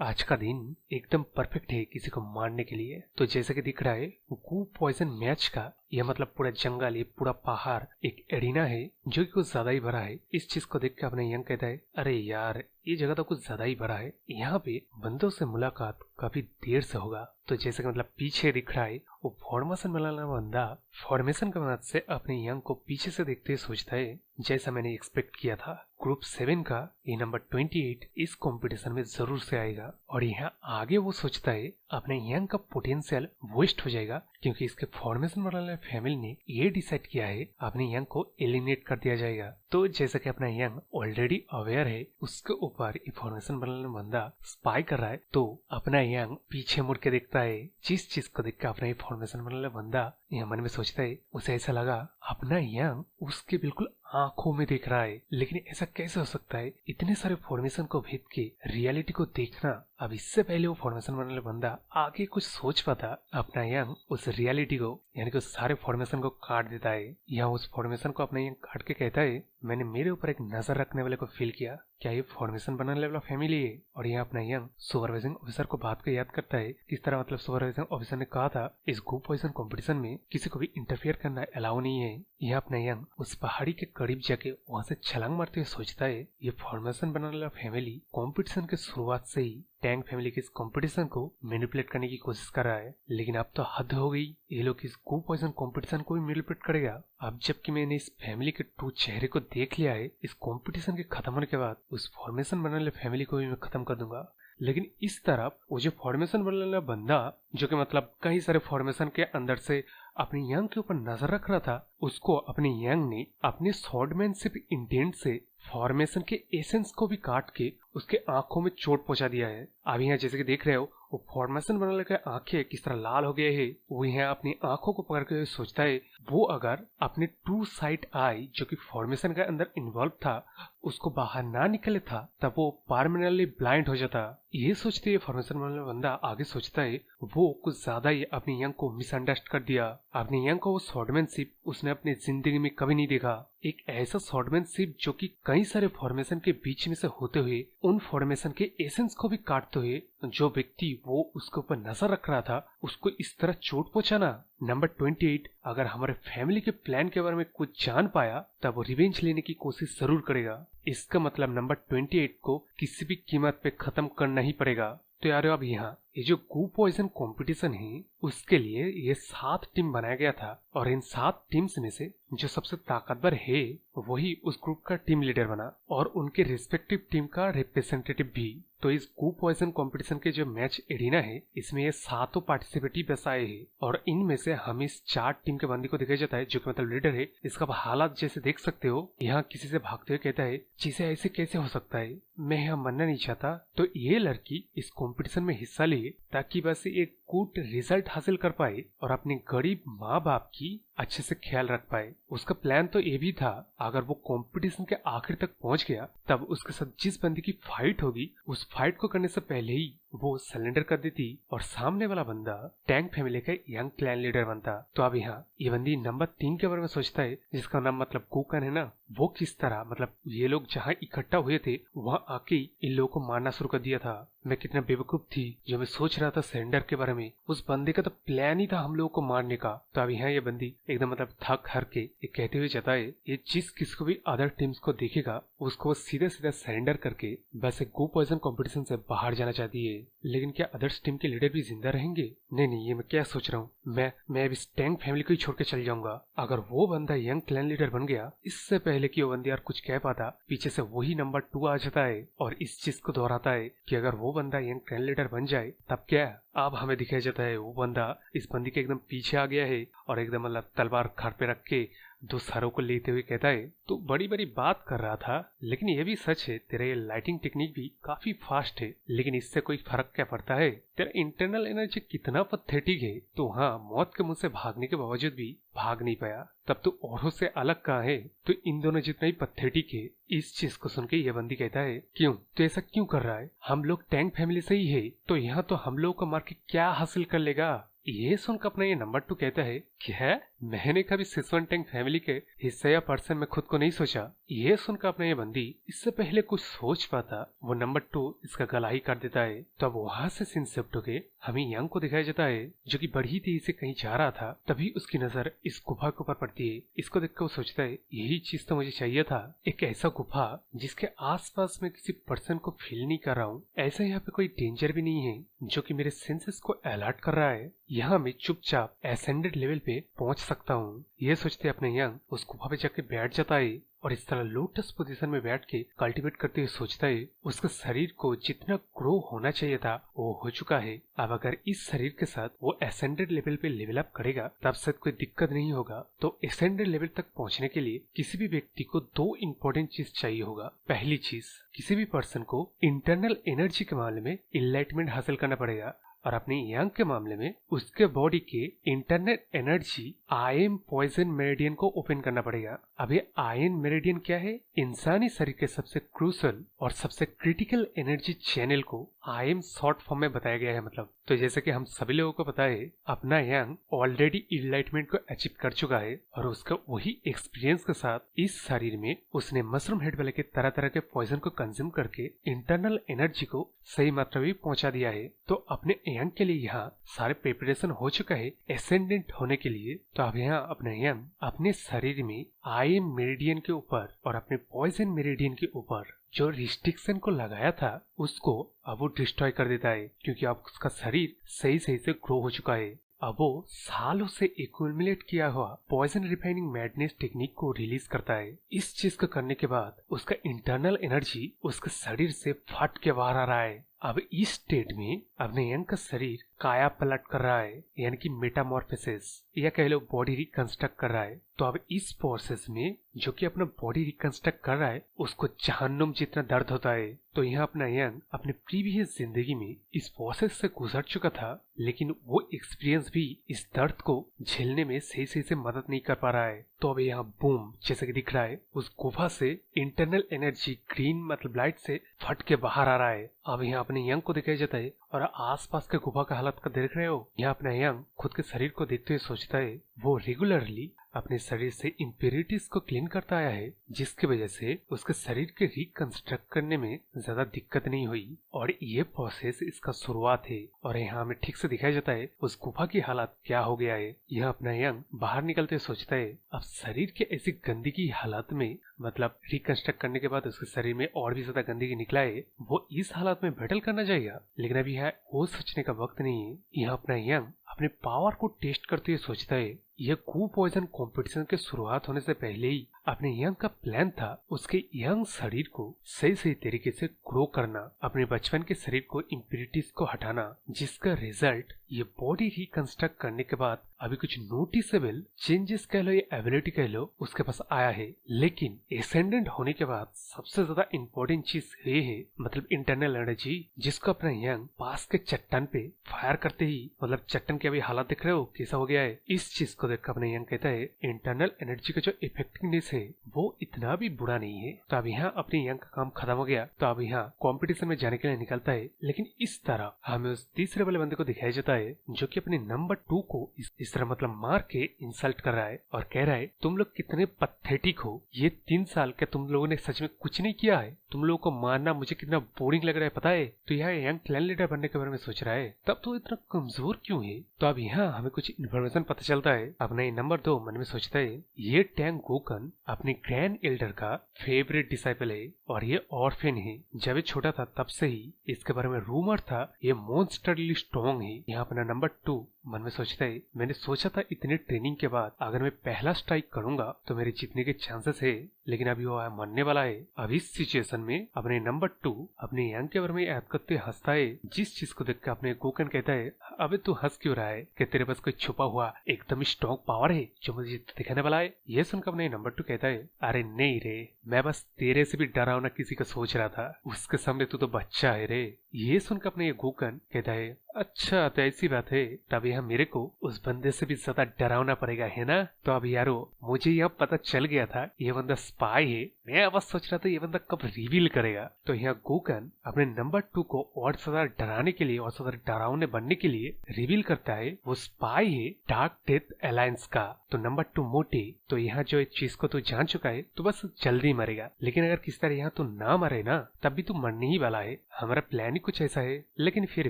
आज का दिन एकदम परफेक्ट है किसी को मारने के लिए। तो जैसे कि दिख रहा है, गू पॉइजन मैच का यह मतलब पूरा जंगल, ये पूरा पहाड़ एक एरिना है, जो कि कुछ ज्यादा ही भरा है। इस चीज को देख के अपने यंग कहता है, अरे यार ये जगह तो कुछ ज्यादा ही भरा है, यहाँ पे बंदों से मुलाकात काफी देर से होगा। तो जैसे कि मतलब पीछे दिख रहा है, वो फॉर्मेशन वाला बंदा फॉर्मेशन की मदद से अपने यंग को पीछे से देखते हुए सोचता है, जैसा मैंने एक्सपेक्ट किया था, ग्रुप 7 का ये नंबर 28 इस कंपटीशन में जरूर से आएगा। और यहाँ आगे वो सोचता है अपने यंग का पोटेंशियल वेस्ट हो जाएगा, क्योंकि इसके फॉर्मेशन वाले फैमिली ने ये डिसाइड किया है अपने यंग को एलिमिनेट कर दिया जाएगा। तो जैसा कि अपना यंग ऑलरेडी अवेयर है, उसके ऊपर फॉर्मेशन वाला बंदा स्पाई कर रहा है। तो अपना यंग पीछे मुड़ के देखता है। जिस चीज को देख कर अपना ये फॉर्मेशन वाला बंदा यह मन में सोचता है, उसे ऐसा लगा अपना यंग उसके बिल्कुल आंखों में देख रहा है। लेकिन ऐसा कैसे हो सकता है, इतने सारे फॉर्मेशन को भेद के रियलिटी को देखना। अब इससे पहले वो फॉर्मेशन वाला बंदा आगे कुछ सोच पाता, अपना यंग उस रियलिटी को यानी कि उस सारे फॉर्मेशन को काट देता है। यहाँ उस फॉर्मेशन को अपना यंग काट के कहता है, मैंने मेरे ऊपर एक नजर रखने वाले को फील किया, क्या ये फॉर्मेशन बनाने वाला फैमिली है। और यहाँ अपना यंग सुपरवाइजिंग ऑफिसर को बात को याद करता है, किस तरह मतलब सुपरवाइजिंग ऑफिसर ने कहा था इस गो पॉइजन कंपटीशन में किसी को भी इंटरफेयर करना अलाउ नहीं है। यहाँ अपना यंग उस पहाड़ी के करीब जाके वहां से छलांग मारते हुए सोचता है, ये फॉर्मेशन बनाने वाला फैमिली कंपटीशन के शुरुआत से ही टैंग फैमिली के इस कंपटीशन को मैनिपुलेट करने की कोशिश कर रहा है। लेकिन अब तो हद हो गई, ये लोग इस गो पॉइजन कंपटीशन को भी मैनिपुलेट करेगा। अब जबकि मैंने इस फैमिली के 2 चेहरे को देख लिया है, इस कंपटीशन के खत्म होने के बाद उस फॉर्मेशन बनाने वाले फैमिली को भी मैं खत्म कर दूंगा। लेकिन इस तरफ वो जो फॉर्मेशन वाला बंदा, जो कि मतलब कई सारे फॉर्मेशन के अंदर से अपने यंग के ऊपर नजर रख रहा था, उसको अपने यंग ने अपने स्वॉर्डमैनशिप इंटेंट से फॉर्मेशन के एसेंस को भी काट के उसके आंखों में चोट पहुंचा दिया है। अब यहाँ जैसे कि देख रहे हो, वो फॉर्मेशन बनाने के आंखें किस तरह लाल हो गए हैं। वो यहाँ अपनी आंखों को पकड़ के सोचता है, वो अगर अपने 2 साइड आई जो कि फॉर्मेशन के अंदर इन्वॉल्व था उसको बाहर ना निकले था, तब वो परमानेंटली ब्लाइंड हो जाता। ये सोचते हुए फॉर्मेशन वाला बंदा आगे सोचता है, वो कुछ ज्यादा ही अपने यंग को मिसअंडरस्टैंड कर दिया। अपने यंग को वो स्वॉर्डमैनशिप उसने अपनी जिंदगी में कभी नहीं देखा। एक ऐसा स्वॉर्डमैनशिप जो कि कई सारे फॉर्मेशन के बीच में से होते हुए उन फॉर्मेशन के एसेंस को भी काटते हुए जो व्यक्ति वो उसके ऊपर नजर रख रहा था उसको इस तरह चोट पहुंचाना। नंबर 28 अगर हमारे फैमिली के प्लान के बारे में कुछ जान पाया तब वो रिवेंज लेने की कोशिश जरूर करेगा। इसका मतलब नंबर 28 को किसी भी कीमत पे खत्म करना ही पड़ेगा। तो यार अब यहाँ ये जो गो पॉइजन कंपटीशन है उसके लिए ये 7 टीम बनाया गया था, और इन 7 टीम्स में से जो सबसे ताकतवर है वही उस ग्रुप का टीम लीडर बना और उनके रिस्पेक्टिव टीम का रिप्रेजेंटेटिव भी। तो इस गो पॉइजन कंपटीशन के जो मैच एरिना है इसमें ये 7 पार्टिसिपेटिव बस आए हैं और इनमें से हम इस 4 टीम के बंदी को दिखाया जाता है जो कि मतलब लीडर है। इसका हालात जैसे देख सकते हो, यहाँ किसी से भागते हुए कहता है चीजें ऐसे कैसे हो सकता है, मैं यहाँ मरना नहीं चाहता। तो ये लड़की इस कंपटीशन में हिस्सा ले ताकि बस एक गुड रिजल्ट हासिल कर पाए और अपने गरीब माँ बाप की अच्छे से ख्याल रख पाए। उसका प्लान तो ये भी था अगर वो कंपटीशन के आखिर तक पहुंच गया तब उसके साथ जिस बंदी की फाइट होगी उस फाइट को करने से पहले ही वो सरेंडर कर देती और सामने वाला बंदा टैंक फैमिली का यंग क्लैन लीडर बनता। तो अब यहाँ ये बंदी नंबर 3 के बारे में सोचता है जिसका नाम मतलब गोकन है ना, वो किस तरह मतलब ये लोग जहाँ इकट्ठा हुए थे वहाँ आके इन लोगों को मारना शुरू कर दिया था। मैं कितना बेवकूफ थी जो मैं सोच रहा था सरेंडर के बारे में, उस बंदे का तो प्लान ही था हम लोगों को मारने का। तो अब यहाँ ये बंदी एकदम मतलब थक हर के ये कहते हुए जाता है ये जिस किसको भी अदर टीम्स को देखेगा उसको सीधा सीधा सरेंडर करके बस एक गो पॉइजन कंपटीशन से बाहर जाना चाहती है। लेकिन क्या अदर्स टीम के लीडर भी जिंदा रहेंगे? नहीं, ये मैं क्या सोच रहा हूँ, मैं अब इस टैंक फैमिली को ही छोड़ के चल जाऊंगा। अगर वो बंदा यंग क्लैन लीडर बन गया इससे पहले कि वो बंदी यार कुछ कह पाता पीछे से वही नंबर 2 आ जाता है और इस चीज को दोहराता है कि अगर वो बंदा यंग क्लैन लीडर बन जाए तब क्या। अब हमें दिखाया जाता है वो बंदा इस बंदी के एकदम पीछे आ गया है और एकदम मतलब तलवार घर पे रख के 2 सरों को लेते हुए कहता है तो बड़ी बड़ी बात कर रहा था, लेकिन ये भी सच है तेरा ये लाइटिंग टेक्निक भी काफी फास्ट है, लेकिन इससे कोई फर्क क्या पड़ता है, तेरा इंटरनल एनर्जी कितना पथेटिक है। तो हाँ, मौत के मुंह से भागने के बावजूद भी भाग नहीं पाया, तब तो औरों से अलग कहाँ है, तो इन दोनों जितना ही पथेटिक है। इस चीज को सुन के ये बंदी कहता है क्यों, तो ऐसा क्यों कर रहा है, हम लोग टैंक फैमिली से ही है तो यहाँ तो हम लोग को मार के क्या हासिल कर लेगा। ये सुनकर अपना ये नंबर 2 कहता है क्या, मैंने कभी सिसवन टैंक फैमिली के हिस्से या पर्सन में खुद को नहीं सोचा। ये सुनकर अपना ये बंदी इससे पहले कुछ सोच पाता वो नंबर 2 इसका गला ही काट देता है। तो अब वहां से सीन शिफ्ट होके हमें यंग को दिखाया जाता है जो कि बड़ी तेजी से कहीं जा रहा था, तभी उसकी नजर इस गुफा के ऊपर पड़ती है। इसको देखकर वो सोचता है यही चीज तो मुझे चाहिए था, एक ऐसा गुफा जिसके आसपास में किसी पर्सन को फील नहीं कर रहा हूँ, ऐसा यहाँ पे कोई डेंजर भी नहीं है जो कि मेरे सेंसेस को अलर्ट कर रहा है, यहाँ मैं चुपचाप एसेंडेड लेवल पे पहुंच सकता हूँ। ये सोचते अपने यंग उस गुफा पे जाके बैठ जाता है और इस तरह लोटस पोजीशन में बैठ के कल्टीवेट करते हुए सोचता है उसका शरीर को जितना ग्रो होना चाहिए था वो हो चुका है। अब अगर इस शरीर के साथ वो एसेंडेड लेवल पे लेवल अप करेगा तब शायद कोई दिक्कत नहीं होगा। तो एसेंडेड लेवल तक पहुंचने के लिए किसी भी व्यक्ति को 2 इम्पोर्टेंट चीज चाहिए होगा। पहली चीज, किसी भी पर्सन को इंटरनल एनर्जी के मामले में इनलाइटमेंट हासिल करना पड़ेगा और अपने यंग के मामले में उसके बॉडी के internal energy ion poison meridian को ओपन करना पड़ेगा। अब ये आयन मेरिडियन क्या है, इंसानी शरीर के सबसे क्रूशल और सबसे क्रिटिकल एनर्जी चैनल को आयन शॉर्ट फॉर्म में बताया गया है। मतलब तो जैसे कि हम सभी लोगों को पता है अपना यंग ऑलरेडी इनलाइटमेंट को अचीव कर चुका है और उसका वही एक्सपीरियंस के साथ इस शरीर में उसने मशरूम हेड वाले के तरह तरह के पॉइजन को कंज्यूम करके इंटरनल एनर्जी को सही मात्रा में पहुंचा दिया है। तो अपने यंग के लिए यहाँ सारे प्रिपरेशन हो चुका है एसेंडेंट होने के लिए। तो अब यहाँ अपना यंग अपने शरीर में आयन मेरिडियन के ऊपर और अपने पॉइजन मेरिडियन के ऊपर जो रिस्ट्रिक्शन को लगाया था उसको अब वो डिस्ट्रॉय कर देता है, क्योंकि अब उसका शरीर सही सही से ग्रो हो चुका है। अब वो सालों से एक्यूमुलेट किया हुआ पॉइजन रिफाइनिंग मैडनेस टेक्निक को रिलीज करता है। इस चीज को करने के बाद उसका इंटरनल एनर्जी उसके शरीर से फट के बाहर आ रहा है। अब इस स्टेट में अपने यंग का शरीर काया पलट कर रहा है, यानी कि मेटामॉर्फोसिस या कह लो बॉडी रिकंस्ट्रक्ट कर रहा है। तो अब इस प्रोसेस में जो कि अपना बॉडी रिकंस्ट्रक्ट कर रहा है उसको जहन्नुम जितना दर्द होता है। तो यहाँ अपना यंग अपने प्रीवियस जिंदगी में इस प्रोसेस से गुजर चुका था, लेकिन वो एक्सपीरियंस भी इस दर्द को झेलने में सही सही से मदद नहीं कर पा रहा है। तो अब यहाँ बूम जैसे कि दिख रहा है उस गुफा से इंटरनल एनर्जी ग्रीन मतलब लाइट से फट के बाहर आ रहा है। अब यहाँ अपने यंग को दिखाया जाता है और आसपास के गुफा का हालत का देख रहे हो। यहाँ अपना यंग खुद के शरीर को देखते हुए सोचता है वो रेगुलरली अपने शरीर से इम्प्योरिटीज को क्लीन करता आया है, जिसकी वजह से उसके शरीर के रिकंस्ट्रक्ट करने में ज्यादा दिक्कत नहीं हुई और ये प्रोसेस इसका शुरुआत है। और यहाँ हमें ठीक से दिखाया जाता है उस गुफा की हालत क्या हो गया है। यह अपना यंग बाहर निकलते सोचता है अब शरीर के ऐसी गंदगी हालत में मतलब रिकंस्ट्रक्ट करने के बाद उसके शरीर में और भी ज्यादा गंदगी निकला है, वो इस हालत में बैटल करना चाहिए। लेकिन अभी है वो सोचने का वक्त नहीं है। यहाँ अपना यंग अपने पावर को टेस्ट करते हुए सोचता है यह गो पॉइजन कंपटीशन के शुरुआत होने से पहले ही अपने यंग का प्लान था उसके यंग शरीर को सही सही तरीके से ग्रो करना, अपने बचपन के शरीर को इम्प्यूरिटीज को हटाना, जिसका रिजल्ट ये बॉडी रिकंस्ट्रक्ट करने के बाद अभी कुछ नोटिसेबल चेंजेस कह लो या एबिलिटी कह लो उसके पास आया है। लेकिन एसेंडेंट होने के बाद सबसे ज्यादा इम्पोर्टेंट चीज ये है मतलब इंटरनल एनर्जी, जिसको अपना यंग पास के चट्टान पे फायर करते ही मतलब चट्टान की अभी हालत देख रहे हो कैसा हो गया है, इस चीज को देखकर अपने यंग कहता है इंटरनल एनर्जी का जो इफेक्टिवनेस है वो इतना भी बुरा नहीं है। तो अब यहाँ अपने यंग का काम खत्म हो गया तो अब यहाँ कंपटीशन में जाने के लिए निकलता है। लेकिन इस तरह हमें उस तीसरे वाले बंदे को दिखाया जाता है जो कि अपने नंबर 2 को इस तरह मतलब मार के इंसल्ट कर रहा है और कह रहा है तुम लोग कितने पथेटिक हो, ये 3 साल के तुम लोगों ने सच में कुछ नहीं किया है, तुम लोगों को मारना मुझे कितना बोरिंग लग रहा है पता है। तो यहाँ यंग क्लैन लीडर बनने के बारे में सोच रहा है तब तो इतना कमजोर क्यों है। तो अब यहाँ हमें कुछ इन्फॉर्मेशन पता चलता है। अपने नंबर 2 मन में सोचता है ये टैंग गोकन अपने ग्रैंड एल्डर का फेवरेट डिसाइपल है और ये ऑर्फेन है। जब ये छोटा था तब से ही इसके बारे में रूमर था ये मॉन्स्टरली स्ट्रॉन्ग है। यहाँ अपना नंबर 2 मन में सोचता है मैंने सोचा था इतने ट्रेनिंग के बाद अगर मैं पहला स्ट्राइक करूंगा तो मेरे जीतने के चांसेस है, लेकिन अभी वो मरने वाला है। अब इस सिचुएशन में अपने नंबर 2 अपने यंग के बारे में याद करते हंसता है, जिस चीज को देखकर अपने गोकन कहता है अबे तू हंस क्यों रहा है, कि तेरे पास कोई छुपा हुआ एकदम स्ट्रॉन्ग पावर है जो मुझे दिखाने वाला है। ये सुनकर अपने नंबर 2 कहता है अरे नहीं रे, मैं बस तेरे से भी डरावना किसी का सोच रहा था, उसके सामने तू तो बच्चा है रे। ये सुनकर अपने ये गोकन कहता है अच्छा तो ऐसी बात है, तब यहाँ मेरे को उस बंदे से भी ज्यादा डरावना पड़ेगा है ना। तो अब यारो मुझे यह पता चल गया था ये बंदा स्पाई है, मैं बस सोच रहा था ये बंदा कब रिवील करेगा। तो यहाँ गोकन अपने नंबर 2 को और ज्यादा डराने के लिए और ज्यादा डरावने बनने के लिए रिवील करता है वो स्पाई है डार्क डेथ अलायंस का। तो नंबर 2 मोटे, तो यहाँ जो एक चीज को तू जान चुका है तो बस जल्दी मरेगा, लेकिन अगर किस तरह यहाँ तू ना मरे ना तब भी तू मरने ही वाला है। हमारा प्लान ही कुछ ऐसा है, लेकिन फिर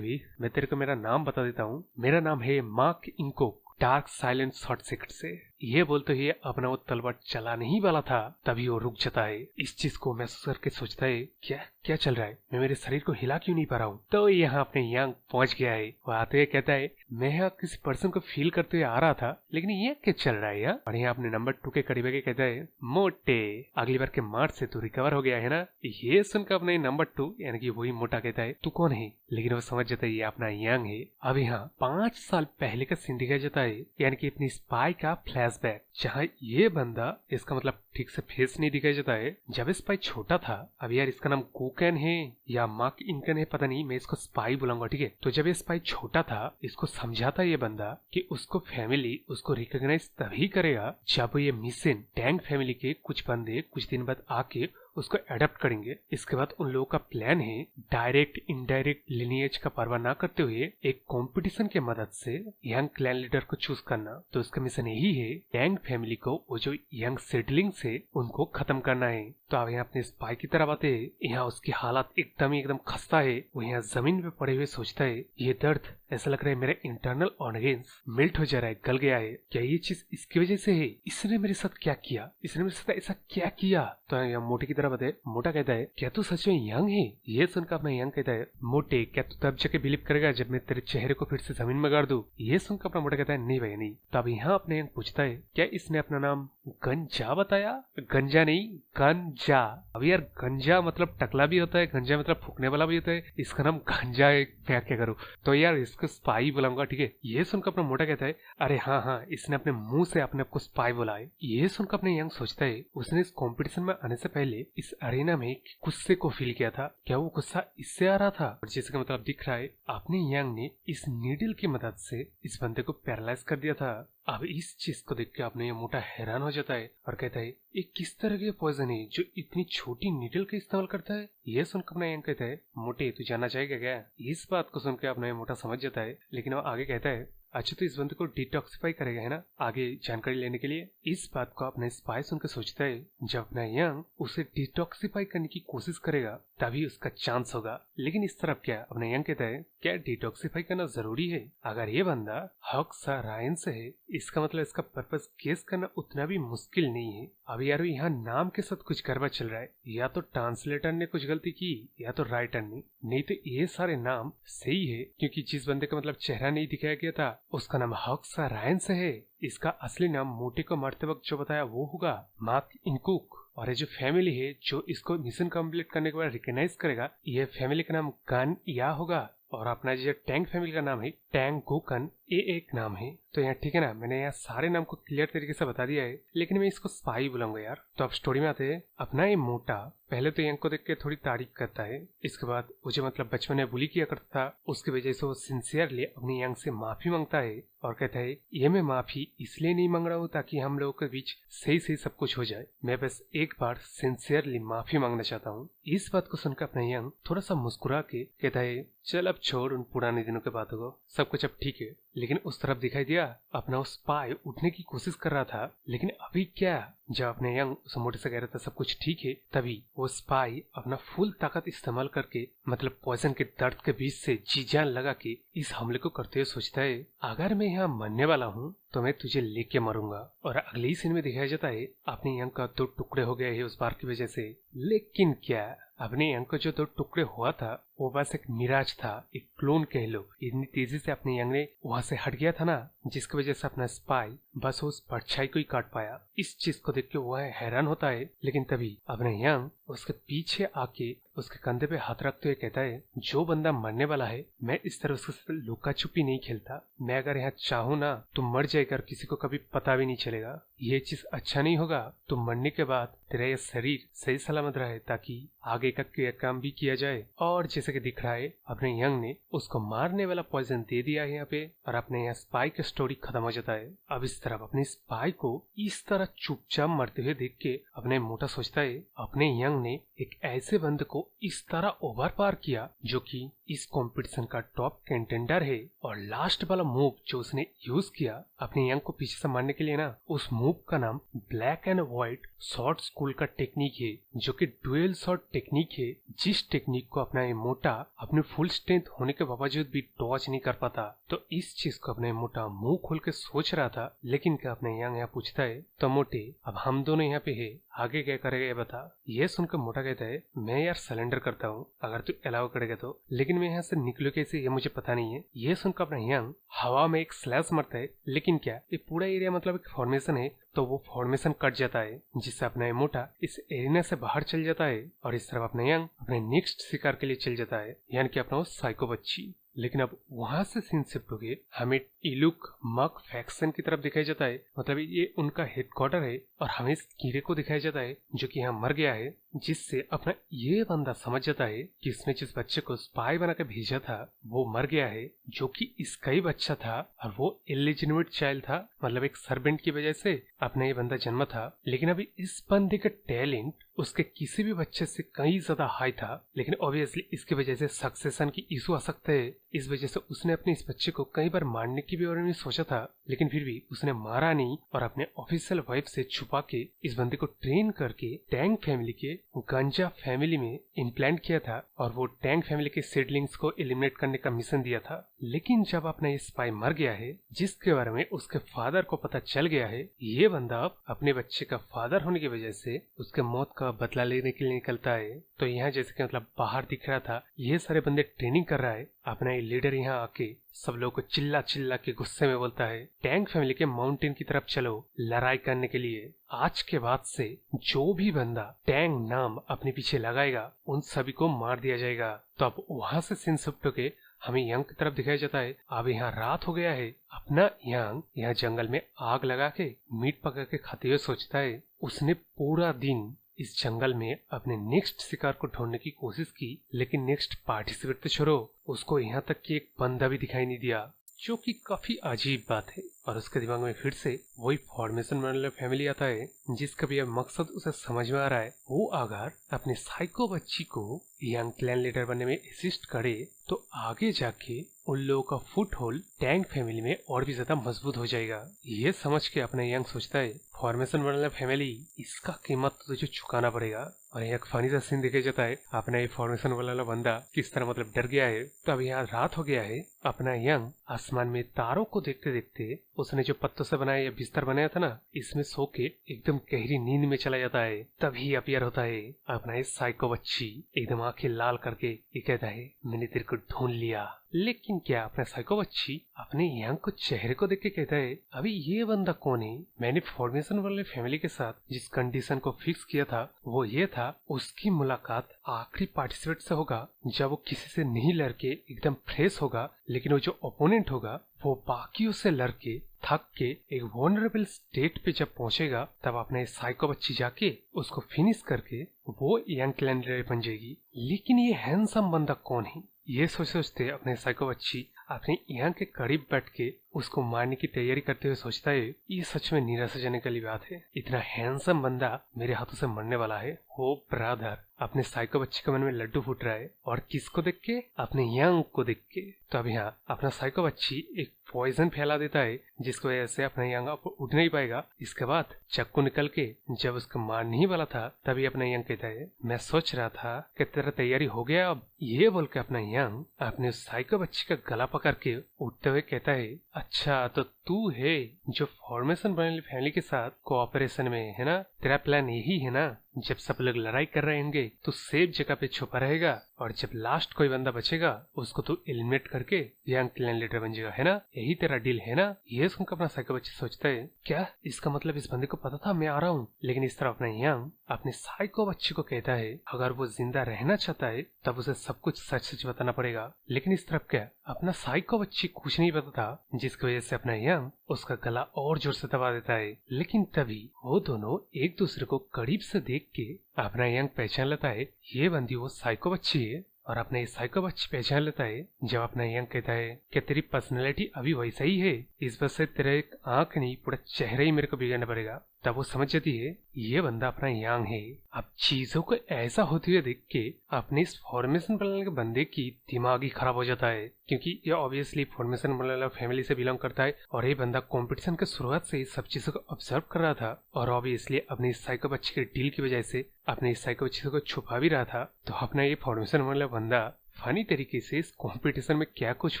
भी मैं तेरे को मेरा नाम बता देता हूँ। मेरा नाम है Mark Inco dark silent short circuit से। ये बोलते हुए अपना वो तलवार चलाने ही वाला था तभी वो रुक जाता है। इस चीज को महसूस करके सोचता है क्या क्या चल रहा है, मैं मेरे शरीर को हिला क्यों नहीं पा रहा हूँ। तो यहाँ अपने यंग पहुंच गया है। वो आते हुए कहता है मैं यहाँ किसी पर्सन को फील करते हुए आ रहा था, लेकिन ये क्या चल रहा है यहाँ। और यहाँ अपने नंबर 2 के करीब आके कहता है मोटे अगली बार के मार से तू रिकवर हो गया है ना। ये सुनकर अपने नंबर 2 यानी कि वही मोटा कहता है तू कौन है, लेकिन वो समझ जाता है ये अपना यंग है। अब यहाँ 5 साल पहले का सीन दिखाया जाता है, यानी कि अपनी स्पाई का फ्लैशबैक, जहाँ ये बंदा इसका मतलब ठीक से फेस नहीं दिखाया जाता है जब स्पाई छोटा था। अब यार इसका नाम गोकन है या मार्क इंकन है पता नहीं, मैं इसको स्पाई बुलाऊंगा ठीक है। तो जब ये स्पाई छोटा था इसको समझाता ये बंदा कि उसको फैमिली उसको रिकॉग्नाइज तभी करेगा जब ये मिसिंग टैंक फैमिली के कुछ बंदे कुछ दिन बाद आके उसको एडप्ट करेंगे। इसके बाद उन लोगों का प्लान है डायरेक्ट इनडायरेक्ट लिनिएज का परवाह ना करते हुए एक कंपटीशन के मदद से यंग क्लैन लीडर को चूज करना। तो उसका मिशन यही है टैंक फैमिली को वो जो यंग सेडलिंग से उनको खत्म करना है। तो अब यहाँ अपने स्पाई की तरफ आते हैं। यहाँ उसकी हालत एकदम खस्ता है। वो यहाँ जमीन पे पड़े हुए सोचता है ये दर्द ऐसा लग रहा है मेरे इंटरनल ऑर्गेन्स मेल्ट हो जा रहा है, गल गया है, क्या ये चीज इसकी वजह से है, इसने मेरे साथ क्या किया, इसने मेरे साथ ऐसा क्या किया। तो यहाँ मोटे की तरफ आते हैं। मोटा कहता है क्या तू सच में यंग है। ये सुनकर अपना यंग कहता है मोटे क्या तू तब जाके बिलीव करेगा जब मैं तेरे चेहरे को फिर से जमीन में गाड़ दूं। ये सुनकर अपना मोटा कहता है नहीं भैया नहीं। तो अब यहाँ अपने यंग पूछता है क्या इसने अपना नाम गंजा बताया। गंजा नहीं गंजा। अब यार गंजा मतलब टकला भी होता है, गंजा मतलब फूकने वाला भी होता है, इसका नाम गंजा है, क्या क्या करूँ। तो यार इसको स्पाई बुलाऊंगा ठीक है। ये सुनकर अपना मोटा कहता है अरे हाँ इसने अपने मुंह से अपने आपको स्पाई बोला है। ये सुनकर अपने यंग सोचता है उसने इस कंपटीशन में आने से पहले इस अरेना में गुस्से को फील किया था, क्या वो गुस्सा इससे आ रहा था। और जिसका मतलब दिख रहा है अपने यंग ने इस नीडल की मदद से इस बंदे को पैरालाइज कर दिया था। अब इस चीज को देख के अपने ये मोटा हैरान हो जाता है और कहता है ये किस तरह के पॉइजन है जो इतनी छोटी नीडल का इस्तेमाल करता है। ये सुनकर अपना यंग कहता है मोटे तू जानना चाहेगा क्या। इस बात को सुनकर अपना ये मोटा समझ जाता है, लेकिन वो आगे कहता है अच्छा तो इस बंदे को डिटॉक्सिफाई करेगा है ना आगे जानकारी लेने के लिए। इस बात को अपना स्पाई सुनकर सोचता है जब अपना यंग उसे डिटॉक्सिफाई करने की कोशिश करेगा तभी उसका चांस होगा। लेकिन इस तरफ क्या अपना यंग कहता है क्या डिटॉक्सिफाई करना जरूरी है। अगर ये बंदा हक सा रायन से है इसका मतलब इसका पर्पस गेस करना उतना भी मुश्किल नहीं है। अब यारो यहाँ नाम के साथ कुछ गड़बड़ चल रहा है, या तो ट्रांसलेटर ने कुछ गलती की या तो राइटर ने, नहीं तो ये सारे नाम सही है क्योंकि जिस बंदे का मतलब चेहरा नहीं दिखाया गया था उसका नाम हक्सा रायन से है। इसका असली नाम मोटी को मरते वक्त जो बताया वो होगा मार्क इनकुक। और ये जो फैमिली है जो इसको मिशन कंप्लीट करने के बाद रिकॉग्नाइज करेगा, ये फैमिली का नाम गान या होगा। और अपना जो टैंक फैमिली का नाम है टैंग गोकन, ये एक नाम है। तो यहाँ ठीक है ना, मैंने यहाँ सारे नाम को क्लियर तरीके से बता दिया है, लेकिन मैं इसको स्पाई बुलाऊंगा यार। तो अब स्टोरी में आते हैं। अपना ये मोटा पहले तो यंग को देख के थोड़ी तारीफ करता है। इसके बाद मुझे मतलब बचपन में बुली किया करता था, उसकी वजह से वो सिंसियरली अपनी यंग से माफी मांगता है और कहता है ये मैं माफी इसलिए नहीं मांग रहा हूँ ताकि हम लोगों के बीच सही सही सब कुछ हो जाए, मैं बस एक बार सिंसियरली माफी मांगना चाहता हूँ। इस बात को सुनकर अपना यंग थोड़ा सा मुस्कुरा के कहता है चल अब छोड़ उन पुराने दिनों के बातों को, सब कुछ अब ठीक है। लेकिन उस तरफ दिखाई दिया अपना वो स्पाई उठने की कोशिश कर रहा था, लेकिन अभी क्या, जब अपने यंग उस मोटे से कह रहा था सब कुछ ठीक है, तभी वो स्पाई अपना फुल ताकत इस्तेमाल करके मतलब पॉइजन के दर्द के बीच से जी जान लगा के इस हमले को करते हुए सोचता है अगर मैं यहाँ मरने वाला हूँ तो मैं तुझे लेके मरूंगा। और अगली सीन में दिखाया जाता है अपने यंग का 2 टुकड़े हो गए हैं उस बार की वजह से। लेकिन क्या, अपने यंग को जो 2 टुकड़े हुआ था वो बस एक मिराज था, एक क्लोन कह लो। इतनी तेजी से अपने यंग ने वहां से हट गया था ना, जिसकी वजह से अपना स्पाई बस उस परछाई को ही काट पाया। इस चीज को देख के वह हैरान होता है, लेकिन तभी अपने यंग उसके पीछे आके उसके कंधे पे हाथ रखते हुए कहता है जो बंदा मरने वाला है मैं इस तरह उसके साथ लुका छुपी नहीं खेलता, मैं अगर यहाँ चाहूँ ना तो मर जाएगा, किसी को कभी पता भी नहीं चलेगा। ये चीज अच्छा नहीं होगा, तो मरने के बाद तेरा ये शरीर सही सलामत रहे ताकि आगे का काम भी किया जाए। और जैसे कि दिख रहा है अपने यंग ने उसको मारने वाला पॉइजन दे दिया है यहाँ पे, और अपने यहाँ स्पाई की स्टोरी खत्म हो जाता है। अब इस तरफ अपने स्पाई को इस तरह चुपचाप मरते हुए देख के अपने मोटा सोचता है अपने यंग ने एक ऐसे बंदे को इस तरह ओवर पार किया जो कि इस कंपटीशन का टॉप कंटेंडर है। और लास्ट वाला मूव जो उसने यूज किया अपने यंग को पीछे से मारने के लिए ना, उस मूव का नाम black and white short school का टेक्निक है, जो कि डुअल शॉट टेक्निक है, जिस टेक्निक को अपना ये मोटा अपने फुल स्ट्रेंथ होने के बावजूद भी डॉज नहीं कर पाता। तो इस चीज को अपने मोटा मुंह खोल के सोच रहा था, लेकिन क्या अपने यंग यहाँ पूछता है तो मोटे अब हम दोनों यहाँ पे है, आगे क्या करेगा ये बता। ये सुनकर मोटा कहता है मैं यार सरेंडर करता हूँ अगर तू अलाउ करेगा तो, लेकिन मैं यहाँ से निकलू कैसे ये मुझे पता नहीं है। ये सुनकर अपना यंग हवा में एक स्लैश मारता है, लेकिन क्या ये पूरा एरिया मतलब एक फॉर्मेशन है, तो वो फॉर्मेशन कट जाता है जिससे अपना मोटा इस एरिया से बाहर चल जाता है। और इस तरफ अपना यंग अपने नेक्स्ट शिकार के लिए चल जाता है, यानी कि अपना वो साइको बच्ची। लेकिन अब वहां से सीन शिफ्ट हो गए हमें इलुक मक फैक्शन की तरफ दिखाया जाता है, मतलब ये उनका हेडक्वार्टर है। और हमें इस कीड़े को दिखाया जाता है जो कि यहाँ मर गया है, जिससे अपना ये बंदा समझ जाता है कि इसने जिस बच्चे को स्पाई बना के भेजा था वो मर गया है, जो कि इसका ही बच्चा था और वो इलिजिटिमेट चाइल्ड था, मतलब एक सर्वेंट की वजह से अपना ये बंदा जन्मा था। लेकिन अभी इस बंदे का टैलेंट उसके किसी भी बच्चे से कहीं ज्यादा हाई था, लेकिन ऑब्वियसली इसकी वजह से सक्सेशन की इशू आ सकते हैं। इस वजह से उसने अपने इस बच्चे को कई बार मारने की भी बारे में सोचा था, लेकिन फिर भी उसने मारा नहीं और अपने ऑफिशियल वाइफ से छुपा के इस बंदे को ट्रेन करके टैंग फैमिली के गंजा फैमिली में इम्प्लांट किया था और वो टैंग फैमिली के सीडलिंग्स को एलिमिनेट करने का मिशन दिया था। लेकिन जब अपना ये स्पाई मर गया है, जिसके बारे में उसके फादर को पता चल गया है, ये बंदा अपने बच्चे का फादर होने की वजह से उसके मौत का बदला लेने के लिए निकलता है। तो यहाँ जैसे कि मतलब बाहर दिख रहा था ये सारे बंदे ट्रेनिंग कर रहा है, अपना ये लीडर यहाँ आके सब लोगों को चिल्ला चिल्ला के गुस्से में बोलता है टैंग फैमिली के माउंटेन की तरफ चलो लड़ाई करने के लिए। आज के बाद से जो भी बंदा टैंग नाम अपने पीछे लगाएगा उन सभी को मार दिया जाएगा। तो अब वहां से सीन शिफ्ट होके हमें यंग की तरफ दिखाया जाता है। अब यहाँ रात हो गया है, अपना यंग यहाँ जंगल में आग लगा के मीट पका के खाते हुए सोचता है उसने पूरा दिन इस जंगल में अपने नेक्स्ट शिकार को ढूंढने की कोशिश की, लेकिन नेक्स्ट पार्टिसिपेट तो छोड़ो, उसको यहाँ तक कि एक बंदा भी दिखाई नहीं दिया, जो कि काफी अजीब बात है। और उसके दिमाग में फिर से वही फॉर्मेशन वाला फैमिली आता है, जिसका भी मकसद उसे समझ में आ रहा है। वो अगर अपने साइको बच्ची को यंग क्लैन लीडर बनने में असिस्ट करे तो आगे जाके उन लोगों का फुट होल्ड टैंग फैमिली में और भी ज्यादा मजबूत हो जाएगा। ये समझ के अपना यंग सोचता है फॉर्मेशन वाला फैमिली इसका कीमत तो तुझे चुकाना पड़ेगा। और एक फनी सा सीन दिखाया जाता है, अपना ये फॉर्मेशन वाला बंदा किस तरह मतलब डर गया है। तो अब यहाँ रात हो गया है, अपना यंग आसमान में तारों को देखते देखते उसने जो पत्तों से बनाया बिस्तर बनाया था ना, इसमें सो के एकदम गहरी नींद में चला जाता है। तभी अपीयर होता है अपना ये साइको बच्ची, एकदम आंखें लाल करके ये कहता है मैंने तेरे को ढूंढ लिया। लेकिन क्या अपना साइको बच्ची अपने यंग को चेहरे को देख के कहता है, अभी ये बंदा कौन है? मैंने फॉर्मेशन वाले फैमिली के साथ जिस कंडीशन को फिक्स किया था वो ये था, उसकी मुलाकात आखिरी पार्टिसिपेट से होगा जब वो किसी से नहीं लड़के एकदम फ्रेश होगा, लेकिन वो जो ओपोनेंट होगा वो बाकियों से लड़के थक के एक वनरेबल स्टेट पे जब पहुंचेगा तब अपने साइको बच्ची जाके उसको फिनिश करके वो यंग कैलेंडर बन जाएगी। लेकिन ये हैंडसम बंदा कौन है? ये सोचते अपने साइको बच्ची अपने यंग के करीब बैठ के उसको मारने की तैयारी करते हुए सोचता है, ये सच में निराशाजनक वाली बात है, इतना हैंडसम बंदा मेरे हाथों से मरने वाला है। हो ब्रदर, अपने साइको बच्ची के मन में लड्डू फूट रहा है, और किसको देख के? अपने यंग को देख के। तो अब यहाँ अपना साइको बच्ची एक पॉइजन फैला देता है जिसकी वजह से अपना यंग उठ नहीं पाएगा। इसके बाद चाकू निकल के जब उसको मारने ही वाला था तभी अपना यंग कहता है, मैं सोच रहा था कि तेरा तैयारी हो गया अब। ये बोल के अपना यंग अपने साइको बच्ची का गला पकड़ के उठते हुए कहता है, अच्छा तो तू है जो फॉर्मेशन वाली फैमिली के साथ कोऑपरेशन में है ना? तेरा प्लान यही है ना? जब सब लोग लड़ाई कर रहे होंगे तो सेफ जगह पे छुपा रहेगा और जब लास्ट कोई बंदा बचेगा उसको तू एलिमिनेट करके यंग क्लैन लीडर बन जाएगा, है ना? यही तेरा डील है ना? ये सुनकर अपना साइको बच्चा सोचता है, क्या इसका मतलब इस बंदे को पता था मैं आ रहा हूँ? लेकिन इस तरह अपना यंग अपने साइको बच्चे को कहता है, अगर वो जिंदा रहना चाहता है तब उसे सब कुछ सच सच बताना पड़ेगा। लेकिन इस तरफ क्या, अपना साइको बच्ची कुछ नहीं बताता, जिसकी वजह से अपना यंग उसका गला और जोर से दबा देता है। लेकिन तभी वो दोनों एक दूसरे को करीब से देख के अपना यंग पहचान लेता है, ये बंदी वो साइको बच्ची है। और अपने ये साइको बच्ची पहचान लेता है जब अपना यंग कहता है कि तेरी पर्सनैलिटी अभी वैसा ही है, इस वजह से तेरा एक आंख नहीं पूरा चेहरा ही मेरे को बिगाड़ना पड़ेगा। तब वो समझ जाती है ये बंदा अपना यंग है। अब चीजों को ऐसा होते हुए देख के अपने इस फॉर्मेशन वाले के बंदे की दिमाग ही खराब हो जाता है, क्योंकि ये ऑब्वियसली फॉर्मेशन वाला फैमिली से बिलोंग करता है और ये बंदा कंपटीशन के शुरुआत से ही सब चीजों को ऑब्जर्व कर रहा था और ऑब्वियसली अपने साइको बच्चे के डील की वजह से अपने साइको बच्चे को छुपा भी रहा था। तो अपना ये फॉर्मेशन वाला बंदा फनी तरीके से इस कंपटीशन में क्या कुछ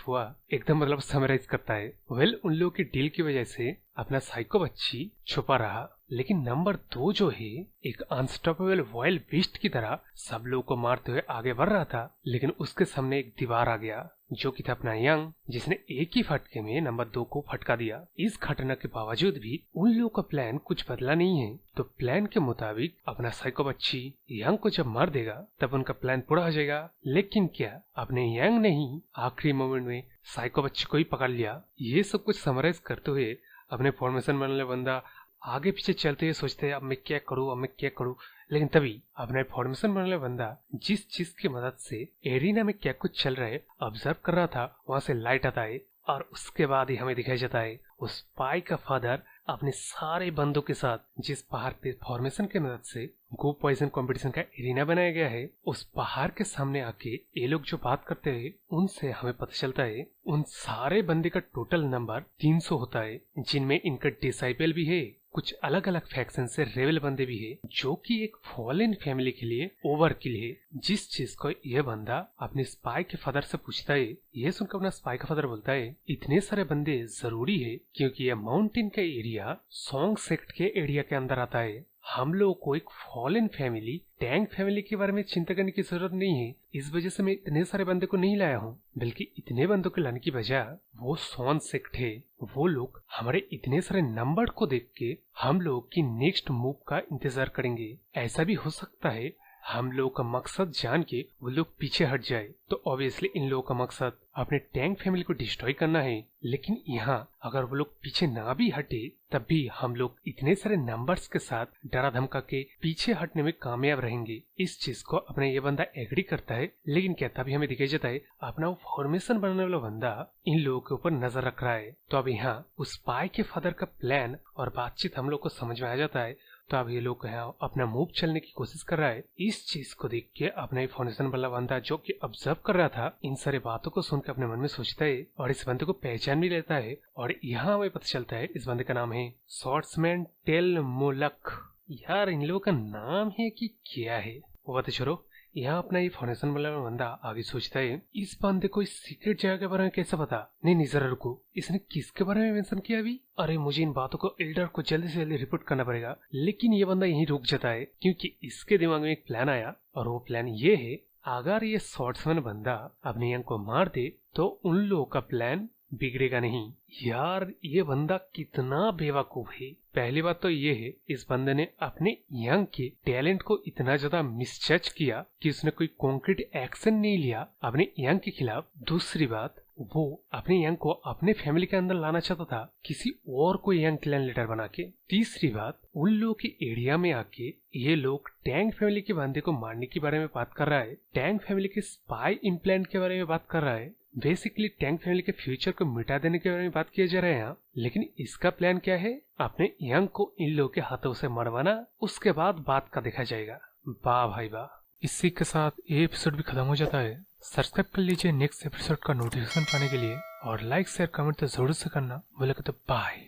हुआ एकदम मतलब समराइज करता है। उन लोगों की डील की वजह से अपना साइको बच्ची छुपा रहा, लेकिन नंबर 2 जो है एक अनस्टॉपेबल वाइल्ड बीस्ट की तरह सब लोगों को मारते हुए आगे बढ़ रहा था, लेकिन उसके सामने एक दीवार आ गया जो कि था अपना यंग, जिसने एक ही फटके में नंबर 2 को फटका दिया। इस घटना के बावजूद भी उन लोगों का प्लान कुछ बदला नहीं है। तो प्लान के मुताबिक अपना साइको बच्ची यंग को जब मार देगा तब उनका प्लान पूरा हो जाएगा। लेकिन क्या अपने यंग ने ही आखिरी मोमेंट में साइको बच्ची को ही पकड़ लिया? ये सब कुछ समराइज करते हुए अपने फॉर्मेशन वाले बंदा आगे पीछे चलते हुए सोचते हैं अब मैं क्या करूं। लेकिन तभी अपना फॉर्मेशन वाला बंदा जिस चीज की मदद से एरिना में क्या कुछ चल रहा है ऑब्जर्व कर रहा था, वहां से लाइट आता है और उसके बाद ही हमें दिखाई जाता है उस स्पाई का फादर अपने सारे बंदों के साथ जिस पहाड़ पे फॉर्मेशन की मदद से गो पॉइजन कंपटीशन का एरिना बनाया गया है, उस पहाड़ के सामने आके ये लोग जो बात करते हैं उनसे हमें पता चलता है उन सारे बंदे का टोटल नंबर 300 होता है, जिनमें इनका डिसाइपल भी है, कुछ अलग अलग फैक्शन से रेबल बंदे भी है, जो कि एक फॉलन फैमिली के लिए ओवरकिल है। जिस चीज को यह बंदा अपने स्पाई के फादर से पूछता है, यह सुनकर अपना स्पाई का फादर बोलता है इतने सारे बंदे जरूरी है क्योंकि यह माउंटेन का एरिया सॉन्ग सेक्ट के एरिया के अंदर आता है। हम लोगों को एक फॉलन फैमिली टैंक फैमिली के बारे में चिंता करने की जरूरत नहीं है, इस वजह से मैं इतने सारे बंदे को नहीं लाया हूँ, बल्कि इतने बंदों को लाने की वजह वो सॉन सेक्ट है। वो लोग हमारे इतने सारे नंबर को देख के हम लोग की नेक्स्ट मूव का इंतजार करेंगे। ऐसा भी हो सकता है हम लोगों का मकसद जान के वो लोग पीछे हट जाए, तो ऑब्वियसली इन लोगों का मकसद अपने टैंक फैमिली को डिस्ट्रॉय करना है। लेकिन यहाँ अगर वो लोग पीछे ना भी हटे तब भी हम लोग इतने सारे नंबर्स के साथ डरा धमका के पीछे हटने में कामयाब रहेंगे। इस चीज को अपने ये बंदा एग्री करता है, लेकिन क्या तभी हमें दिखाई जाता है अपना वो फॉर्मेशन बनाने वाला बंदा इन लोगों के ऊपर नजर रख रहा है। तो अब यहाँ उस स्पाई के फादर का प्लान और बातचीत हम लोग को समझ में आ जाता है। तो अब ये लोग यहाँ अपना मूव चलने की कोशिश कर रहा है। इस चीज को देख के अपना फाउंडेशन वाला बंदा जो कि ऑब्जर्व कर रहा था इन सारे बातों को सुनकर अपने मन में सोचता है और इस बंदे को पहचान भी लेता है। और यहाँ हमें पता चलता है इस बंदे का नाम है स्वॉर्ड्समैन टेल मोलक। यार इन लोगों का नाम है कि क्या है वो बता छोड़ो। यहाँ अपना ये फाउंडेशन वाला बंदा आगे सोचता है इस बंदे को इस सीक्रेट जगह के बारे में कैसे पता? नहीं जरा रुको, इसने किसके बारे में मेंशन किया अभी? अरे मुझे इन बातों को एल्डर को जल्दी से जल्दी रिपोर्ट करना पड़ेगा। लेकिन ये बंदा यहीं रुक जाता है क्योंकि इसके दिमाग में एक प्लान आया और वो प्लान ये है अगर ये स्वॉर्ड्समैन बंदा अपने यंग को मार दे तो उन लोगों का प्लान बिगड़ेगा नहीं। यार ये बंदा कितना बेवकूफ है। पहली बात तो ये है, इस बंदे ने अपने यंग के टैलेंट को इतना ज्यादा मिसजज किया कि उसने कोई कॉन्क्रीट एक्शन नहीं लिया अपने यंग के खिलाफ। दूसरी बात, वो अपने यंग को अपने फैमिली के अंदर लाना चाहता था किसी और को यंग क्लैन लीडर बना के। तीसरी बात, उन लोगों के एरिया में आके ये लोग टैंग फैमिली के बंदे को मारने के बारे में बात कर रहा है, टैंग फैमिली के स्पाई इम्प्लांट के बारे में बात कर रहा है। बेसिकली टैंग फैमिली के फ्यूचर को मिटा देने के बारे में बात किया जा रहा है यहाँ। लेकिन इसका प्लान क्या है? अपने यंग को इन लोगों के हाथों से मरवाना, उसके बाद बात का देखा जाएगा। वाह भाई वाह। इसी के साथ ये एपिसोड भी खत्म हो जाता है। सब्सक्राइब कर लीजिए नेक्स्ट एपिसोड का नोटिफिकेशन पाने के लिए, और लाइक शेयर कमेंट तो जरूर से करना। बोले तो बाय।